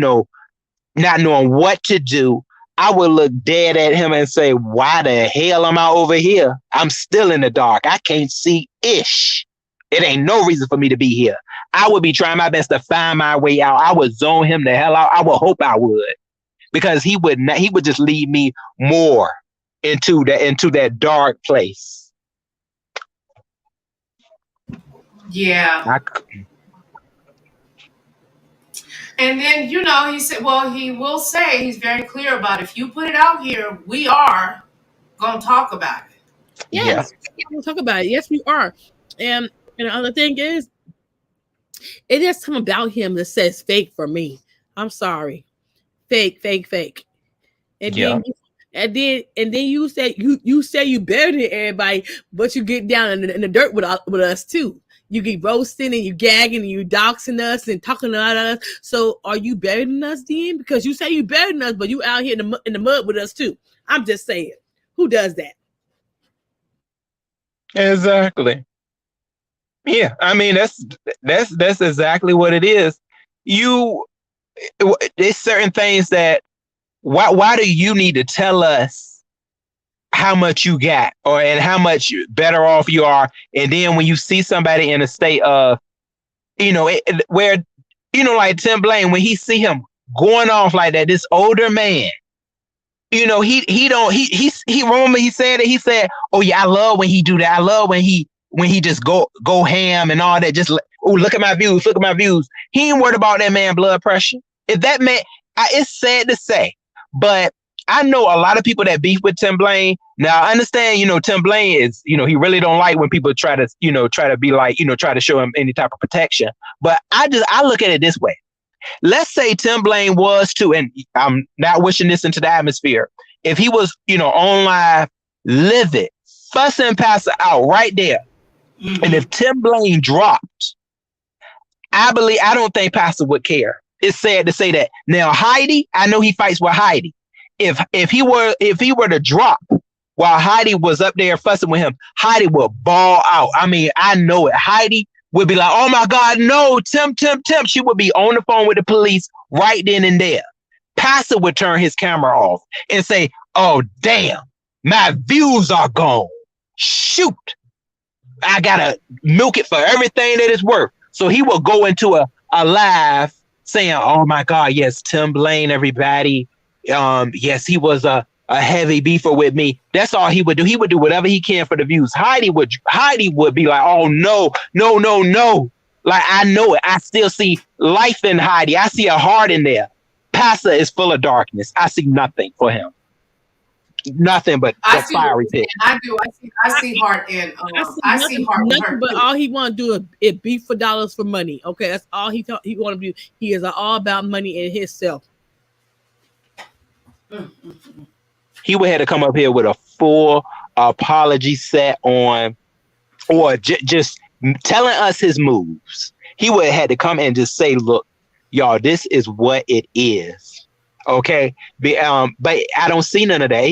not knowing what to do. I would look dead at him and say, why the hell am I over here? I'm still in the dark. I can't see ish. It ain't no reason for me to be here. I would be trying my best to find my way out. I would zone him the hell out. I would hope I would, because he would not, he would just lead me more into that dark place. Yeah. And then, you know, he said, well, he will say, he's very clear about, if you put it out here, we are going to talk about it. Yes, we'll talk about it. Yes, we are. And the other thing is, it is something about him that says fake for me. I'm sorry. Fake. And then you say you say you better than everybody, but you get down in the dirt with us too. You get roasting and you gagging and you doxing us and talking about us. So are you better than us then? Because you say you better than us, but you out here in the mud with us too. I'm just saying, who does that? Exactly. Yeah, I mean that's exactly what it is. There's certain things that why do you need to tell us how much you got and how much better off you are, and then when you see somebody in a state of, where, like Tim Blaine, when he see him going off like that, this older man, he remember he said it. He said, "Oh yeah, I love when he do that. I love when he just go ham and all that. Just look at my views, look at my views." He ain't worried about that man blood pressure. If that man, it's sad to say, but I know a lot of people that beef with Tim Blaine. Now I understand, Tim Blaine is, he really don't like when people try to be like, try to show him any type of protection. But I look at it this way. Let's say Tim Blaine was to, and I'm not wishing this into the atmosphere, if he was, on live, livid, fussing Pastor out right there. Mm-hmm. And if Tim Blaine dropped, I don't think Pastor would care. It's sad to say that. Now Heidi, I know he fights with Heidi. If he were to drop while Heidi was up there fussing with him, Heidi would ball out. I mean, I know it. Heidi would be like, "Oh my God, no, Tim." She would be on the phone with the police right then and there. Pastor would turn his camera off and say, "Oh, damn, my views are gone. Shoot, I gotta milk it for everything that it's worth." So he will go into a live saying, "Oh my God, yes, Tim Blaine, everybody. Yes, he was a heavy beefer with me." That's all he would do. He would do whatever he can for the views. Heidi would be like, "Oh no. Like, I know it. I still see life in Heidi. I see a heart in there. Pastor is full of darkness. I see nothing for him. Nothing but the fiery pit." I do. I see heart in. I see heart in her. But all he want to do is beef for dollars for money. Okay, that's all he want to do. He is all about money and himself. He would have to come up here with a full apology set on, or just telling us his moves. He would have had to come and just say, "Look, y'all, this is what it is." Okay. But I don't see none of that.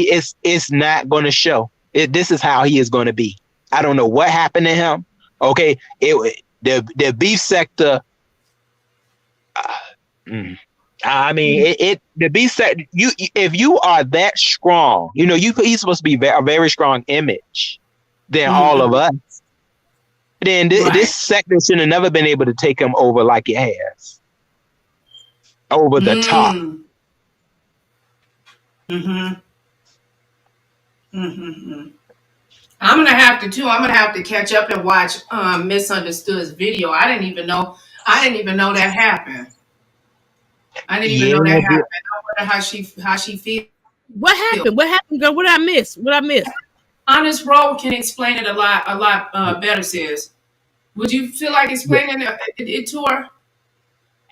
It's not going to show. This is how he is going to be. I don't know what happened to him. Okay. The beef sector. I mean, the beef sector. If you are that strong, he's supposed to be a very strong image than all of us. Then this sector should have never been able to take him over like it has. Over the top. I'm gonna have to catch up and watch Misunderstood's video. I didn't even know that happened. I wonder how she feels. What happened? What happened, girl? What I miss? Honest Road can explain it a lot better. Sis, would you feel like explaining it to her?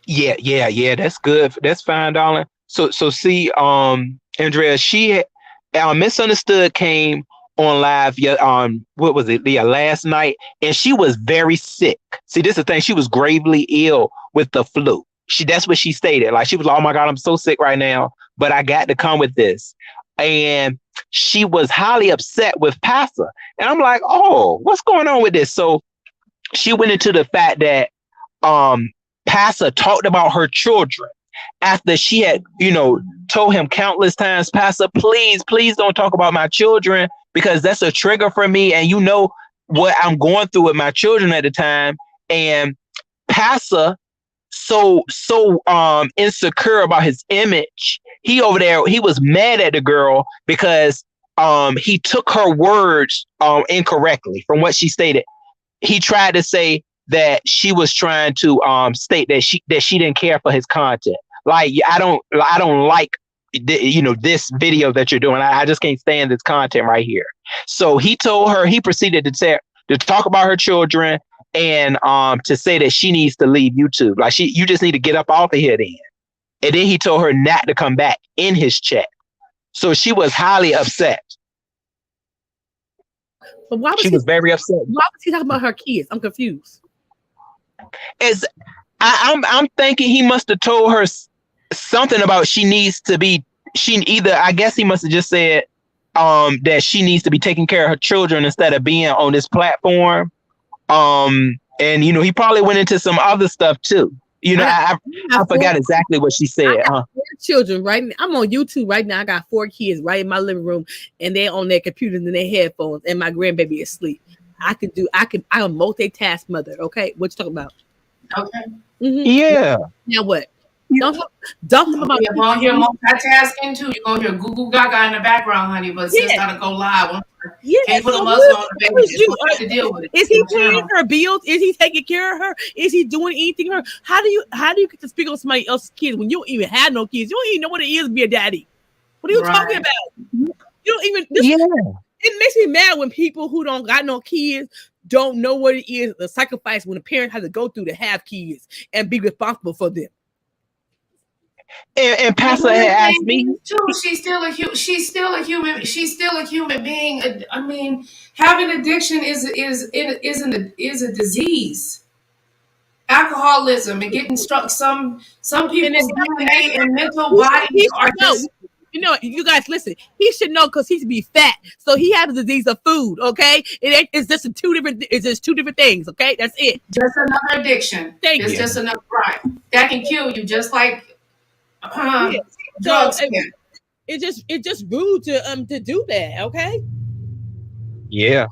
Yeah. That's good. That's fine, darling. So see, Andrea, she Misunderstood came on live what was it, last night, and she was very sick. See, this is the thing, she was gravely ill with the flu. That's what she stated. Like, she was like, "Oh my God, I'm so sick right now, but I got to come with this." And she was highly upset with Pastor. And I'm like, "Oh, what's going on with this?" So she went into the fact that Pastor talked about her children after she had, told him countless times, Pastor, please, please don't talk about my children because that's a trigger for me. And you know what I'm going through with my children at the time. And Pastor, so insecure about his image, he over there, he was mad at the girl because he took her words incorrectly from what she stated. He tried to say that she was trying to state that she didn't care for his content. Like, I don't like this video that you're doing. I just can't stand this content right here. So he told her, he proceeded to talk about her children and to say that she needs to leave YouTube. Like, you just need to get up off of here then. And then he told her not to come back in his chat. So she was highly upset. But why was she was very upset. Why was he talking about her kids? I'm confused. I'm thinking he must have told her something about I guess he must have just said that she needs to be taking care of her children instead of being on this platform. And he probably went into some other stuff too. I forgot exactly what she said. I got 4 children right now. I'm on YouTube right now. I got 4 kids right in my living room, and they're on their computers and their headphones, and my grandbaby is asleep. I'm a multitask mother. Okay, what you talking about? Okay. Mm-hmm. Yeah. Now what? Don't talk about. You're going to hear multitasking too. You're going to hear Google Gaga in the background, honey. But sis gotta go live. Can't put a muzzle on the baby. Just gonna have to deal with it. Is he paying her bills? Is he taking care of her? Is he doing anything for her? How do you get to speak on somebody else's kids when you don't even have no kids? You don't even know what it is to be a daddy. What are you talking about? You don't even. It makes me mad when people who don't got no kids don't know what it is, the sacrifice when a parent has to go through to have kids and be responsible for them. And Pastor had asked me too. She's still a human being. I mean, having addiction is a disease. Alcoholism and getting struck. Some people's DNA and mental bodies are just. You guys listen. He should know because he should be fat, so he has a disease of food. Okay, it's just two different things. Okay, that's it. Just another addiction. It's just another that can kill you, just like. Drugs. It's just rude to do that. Okay. Yeah.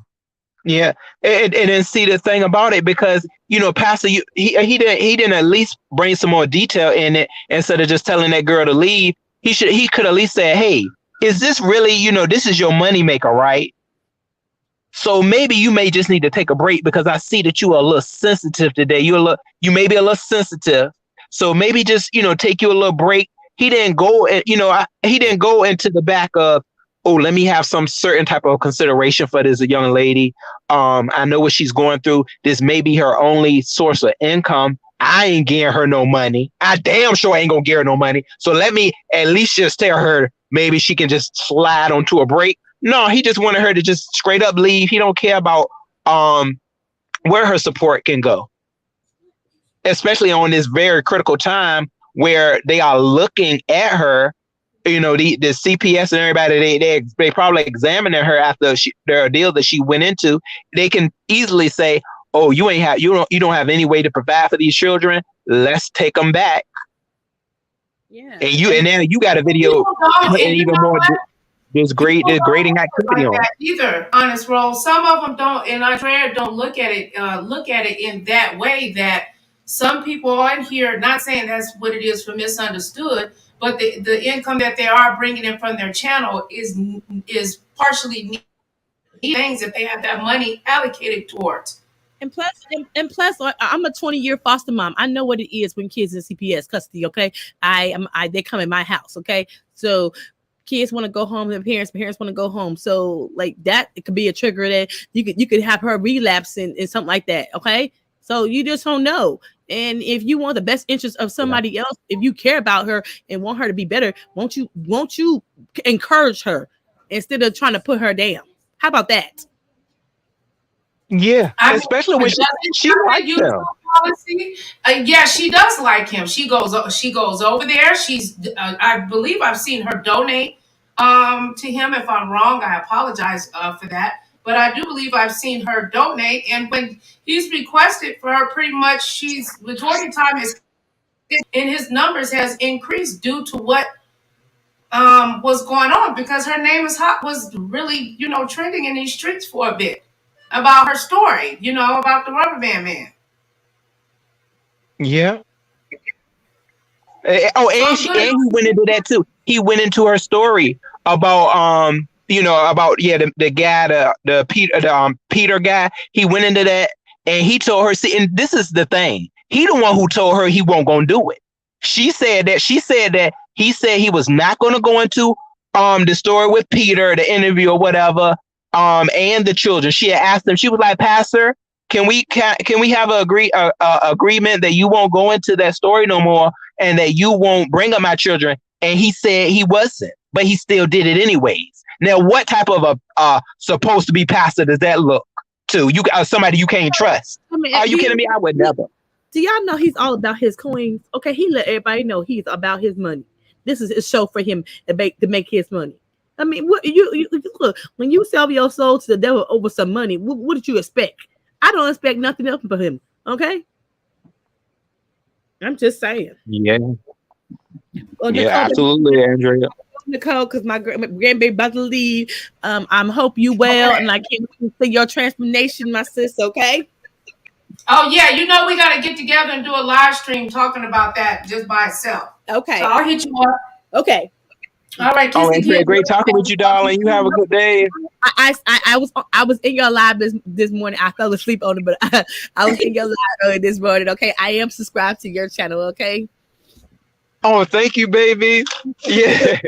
And then see the thing about it, because Pastor, he didn't at least bring some more detail in it instead of just telling that girl to leave. He could at least say, hey, is this really, this is your moneymaker, right? So maybe you may just need to take a break because I see that you are a little sensitive today. You may be a little sensitive. So maybe just, take you a little break. He didn't go, he didn't go into the back of, oh, let me have some certain type of consideration for this young lady. I know what she's going through. This may be her only source of income. I ain't getting her no money. I damn sure ain't gonna give her no money. So let me at least just tell her maybe she can just slide onto a break. No, he just wanted her to just straight up leave. He don't care about where her support can go. Especially on this very critical time where they are looking at her, the CPS and everybody, they probably examining her after their deal that she went into. They can easily say, "Oh, you don't have any way to provide for these children. Let's take them back." Yeah. And then you got a video and even more. There's grading activity on either. Honest roll. Some of them don't, and Andrea don't look at it in that way. That some people on here, not saying that's what it is for misunderstood, but the income that they are bringing in from their channel is partially things that they have that money allocated towards. And plus, I'm a 20-year foster mom. I know what it is when kids in CPS custody. Okay, they come in my house. Okay, so kids want to go home, their parents want to go home. So like that, it could be a trigger that you could have her relapse and something like that. Okay, so you just don't know. And if you want the best interest of somebody else, if you care about her and want her to be better, won't you encourage her instead of trying to put her down? How about that? Yeah, especially when she likes him. Policy. Yeah, she does like him. She goes over there. I believe I've seen her donate to him. If I'm wrong, I apologize for that. But I do believe I've seen her donate. And when he's requested for her, pretty much she's majority of the time is and his numbers has increased due to what was going on, because her name was really, trending in these streets for a bit about her story, about the rubber band man. Yeah. So I'm And good. he went into that too. He went into her story about about the guy, the Peter guy. He went into that and he told her, see, and this is the thing. He the one who told her he won't gonna do it. She said that he said he was not gonna go into the story with Peter, the interview or whatever, and the children. She had asked him, she was like, Pastor, can we have a agreement that you won't go into that story no more and that you won't bring up my children? And he said he wasn't, but he still did it anyways. Now, what type of a supposed to be pastor does that look to? You somebody you can't trust? I mean, Are you kidding me? I would never. Do y'all know he's all about his coins? Okay, he let everybody know he's about his money. This is a show for him to make his money. I mean, what you look, when you sell your soul to the devil over some money, what did you expect? I don't expect nothing else from him. Okay, I'm just saying. Yeah. Well, Yeah, Nicole, absolutely, Andrea. Nicole, because my grandbaby about to leave. I'm hope you well, and I can't wait to see your transformation, my sis. Okay. Oh yeah, we got to get together and do a live stream talking about that just by itself. Okay. So I'll hit you up. Okay. All right. Oh, Andrea, great talking with you, darling. You have a good day. I was in your live this morning. I fell asleep on it, but I was in your live early this morning. Okay, I am subscribed to your channel. Okay. Oh, thank you, baby. Yeah,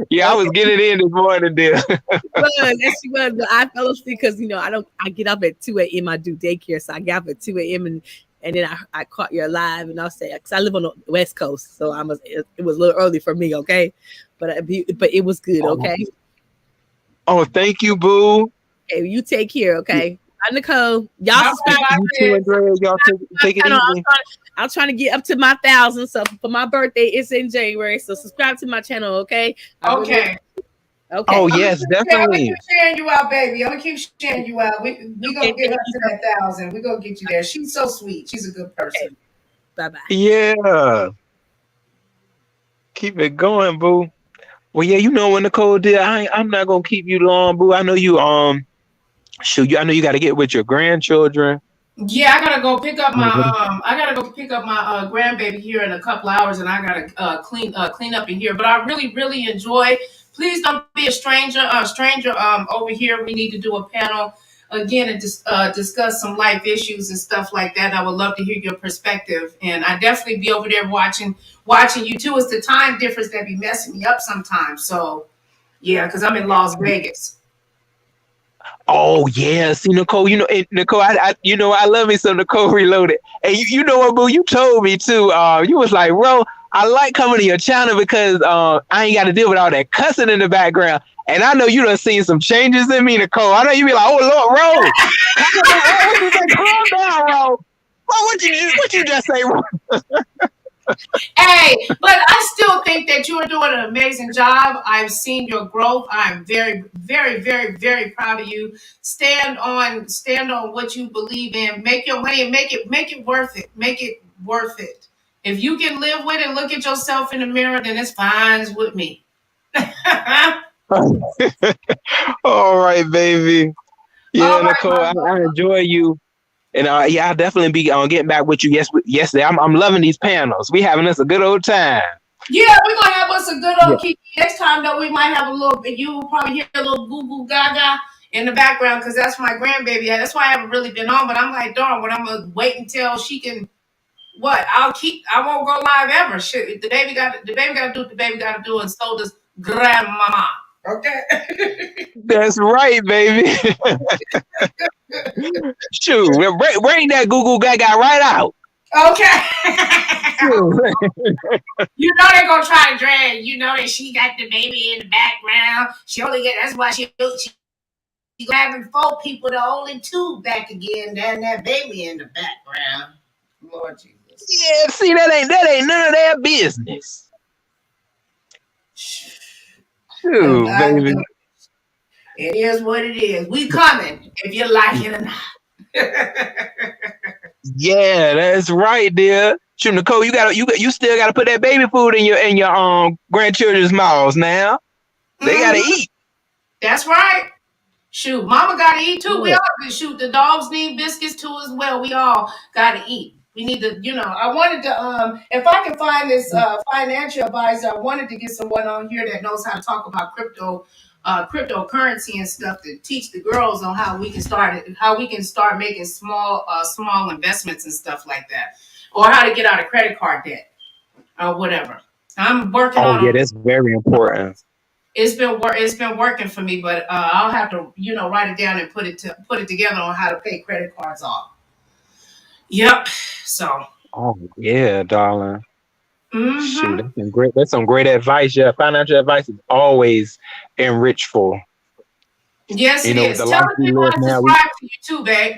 yeah, I was getting in this morning, dear. Yes, she was. But I fell asleep because I get up at 2 a.m. I do daycare, so I get up at 2 a.m. and then I caught your live, and I'll say because I live on the West Coast, so it was a little early for me. Okay, but it was good. Okay. Oh, thank you, boo. Hey, you take care. Okay. Bye, Nicole. Y'all subscribe. Y'all take it easy. I'm trying to get up to my 1,000. So for my birthday, it's in January. So subscribe to my channel, okay? Okay. Okay. Oh yes, definitely. I'm gonna keep sharing you out, baby. I'm gonna keep sharing you out. We gonna get her to that 1,000. We gonna get you there. She's so sweet. She's a good person. Okay. Bye-bye. Yeah. Keep it going, boo. Well, yeah, what Nicole did. I'm not gonna keep you long, boo. I know you I know you got to get with your grandchildren. Yeah, I gotta go pick up my grandbaby here in a couple hours, and I gotta clean up in here. But I really, really enjoy. Please don't be a stranger. Over here, we need to do a panel again and discuss some life issues and stuff like that. And I would love to hear your perspective, and I definitely be over there watching you too. It's the time difference that be messing me up sometimes. So yeah, because I'm in Las Vegas. Oh yeah, see Nicole, Nicole, I love me some Nicole Reloaded. And you know what, boo? You told me too. You was like, bro, I like coming to your channel because I ain't got to deal with all that cussing in the background. And I know you done seen some changes in me, Nicole. I know you be like, oh Lord, Ro, calm down, Ro. What you just say, Ro? Hey, but I still think that you are doing an amazing job. I've seen your growth. I'm very, very, very, very proud of you. Stand on what you believe in. Make your money and make it worth it. Make it worth it. If you can live with it, look at yourself in the mirror, then it's fine with me. All right, baby. Yeah, All right, Nicole, I enjoy you. And yeah, I'll definitely be getting back with you. Yes, I'm loving these panels. We having us a good old time. Yeah, we're gonna have us a good old kiki. Next time though, we might have a little bit. You will probably hear a little goo goo gaga in the background because that's my grandbaby. That's why I haven't really been on. But I'm like, darn, what I'm gonna wait until she can. What I won't go live ever. Shit, the baby got to do what the baby got to do, and so does grandmama. Okay. That's right, baby. Shoot, bring that Google Gaga right out. Okay. They're gonna try to drag. That she got the baby in the background. She only get. That's why she having 4 people, the only 2 back again. Then that baby in the background. Lord Jesus. Yeah, see that ain't none of their business. Shoot, baby. It is what it is. We coming if you like it or not. Yeah, that's right, dear. Shoot, Nicole, you still gotta put that baby food in your grandchildren's mouths now. They gotta Mm-hmm. eat. That's right. Shoot, mama got to eat too. We Yeah. all shoot. The dogs need biscuits too as well. We all got to eat. We need to, I wanted to, if I can find this financial advisor, I wanted to get someone on here that knows how to talk about cryptocurrency and stuff to teach the girls on how we can start making small investments and stuff like that, or how to get out of credit card debt or whatever. I'm working Oh yeah, on that's very important. it's been working for me, but I'll have to write it down and put it together on how to pay credit cards off. Yep. So. Oh yeah, darling. Shoot, Mm-hmm. that's some great. That's some great advice. Yeah, financial advice is always enrichful. Yes, it With is. the Tell life us we they live want to now. subscribe to you too, babe.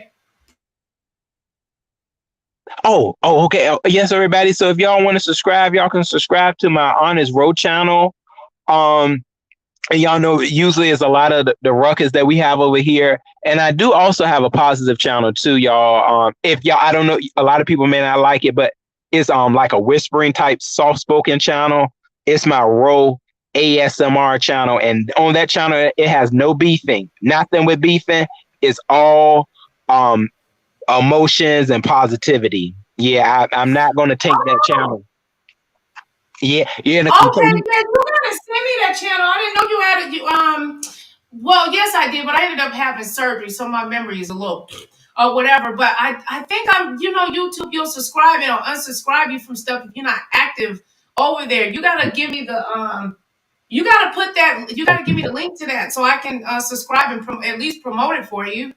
Okay. Yes, everybody. So if y'all want to subscribe, y'all can subscribe to my Honest Road channel. Um, and y'all know usually it's a lot of the ruckus that we have over here. And I do also have a positive channel too, y'all. If y'all, I don't know, a lot of people may not like it, but it's like a whispering type soft spoken channel. It's my Row ASMR channel. And on that channel, it has no beefing, nothing with beefing. It's all emotions and positivity. Yeah, I'm not going to take that Oh, channel. Yeah, yeah. okay. Yeah, you gotta send me that channel. I didn't know you had it. Well, yes, I did, but I ended up having surgery, so my memory is a little or whatever. But I think YouTube. You'll subscribe and or unsubscribe you from stuff if you're not active over there. You gotta give me the You gotta put that. You gotta give me the link to that so I can subscribe and at least promote it for you.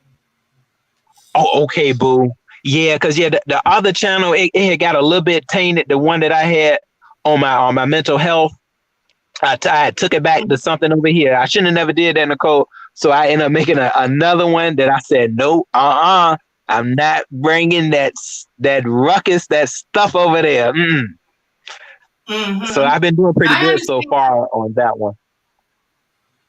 Oh, okay, boo. Yeah, because the other channel it had got a little bit tainted. The one that I had on my mental health, I took it back to something over here. I shouldn't have never did that, Nicole. So I ended up making another one that I said no, I'm not bringing that ruckus, that stuff over there. So Mm-hmm. I've been doing pretty I good so understand. far on that one.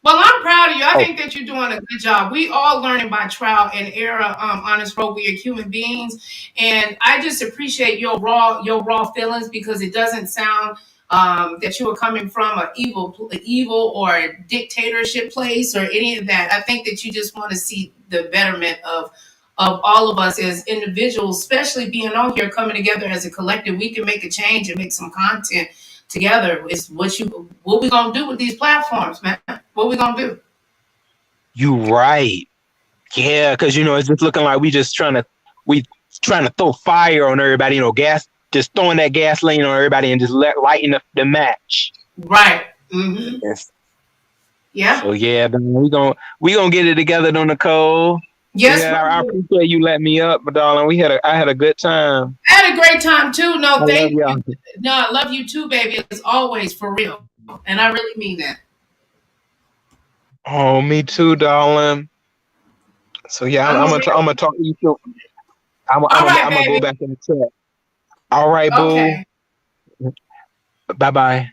Well, I'm proud of you. I Oh, think that you're doing a good job. We all learning by trial and error. Honest road, we are human beings, and I just appreciate your raw feelings because it doesn't sound that you are coming from an evil or a dictatorship place or any of that. I think that you just want to see the betterment of all of us as individuals, especially being on here, coming together as a collective. We can make a change and make some content together. Is what we gonna do with these platforms, man? What we gonna do? you right. Yeah, because it's just looking like we trying to throw fire on everybody. Gas, just throwing that gasoline on everybody and just lighting the match. Right. Mm-hmm. Yes. Yeah. So yeah, we gonna get it together, though, Nicole. Yes, Yeah, I we do. appreciate you letting me up, but darling, I had a good time. I had a great time too. I No, love thank you. y'all. No, I love you too, baby. As always, for real. And I really mean that. Oh, me too, darling. So yeah, I'm gonna I'm gonna talk to you too. All right, I'm gonna go baby. back in the chat. All right, boo. Okay. Bye bye.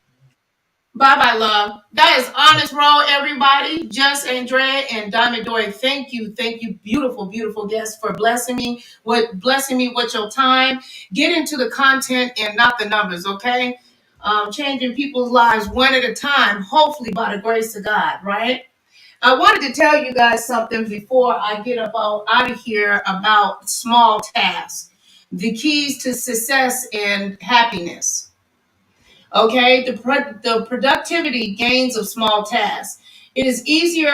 Bye bye, love. That is Honest Roll, everybody. Just Andrea and Diamond Dory. Thank you, beautiful, beautiful guests, for blessing me with your time. Get into the content and not the numbers, okay? Changing people's lives one at a time, hopefully by the grace of God, right? I wanted to tell you guys something before I get out of here about small tasks, the keys to success and happiness. Okay, the productivity gains of small tasks. It is easier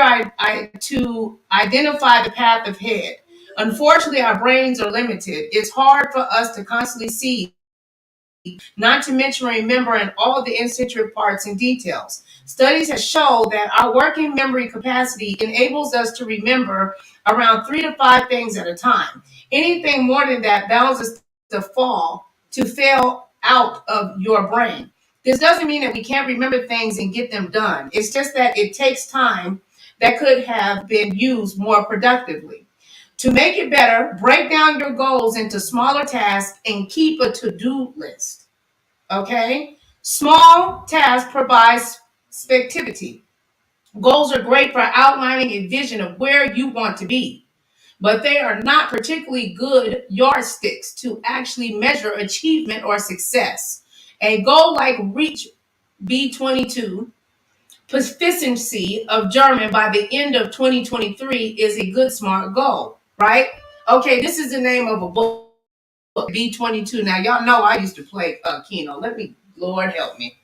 to identify the path ahead. Unfortunately, our brains are limited. It's hard for us to constantly see, not to mention remembering all the eccentric parts and details. Studies have shown that our working memory capacity enables us to remember around 3 to 5 things at a time. Anything more than that bounds to fail out of your brain. This doesn't mean that we can't remember things and get them done. It's just that it takes time that could have been used more productively. To make it better, break down your goals into smaller tasks and keep a to-do list. Okay? Small tasks provide spectivity. Goals are great for outlining a vision of where you want to be. but they are not particularly good yardsticks to actually measure achievement or success. A goal like reach B22 proficiency of German by the end of 2023 is a good smart goal, right? Okay, this is the name of a book, B22. Now y'all know I used to play Keno. Lord help me.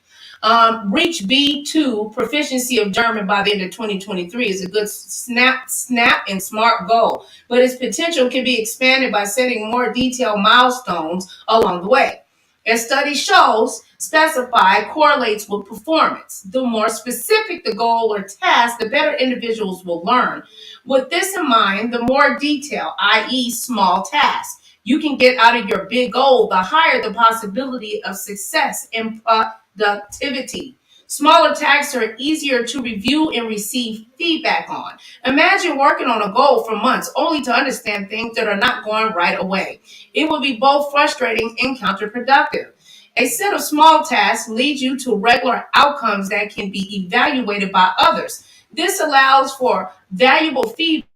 Reach B2 proficiency of German by the end of 2023 is a good snap and smart goal, but its potential can be expanded by setting more detailed milestones along the way. As study shows, specify correlates with performance. The more specific the goal or task, the better individuals will learn. With this in mind, the more detail, i.e. small tasks, you can get out of your big goal, the higher the possibility of success and productivity. Smaller tasks are easier to review and receive feedback on. Imagine working on a goal for months only to understand things that are not going right away. It will be both frustrating and counterproductive. A set of small tasks leads you to regular outcomes that can be evaluated by others. This allows for valuable feedback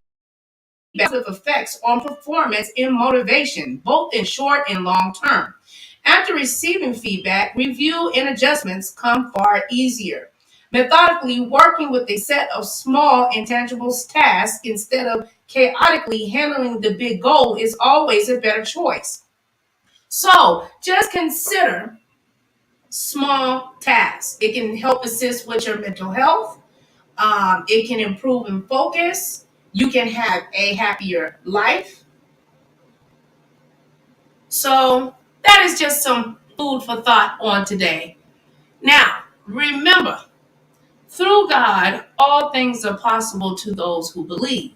with effects on performance and motivation, both in short and long term. After receiving feedback, review and adjustments come far easier. Methodically working with a set of small intangible tasks instead of chaotically handling the big goal is always a better choice. So just consider small tasks. It can help assist with your mental health. It can improve in focus. You can have a happier life. So that is just some food for thought on today. Now, remember, through God, all things are possible to those who believe,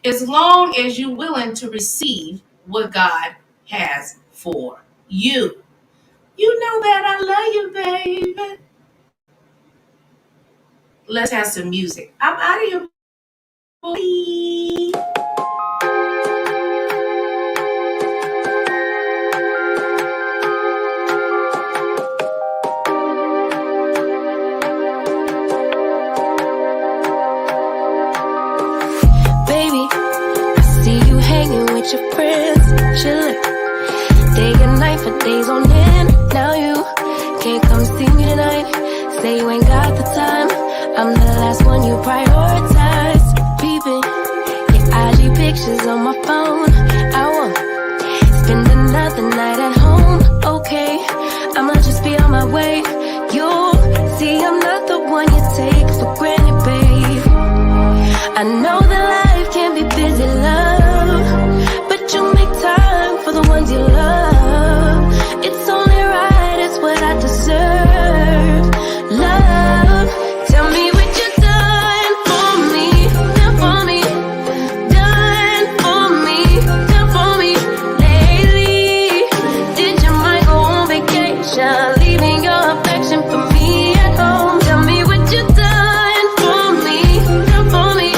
as long as you're willing to receive what God has for you. You know that I love you, baby. Let's have some music. I'm out of here. Bye. With your friends, chillin', day and night for days on end. Now you can't come see me tonight. Say you ain't got the time. I'm the last one you prioritize. Peeping your IG pictures on my phone. I won't spend another night at home. Okay, I'ma just be on my way. You'll see I'm not the one you take for granted, babe. I know that life can be busy, love, but you make time for the ones you love. It's only right, it's what I deserve. Love, tell me what you've done for me, done for me, done for me, done for me lately. Did your mind go on vacation, leaving your affection for me at home? Tell me what you've done for me, done for me,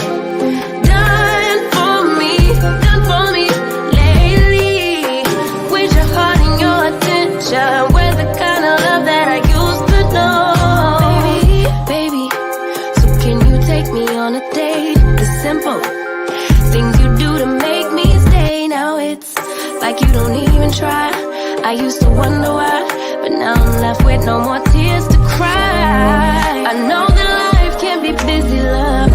done for me, done for me lately. With your heart and your attention, we're the kind of love that I used to know. Baby, so can you take me on a date? The simple things you do to make me stay. Now it's like you don't even try. I used to wonder why, but now I'm left with no more tears to cry. I know that life can be busy, love,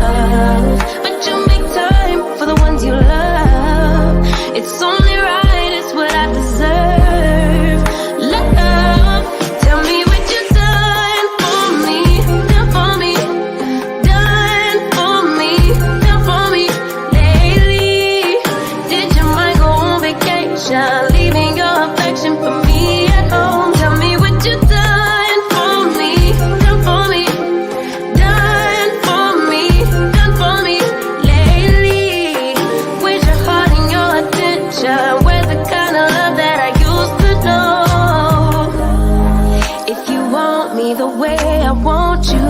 but you make time for the ones you love. It's only right, it's what I deserve. Love, tell me what you've done for me, done for me, done for me, done for me lately. Did your mind go on vacation, leaving your affection for me at home? Tell me what you've done for me, done for me, done for me, done for me lately. With your heart and your attention, we're the kind of love that I used to know. If you want me the way I want you,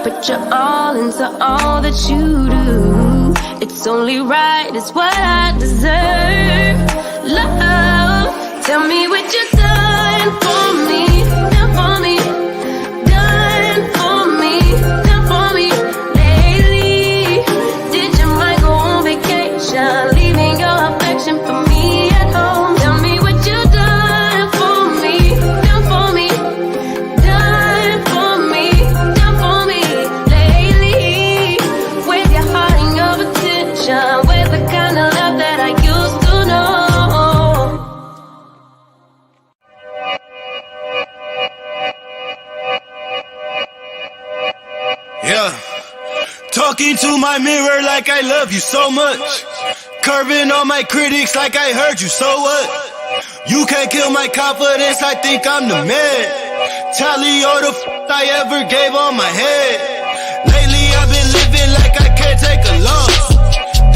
put your all into all that you do. It's only right, it's what I deserve. Love, tell me what you've done for me, done for me, done for me, done for me lately. Did your mind go on vacation, leaving Talking to my mirror like I love you so much. Curving on my critics like I heard you, so what? You can't kill my confidence, I think I'm the man. Tally all the I ever gave on my head. Lately I've been living like I can't take a loss.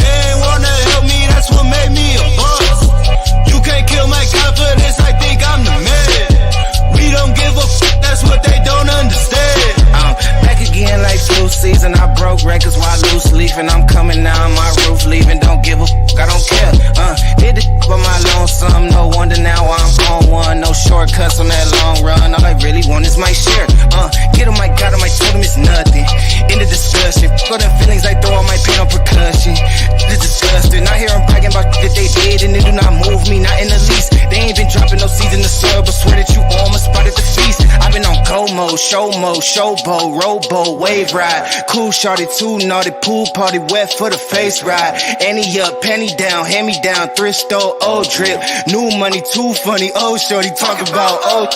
They ain't wanna help me, that's what made me a boss. You can't kill my confidence, I think I'm the man. We don't give a that's what they don't understand. I'm back again like flu season. I broke records while loose leafing. I'm coming down my roof, leaving. Don't give a I don't care. Did the for my lonesome. No wonder now I'm on one. No shortcuts on that long run. All I really want is my share. Get on my God, I told him it's nothing. In the discussion, for the feelings I throw on my pain on percussion. It's disgusting. I hear them bragging about that they did, and it do not move me, not in the least. They ain't been dropping no seeds in the soil, but swear that you almost spotted the feast. I've been on go mode, show mode, showboat, rowboat, wave ride. Cool shorty, too naughty, pool party, wet for the face ride. Annie up, penny down, hand me down, thrift store, old drip. New money, too funny, old shorty, talk about old.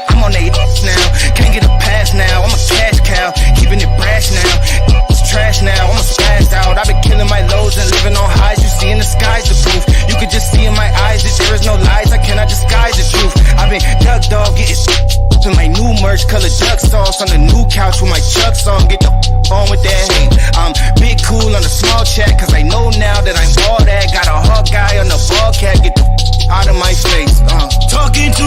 I'm on that now, can't get a pass now. I'm a cash cow, keeping it brash now. It's trash now, I'm spazzed out. I've been killing my lows and living on highs. You see in the sky's the proof. You could just see in my eyes that there is no lies. I cannot disguise the truth. I've been duck dog, getting to my new merch, color duck sauce on the new couch with my chucks on. Get the on with that hate. I'm big cool on the small chat, cause I know now that I'm all that. Got a hawk guy on the ball cat. Get the out of my face. Talking to